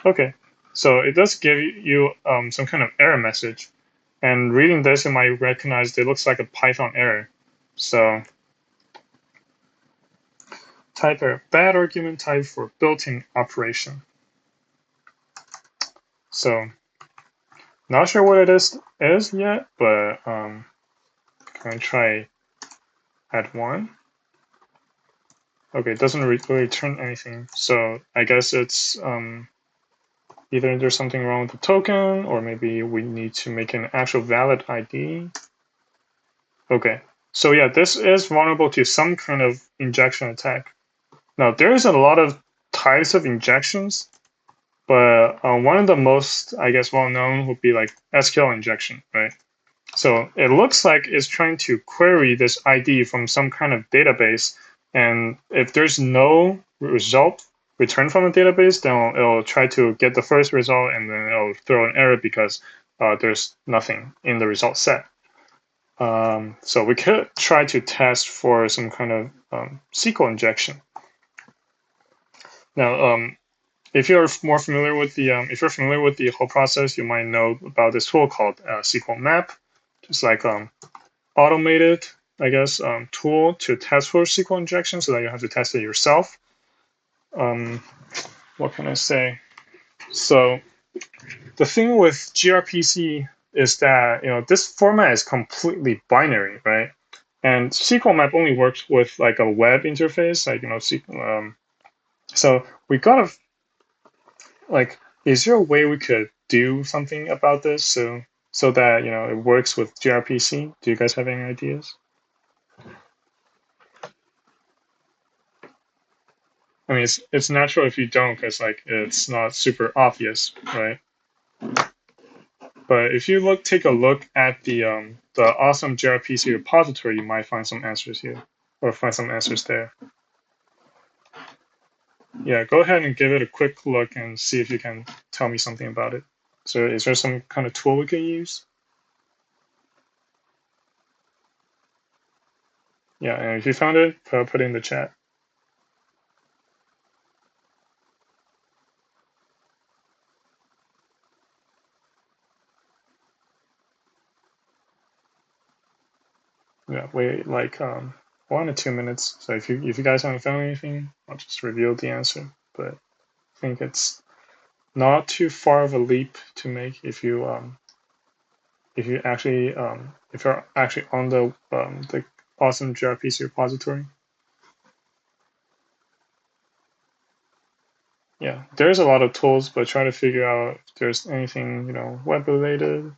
Okay, so it does give you some kind of error message. And reading this, it might recognize it looks like a Python error. So type error, bad argument type for built-in operation. So not sure what it is yet, but can I try add one? Okay, it doesn't really return anything. So I guess it's either there's something wrong with the token, or maybe we need to make an actual valid ID. Okay, so yeah, this is vulnerable to some kind of injection attack. Now, there's a lot of types of injections, but one of the most, I guess, well-known would be like SQL injection, right? So it looks like it's trying to query this ID from some kind of database, and if there's no result returned from the database, then it'll try to get the first result, and then it'll throw an error because there's nothing in the result set. So we could try to test for some kind of SQL injection. Now, if you're more familiar with the if you're familiar with the whole process, you might know about this tool called SQL Map, just like automated, I guess, tool to test for SQL injection, so that you have to test it yourself. What can I say? So the thing with gRPC is that this format is completely binary, right? And SQL Map only works with like a web interface, like SQL. So we gotta like, is there a way we could do something about this so that it works with gRPC? Do you guys have any ideas? I mean, it's natural if you don't, because like it's not super obvious, right? But if you take a look at the awesome gRPC repository, you might find some answers here, or find some answers there. Yeah, go ahead and give it a quick look and see if you can tell me something about it. So, is there some kind of tool we could use? Yeah, and if you found it, put it in the chat. Yeah, wait like 1 to 2 minutes. So if you guys haven't found anything, I'll just reveal the answer. But I think it's not too far of a leap to make if you're actually on the awesome gRPC repository. Yeah, there's a lot of tools, but try to figure out if there's anything web related.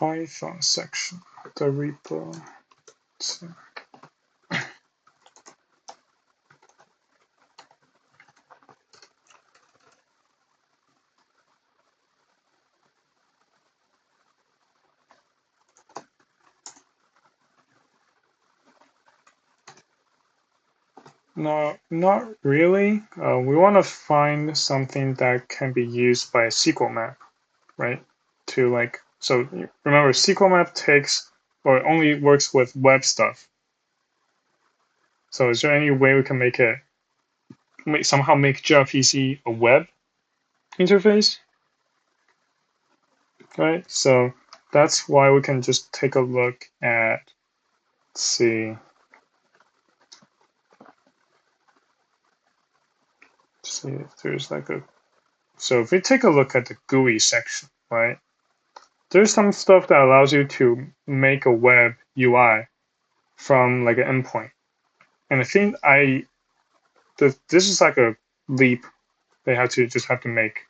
Python section, the repo. So, no, not really. We want to find something that can be used by a SQL map, right? To like, so remember, SQL map takes or only works with web stuff. So is there any way we can make it somehow make gRPC a web interface, right? So that's why we can just take a look at, let's see if there's like a, so if we take a look at the GUI section, right? There's some stuff that allows you to make a web UI from like an endpoint. And I think this is like a leap they have to make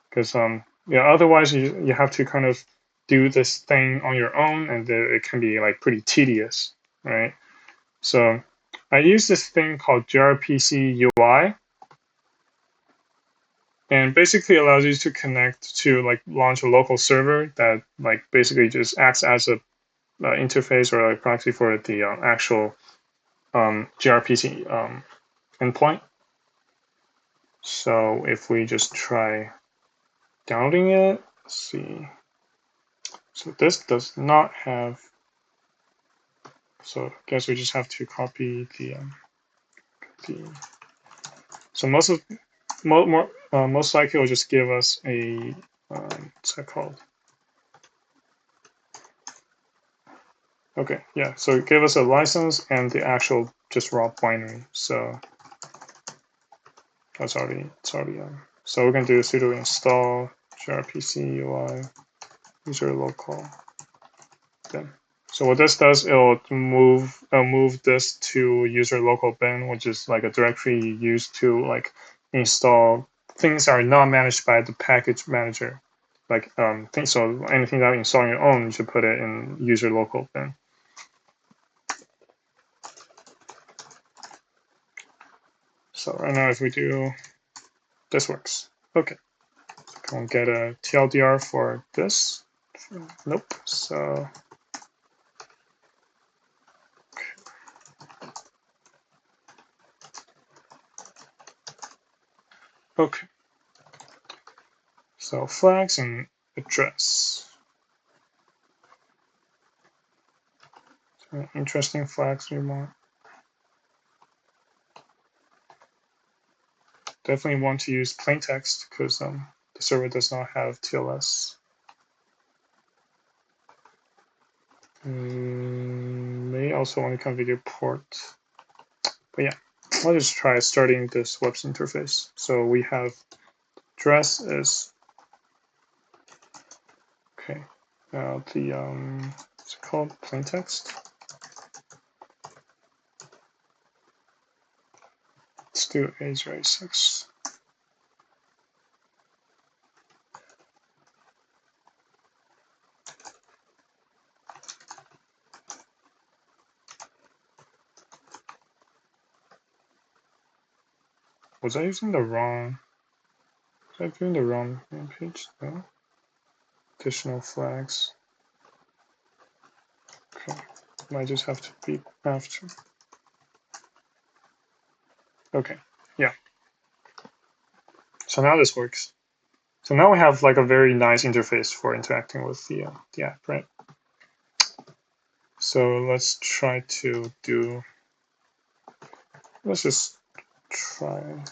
because otherwise you have to kind of do this thing on your own and it can be like pretty tedious, right? So I use this thing called gRPC UI, and basically allows you to connect to like launch a local server that like basically just acts as a interface or a proxy for the actual gRPC endpoint. So if we just try downloading it, let's see. So this does not have. So I guess we just have to copy the. So most likely it will just give us a what's that called? Okay, yeah. So it gave us a license and the actual just raw binary. So it's already So we can do sudo install gRPC UI user local. Then. So what this does, it'll move this to user local bin, which is like a directory used to like install things that are not managed by the package manager. Like so anything that you install on your own, you should put it in user local bin. So right now, if we do, this works. Okay, so can we get a TLDR for this? Nope. So okay. So flags and address. So interesting flags we want. Definitely want to use plain text because the server does not have TLS. May also only configure port. But yeah, I'll just try starting this web interface. So we have address is okay. Now the what's it called? Plain text. Let's do A06. Was I using the wrong? Was I doing the wrong page? No. Additional flags. Okay. Might just have to be after. Okay. Yeah. So now this works. So now we have like a very nice interface for interacting with the app, right? So let's try to do. Let's just try.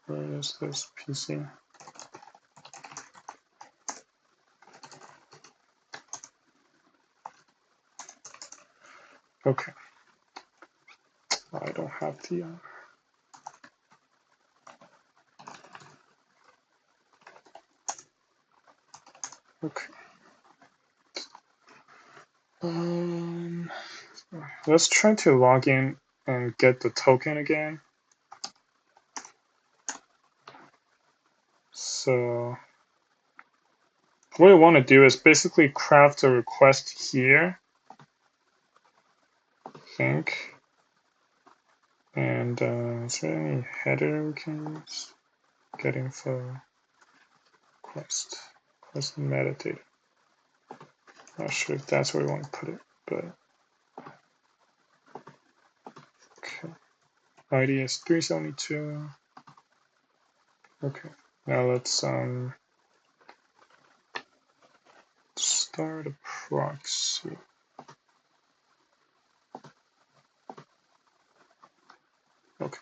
Where is this PC? Okay. I don't have the. Okay. Let's try to log in and get the token again. So what we want to do is basically craft a request here, I think. And is there any header we can use? Get info, request metadata. Not sure if that's where we want to put it, but okay. ID is 372. Okay, now let's start a proxy. Okay.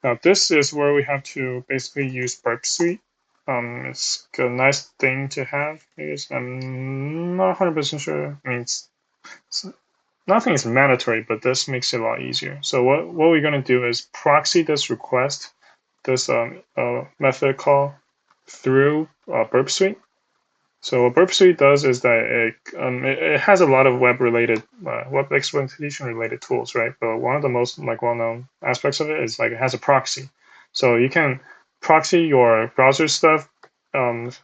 Now this is where we have to basically use burp suite. It's a nice thing to have. I'm not 100% sure. I mean, nothing is mandatory, but this makes it a lot easier. So what we're going to do is proxy this request, this method call through burp suite. So what Burp Suite does is that it has a lot of web exploitation related tools, right? But one of the most well-known aspects of it is it has a proxy. So you can proxy your browser stuff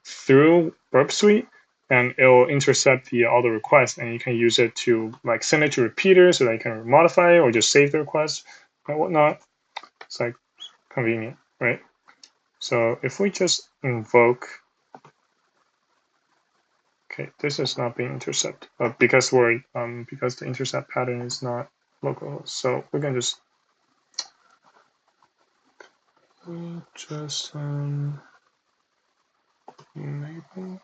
through Burp Suite, and it'll intercept all the requests, and you can use it to send it to repeaters so that you can modify it or just save the request and whatnot. It's convenient, right? So if we just invoke. Okay, this is not being intercepted because because the intercept pattern is not localhost. So we can just enable.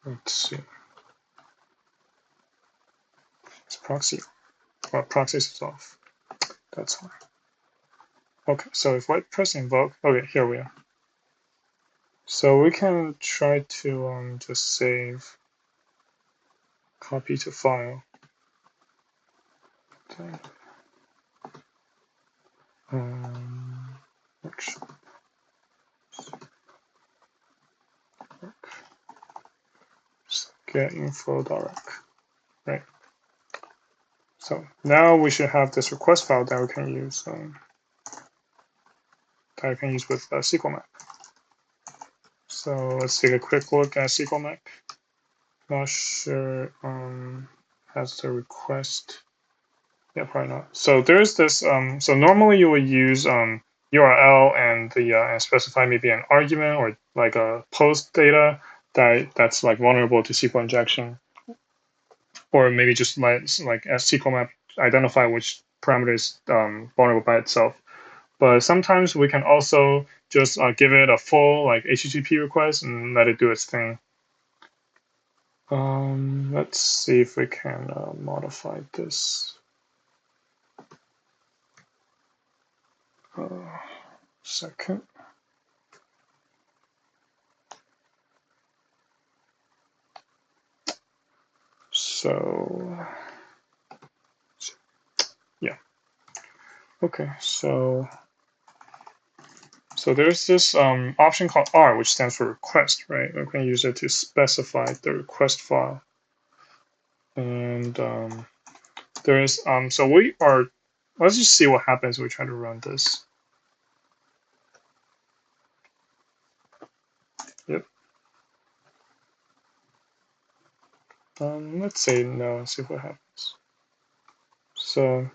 Let's see. It's proxy. Well, proxy is off. That's fine. Okay, so if I press invoke, okay, here we are. So we can try to just save, copy to file. Okay. Workshop. Get info direct, right? So now we should have this request file that we can use. That I can use with SQL map. So let's take a quick look at SQL map. Not sure has the request. Yeah, probably not. So there's this. So normally you would use URL and and specify maybe an argument or a post data that's vulnerable to SQL injection, or maybe just as SQL map identify which parameter is vulnerable by itself. But sometimes we can also just give it a full HTTP request and let it do its thing. Let's see if we can modify this. Second. So yeah. Okay. So there's this option called R, which stands for request, right? We can use it to specify the request file. And there is so we are. Let's just see what happens when we try to run this. Yep. Let's say no and see what happens. So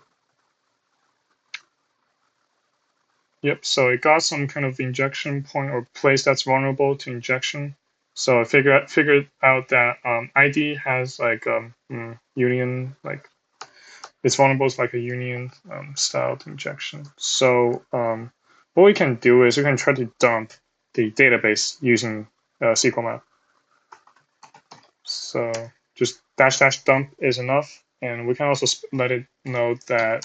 yep, so it got some kind of injection point or place that's vulnerable to injection. So I figured out that ID has union, it's vulnerable to a union styled injection. So what we can do is we can try to dump the database using SQL map. So just -- dump is enough. And we can also let it know that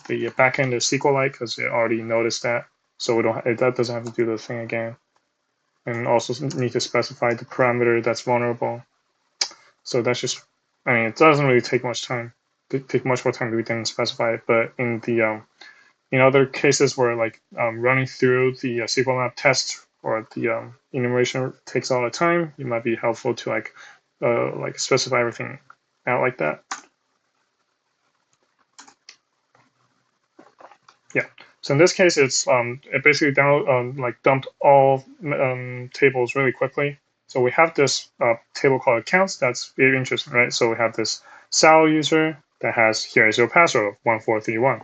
the backend is SQLite because it already noticed that. So that doesn't have to do the thing again. And also need to specify the parameter that's vulnerable. So that's just, I mean, it doesn't really take much time. Take much more time if we didn't specify it. But in other cases where running through the SQL map test or the enumeration takes a lot of time, it might be helpful to specify everything out like that. Yeah. So in this case, it basically like dumped all tables really quickly. So we have this table called accounts. That's very interesting, right? So we have this Sal user that has here is your password of 1431.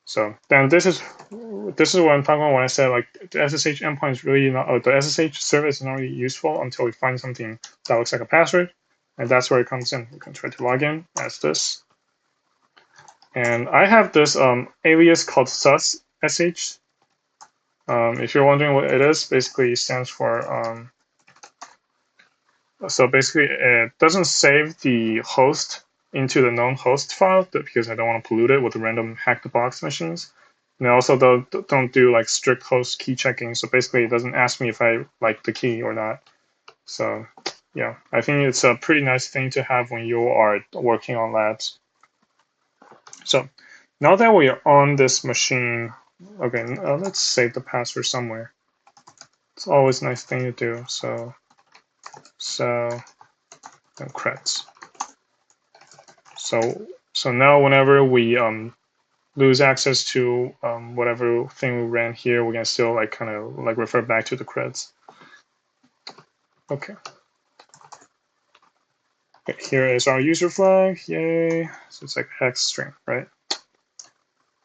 So then this is what I'm talking about when I said like the SSH endpoint is really not, or the SSH service is not really useful until we find something that looks like a password, and that's where it comes in. We can try to log in as this, and I have this alias called sus sh. If you're wondering what it is, basically it stands for so basically it doesn't save the host into the known host file because I don't want to pollute it with the random hack the box machines. And I also don't do like strict host key checking. So basically it doesn't ask me if I like the key or not. So yeah, I think it's a pretty nice thing to have when you are working on labs. So now that we are on this machine, okay, let's save the password somewhere. It's always a nice thing to do. So and creds. So now whenever we lose access to whatever thing we ran here, we can still like kind of like refer back to the creds. Okay. Here is our user flag. Yay! So it's like a hex string, right?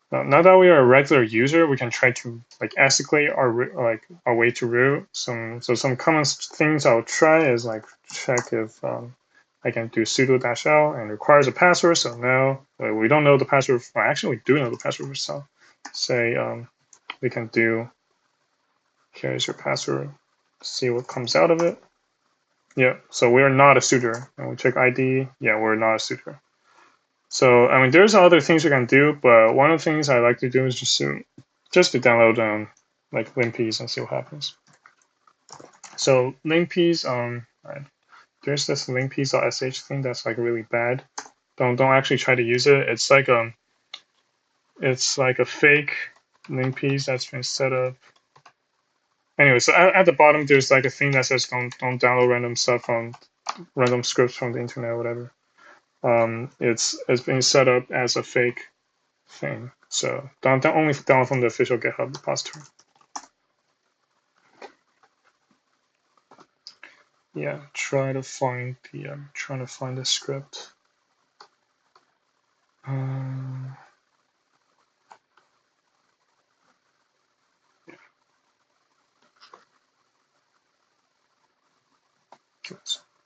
Now that we are a regular user, we can try to like escalate our way to root. Some common things I'll try is like check if I can do sudo-l and it requires a password. So now we don't know the password. Well, actually, we do know the password for Cell. Say we can do here's your password. See what comes out of it. Yeah. So we are not a suitor. And we check ID. Yeah, we're not a suitor. So I mean, there's other things you can do, but one of the things I like to do is just to download like limpies and see what happens. So limpies, right, there's this limpies.sh thing that's like really bad. Don't actually try to use it. It's like a fake limpies that's been set up. Anyway, so at the bottom there's like a thing that says don't download random stuff from random scripts from the internet or whatever. It's being set up as a fake thing. So don't only download from the official GitHub repository. Yeah, trying to find the script. Um,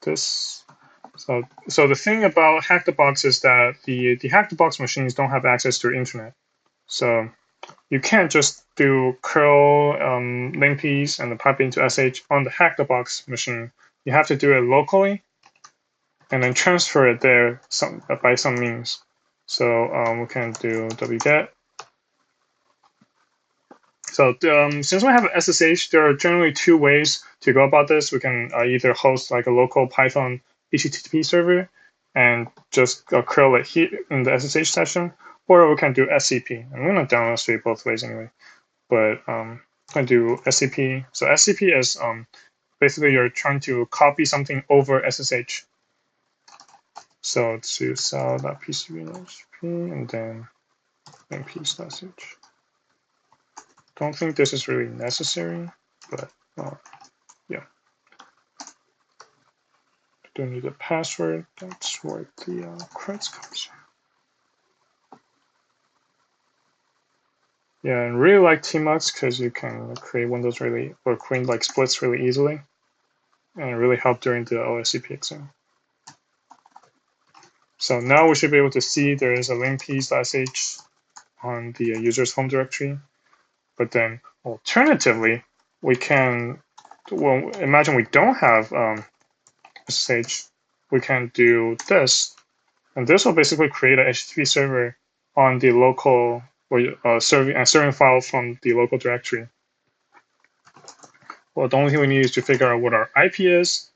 this. So the thing about Hack the Box is that the Hack the Box machines don't have access to the internet. So you can't just do curl limpies and pipe into sh on the Hack the Box machine. You have to do it locally and then transfer it there by some means. So we can do wget. So since we have SSH, there are generally two ways to go about this. We can either host like a local Python HTTP server and just curl it here in the SSH session, or we can do SCP. I'm going to demonstrate both ways anyway, but I'm going to do SCP. So SCP is basically you're trying to copy something over SSH. So to sal.pcb.hp and then npm/sh. Don't think this is really necessary, but yeah. Don't need a password. That's where the creds comes from. Yeah, and really like tmux because you can create windows really or create like splits really easily, and it really helped during the OSCP exam. So now we should be able to see there is a limpies.sh on the user's home directory. But then alternatively, we can, well, imagine we don't have SSH, we can do this. And this will basically create a HTTP server on the local, or serving file from the local directory. Well, the only thing we need is to figure out what our IP is,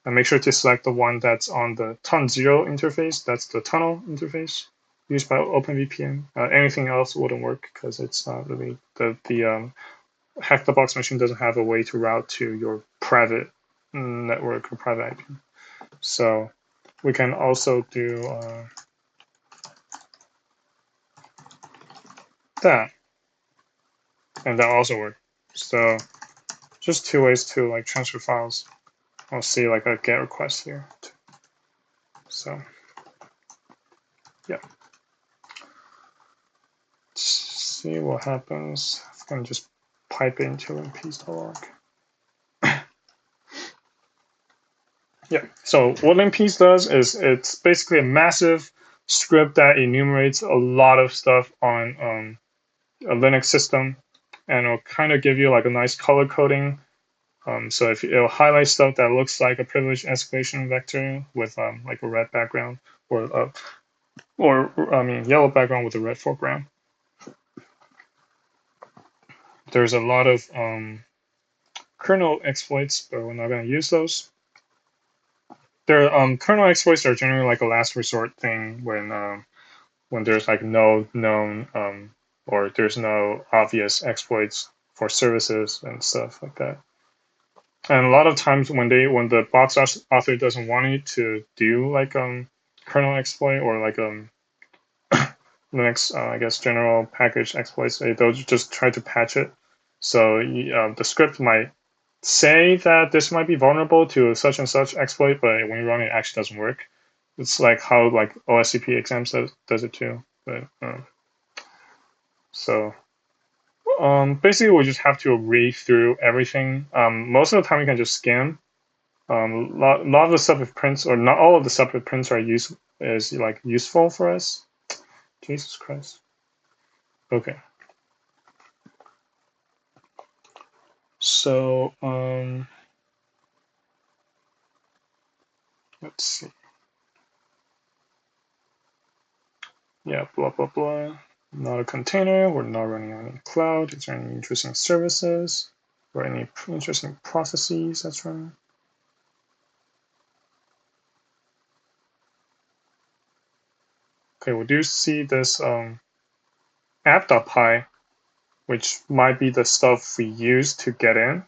and make sure to select the one that's on the ton0 interface. That's the tunnel interface used by OpenVPN. Anything else wouldn't work because it's not really the Hack the Box machine doesn't have a way to route to your private network or private IP. So we can also do that. and that also worked. So just two ways to like transfer files. I'll see like a GET request here. So yeah, let's see what happens. I'm gonna just pipe it into linkpiece.log. Yeah, so what linkpiece does is it's basically a massive script that enumerates a lot of stuff on a Linux system, and it'll kind of give you like a nice color coding. So if it'll highlight stuff that looks like a privilege escalation vector with like a red background, or I mean yellow background with a red foreground. There's a lot of kernel exploits, but we're not going to use those. Kernel exploits are generally like a last resort thing when there's like no known or there's no obvious exploits for services and stuff like that. And a lot of times when the box author doesn't want you to do like kernel exploit or like Linux I guess general package exploits, they'll just try to patch it. So the script might say that this might be vulnerable to such and such exploit, but when you run it, it actually doesn't work. It's like how like OSCP exams does it too. But so basically, we just have to read through everything. Most of the time, you can just scan. Lot of the stuff it prints, or not all of the stuff it prints, is like useful for us. Jesus Christ. Okay. So let's see. Yeah, blah blah blah. Not a container. We're not running on any cloud. Is there any interesting services or any interesting processes that's running? Okay, we do see this app.py, which might be the stuff we use to get in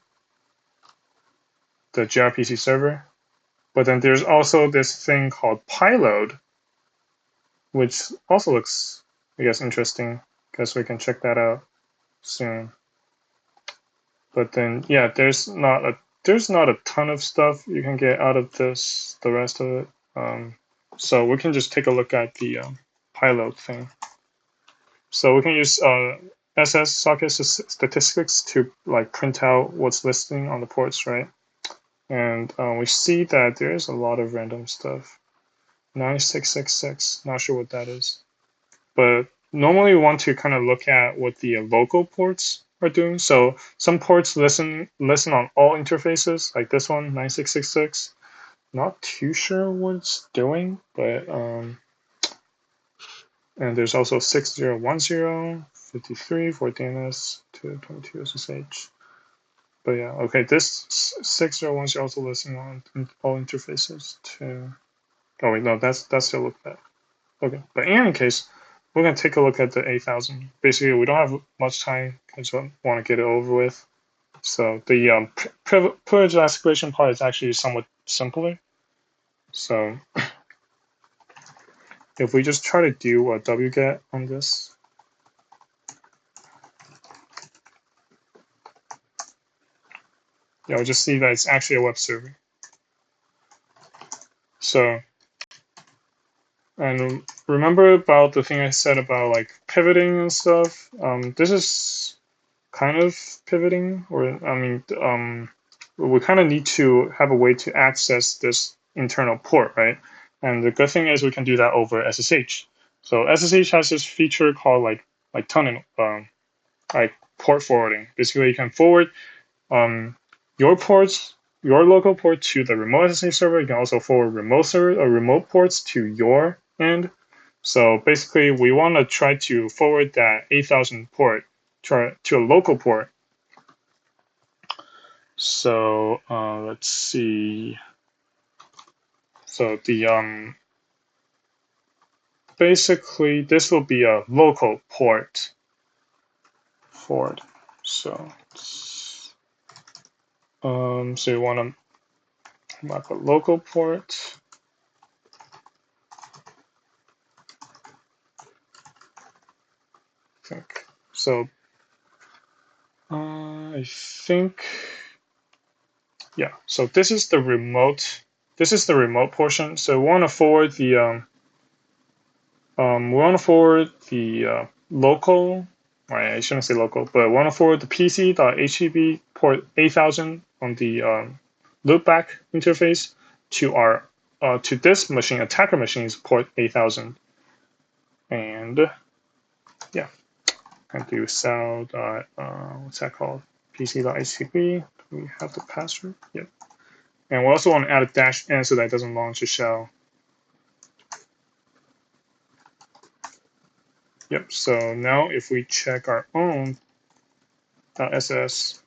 the gRPC server. But then there's also this thing called payload, which also looks, I guess, interesting. Guess we can check that out soon. But then, yeah, there's not a ton of stuff you can get out of this. The rest of it. So we can just take a look at the payload thing. So we can use SS socket statistics to like print out what's listing on the ports, right? And we see that there's a lot of random stuff. 9666, not sure what that is. But normally we want to kind of look at what the local ports are doing. So some ports listen on all interfaces, like this one, 9666. Not too sure what it's doing, but and there's also 6010, 53 for DNS, 222 SSH. But yeah, okay, this 6010 also listening on all interfaces too. Oh wait, no, that's still looked at. Okay, but in any case, we're gonna take a look at the 8000. Basically, we don't have much time because we want to get it over with. So the privilege escalation part is actually somewhat simpler. So if we just try to do a wget on this, you'll just see that it's actually a web server. So, and remember about the thing I said about like pivoting and stuff. This is kind of pivoting, or I mean, we kind of need to have a way to access this internal port, right? And the good thing is we can do that over SSH. So SSH has this feature called like tunnel, like port forwarding. Basically, you can forward um, your ports, your local port to the remote SSH server. You can also forward remote ports to your end. So basically, we want to try to forward that 8000 port to a local port. So let's see. So the basically this will be a local port forward. So so you want to map a local port. I think so. I think, yeah. So this is the remote. This is the remote portion. So we want to forward the local. Right, I shouldn't say local, but we want to forward the PC.HTTP port 8000 on the loopback interface to our to this machine, attacker machine's port 8000, and yeah, and do sal dot what's that called? PC.HTTP. Do we have the password? Yep. And we also want to add a dash n so that it doesn't launch a shell. Yep. So now if we check our own .ss,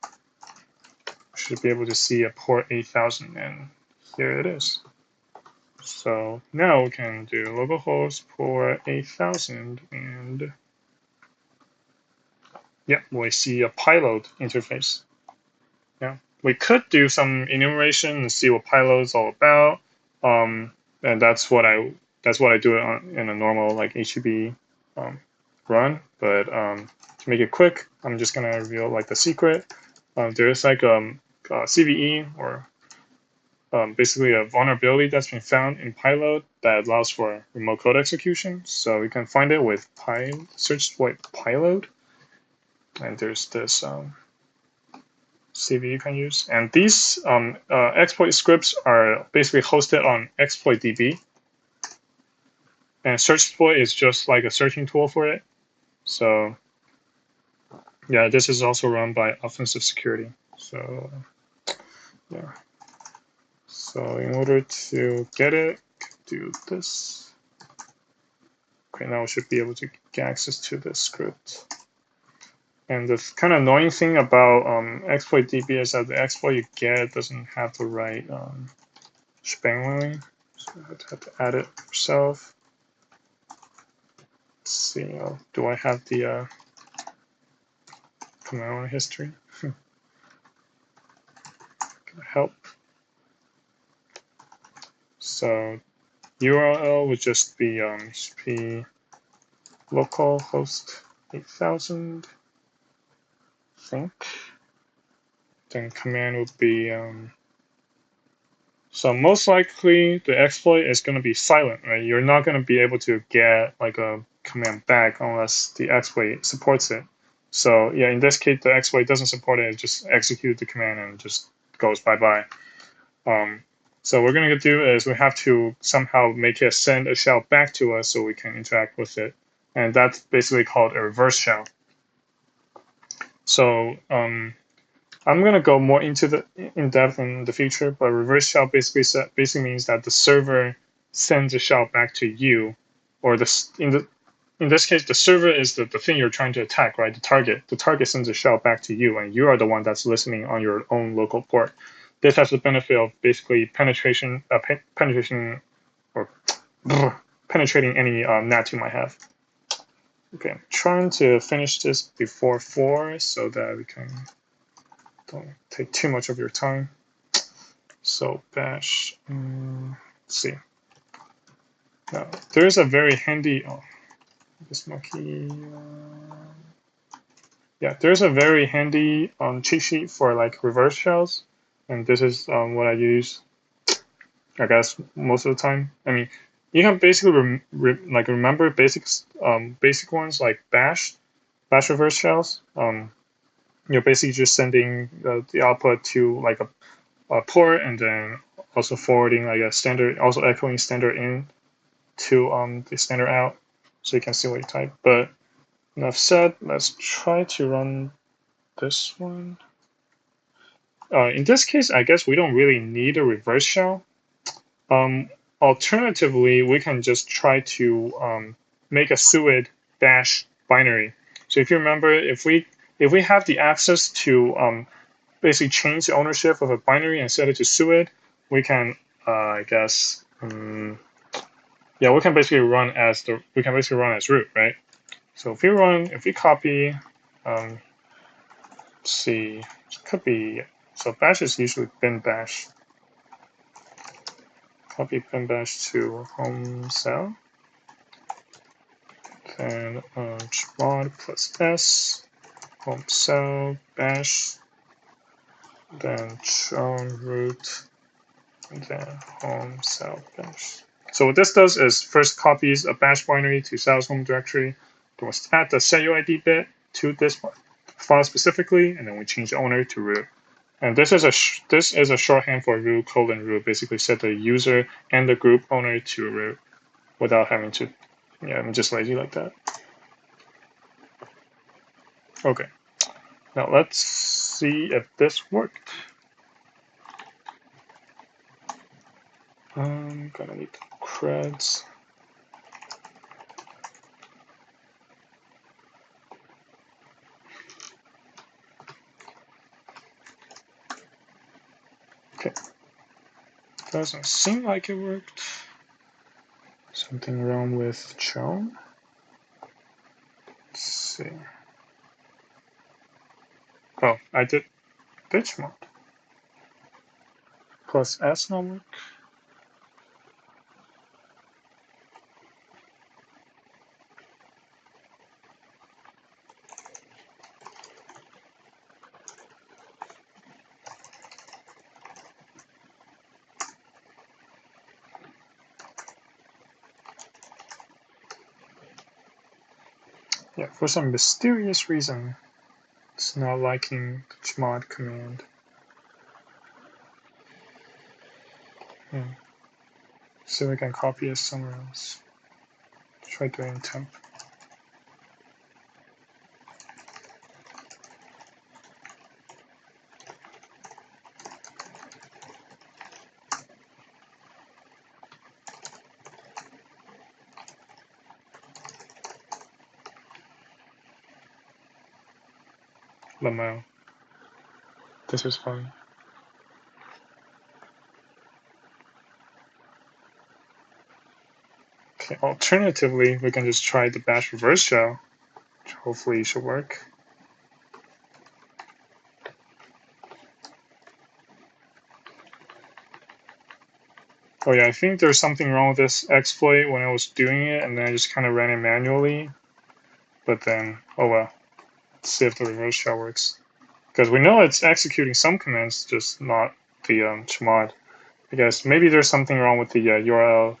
we should be able to see a port 8000, and here it is. So now we can do localhost port 8000, and yeah, we see a payload interface. Yeah, we could do some enumeration and see what payload is all about, and that's what I do in a normal like HTTP run. But to make it quick, I'm just gonna reveal like the secret. There is like CVE or basically a vulnerability that's been found in payload that allows for remote code execution. So we can find it with search exploit payload, and there's this CV you can use. And these exploit scripts are basically hosted on exploitdb, and search exploit is just like a searching tool for it. So yeah, this is also run by offensive security. So yeah. So in order to get it, do this. Okay, now we should be able to get access to this script. And the kind of annoying thing about exploitdb is that the exploit you get doesn't have the right shebang line. So you have to add it yourself. Let's see, do I have the command line history? Help. So URL would just be localhost 8000, I think. Then command would be so most likely the exploit is going to be silent, right? You're not going to be able to get like a command back unless the exploit supports it. So yeah, in this case, the exploit doesn't support it. It just executes the command and just goes bye-bye. So what we're going to do is we have to somehow make it send a shell back to us so we can interact with it. And that's basically called a reverse shell. So I'm gonna go more in depth in the future, but reverse shell basically means that the server sends a shell back to you, or in this case the server is the thing you're trying to attack, right? The target sends a shell back to you, and you are the one that's listening on your own local port. This has the benefit of basically penetration or penetrating any NAT you might have. Okay, I'm trying to finish this before 4 so that we can don't take too much of your time. So bash, let's see. Now, there's a very handy, this monkey, yeah, there's a very handy cheat sheet for like reverse shells. And this is what I use, I guess, most of the time. I mean, you can basically remember basic ones like bash reverse shells. You're basically just sending the output to like a port, and then also forwarding like a standard, also echoing standard in to the standard out, so you can see what you type. But enough said. Let's try to run this one. In this case, I guess we don't really need a reverse shell. Alternatively, we can just try to make a suid dash binary. So if you remember, if we have the access to basically change the ownership of a binary and set it to suid, we can I guess yeah, we can basically run as root, right? So if we copy let's see, it could be, so bash is usually bin bash. Copy bin bash to home cell, then chmod plus s, home cell bash, then chown root, and then home cell bash. So what this does is first copies a bash binary to sal's home directory, then we add the setuid bit to this file specifically, and then we change the owner to root. And this is a shorthand for root colon root. Basically, set the user and the group owner to root without having to. Yeah, I'm just lazy like that. Okay. Now let's see if this worked. I'm gonna need the creds. Okay. Doesn't seem like it worked. Something wrong with chown. Let's see. Oh, I did bitch mode. Plus S not work. Yeah, for some mysterious reason, it's not liking the chmod command. See if we can copy it somewhere else. Try doing temp. Lamau. This is fun. Okay, alternatively, we can just try the bash reverse shell, which hopefully should work. Oh yeah, I think there's something wrong with this exploit when I was doing it, and then I just kind of ran it manually. But then, oh well. Let's see if the reverse shell works. Because we know it's executing some commands, just not the chmod. I guess maybe there's something wrong with the URL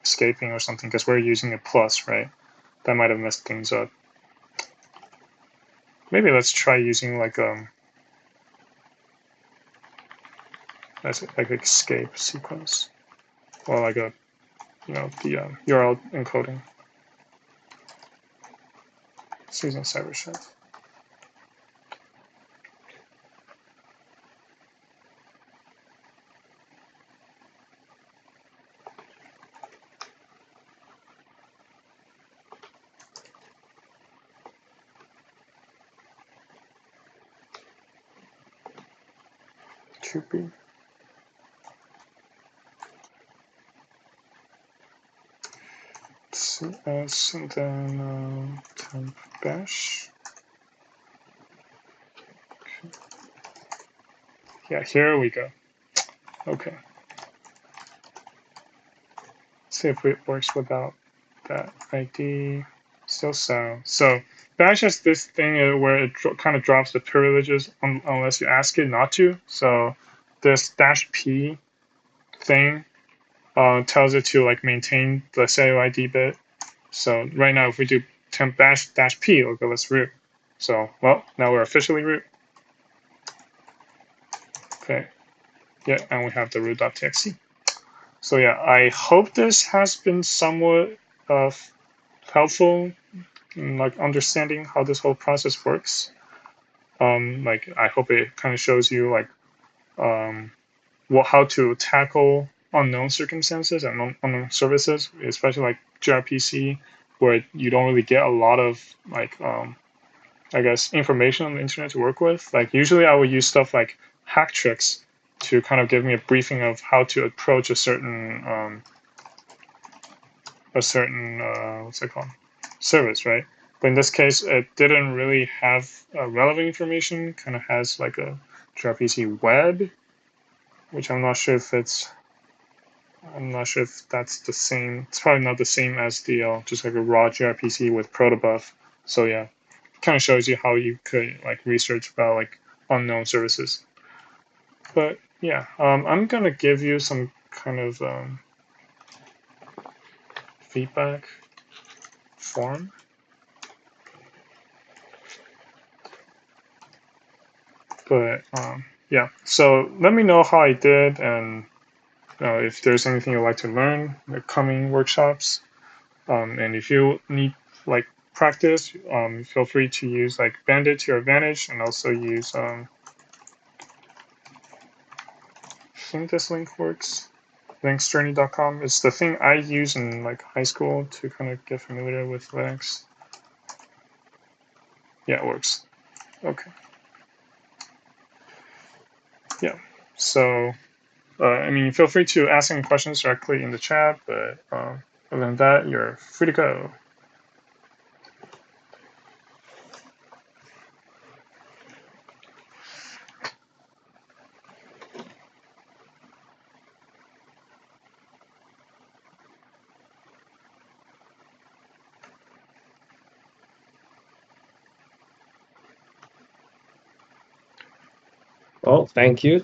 escaping or something, because we're using a plus, right? That might have messed things up. Maybe let's try using like that's like escape sequence, or like a the URL encoding. It's using CyberChef. Should be. CS and then temp bash. Okay. Yeah, here we go. Okay. See if it works without that ID. Still sound. So bash has this thing where it kind of drops the privileges unless you ask it not to. So this -p thing tells it to like maintain the setuid bit. So right now, if we do temp bash -p, it'll go let's root. So well, now we're officially root. Okay. Yeah, and we have the root.txt. So yeah, I hope this has been somewhat helpful in like understanding how this whole process works. Like I hope it kind of shows you like how to tackle unknown circumstances and unknown services, especially like gRPC, where you don't really get a lot of like I guess information on the internet to work with. Like usually I would use stuff like hack tricks to kind of give me a briefing of how to approach a certain what's it called service, right? But in this case, it didn't really have relevant information. Kind of has like a gRPC web, which I'm not sure if it's. I'm not sure if that's the same. It's probably not the same as the just like a raw gRPC with protobuf. So yeah, kind of shows you how you could like research about like unknown services. But yeah, I'm gonna give you some kind of feedback form. But yeah, so let me know how I did, and if there's anything you'd like to learn in the coming workshops. And if you need like practice, feel free to use like Bandit to your advantage, and also use I think this link works. Linksjourney.com. It's the thing I use in like high school to kind of get familiar with Linux. Yeah, it works. Okay. Yeah. So I mean, feel free to ask any questions directly in the chat, but other than that, you're free to go. Well, thank you.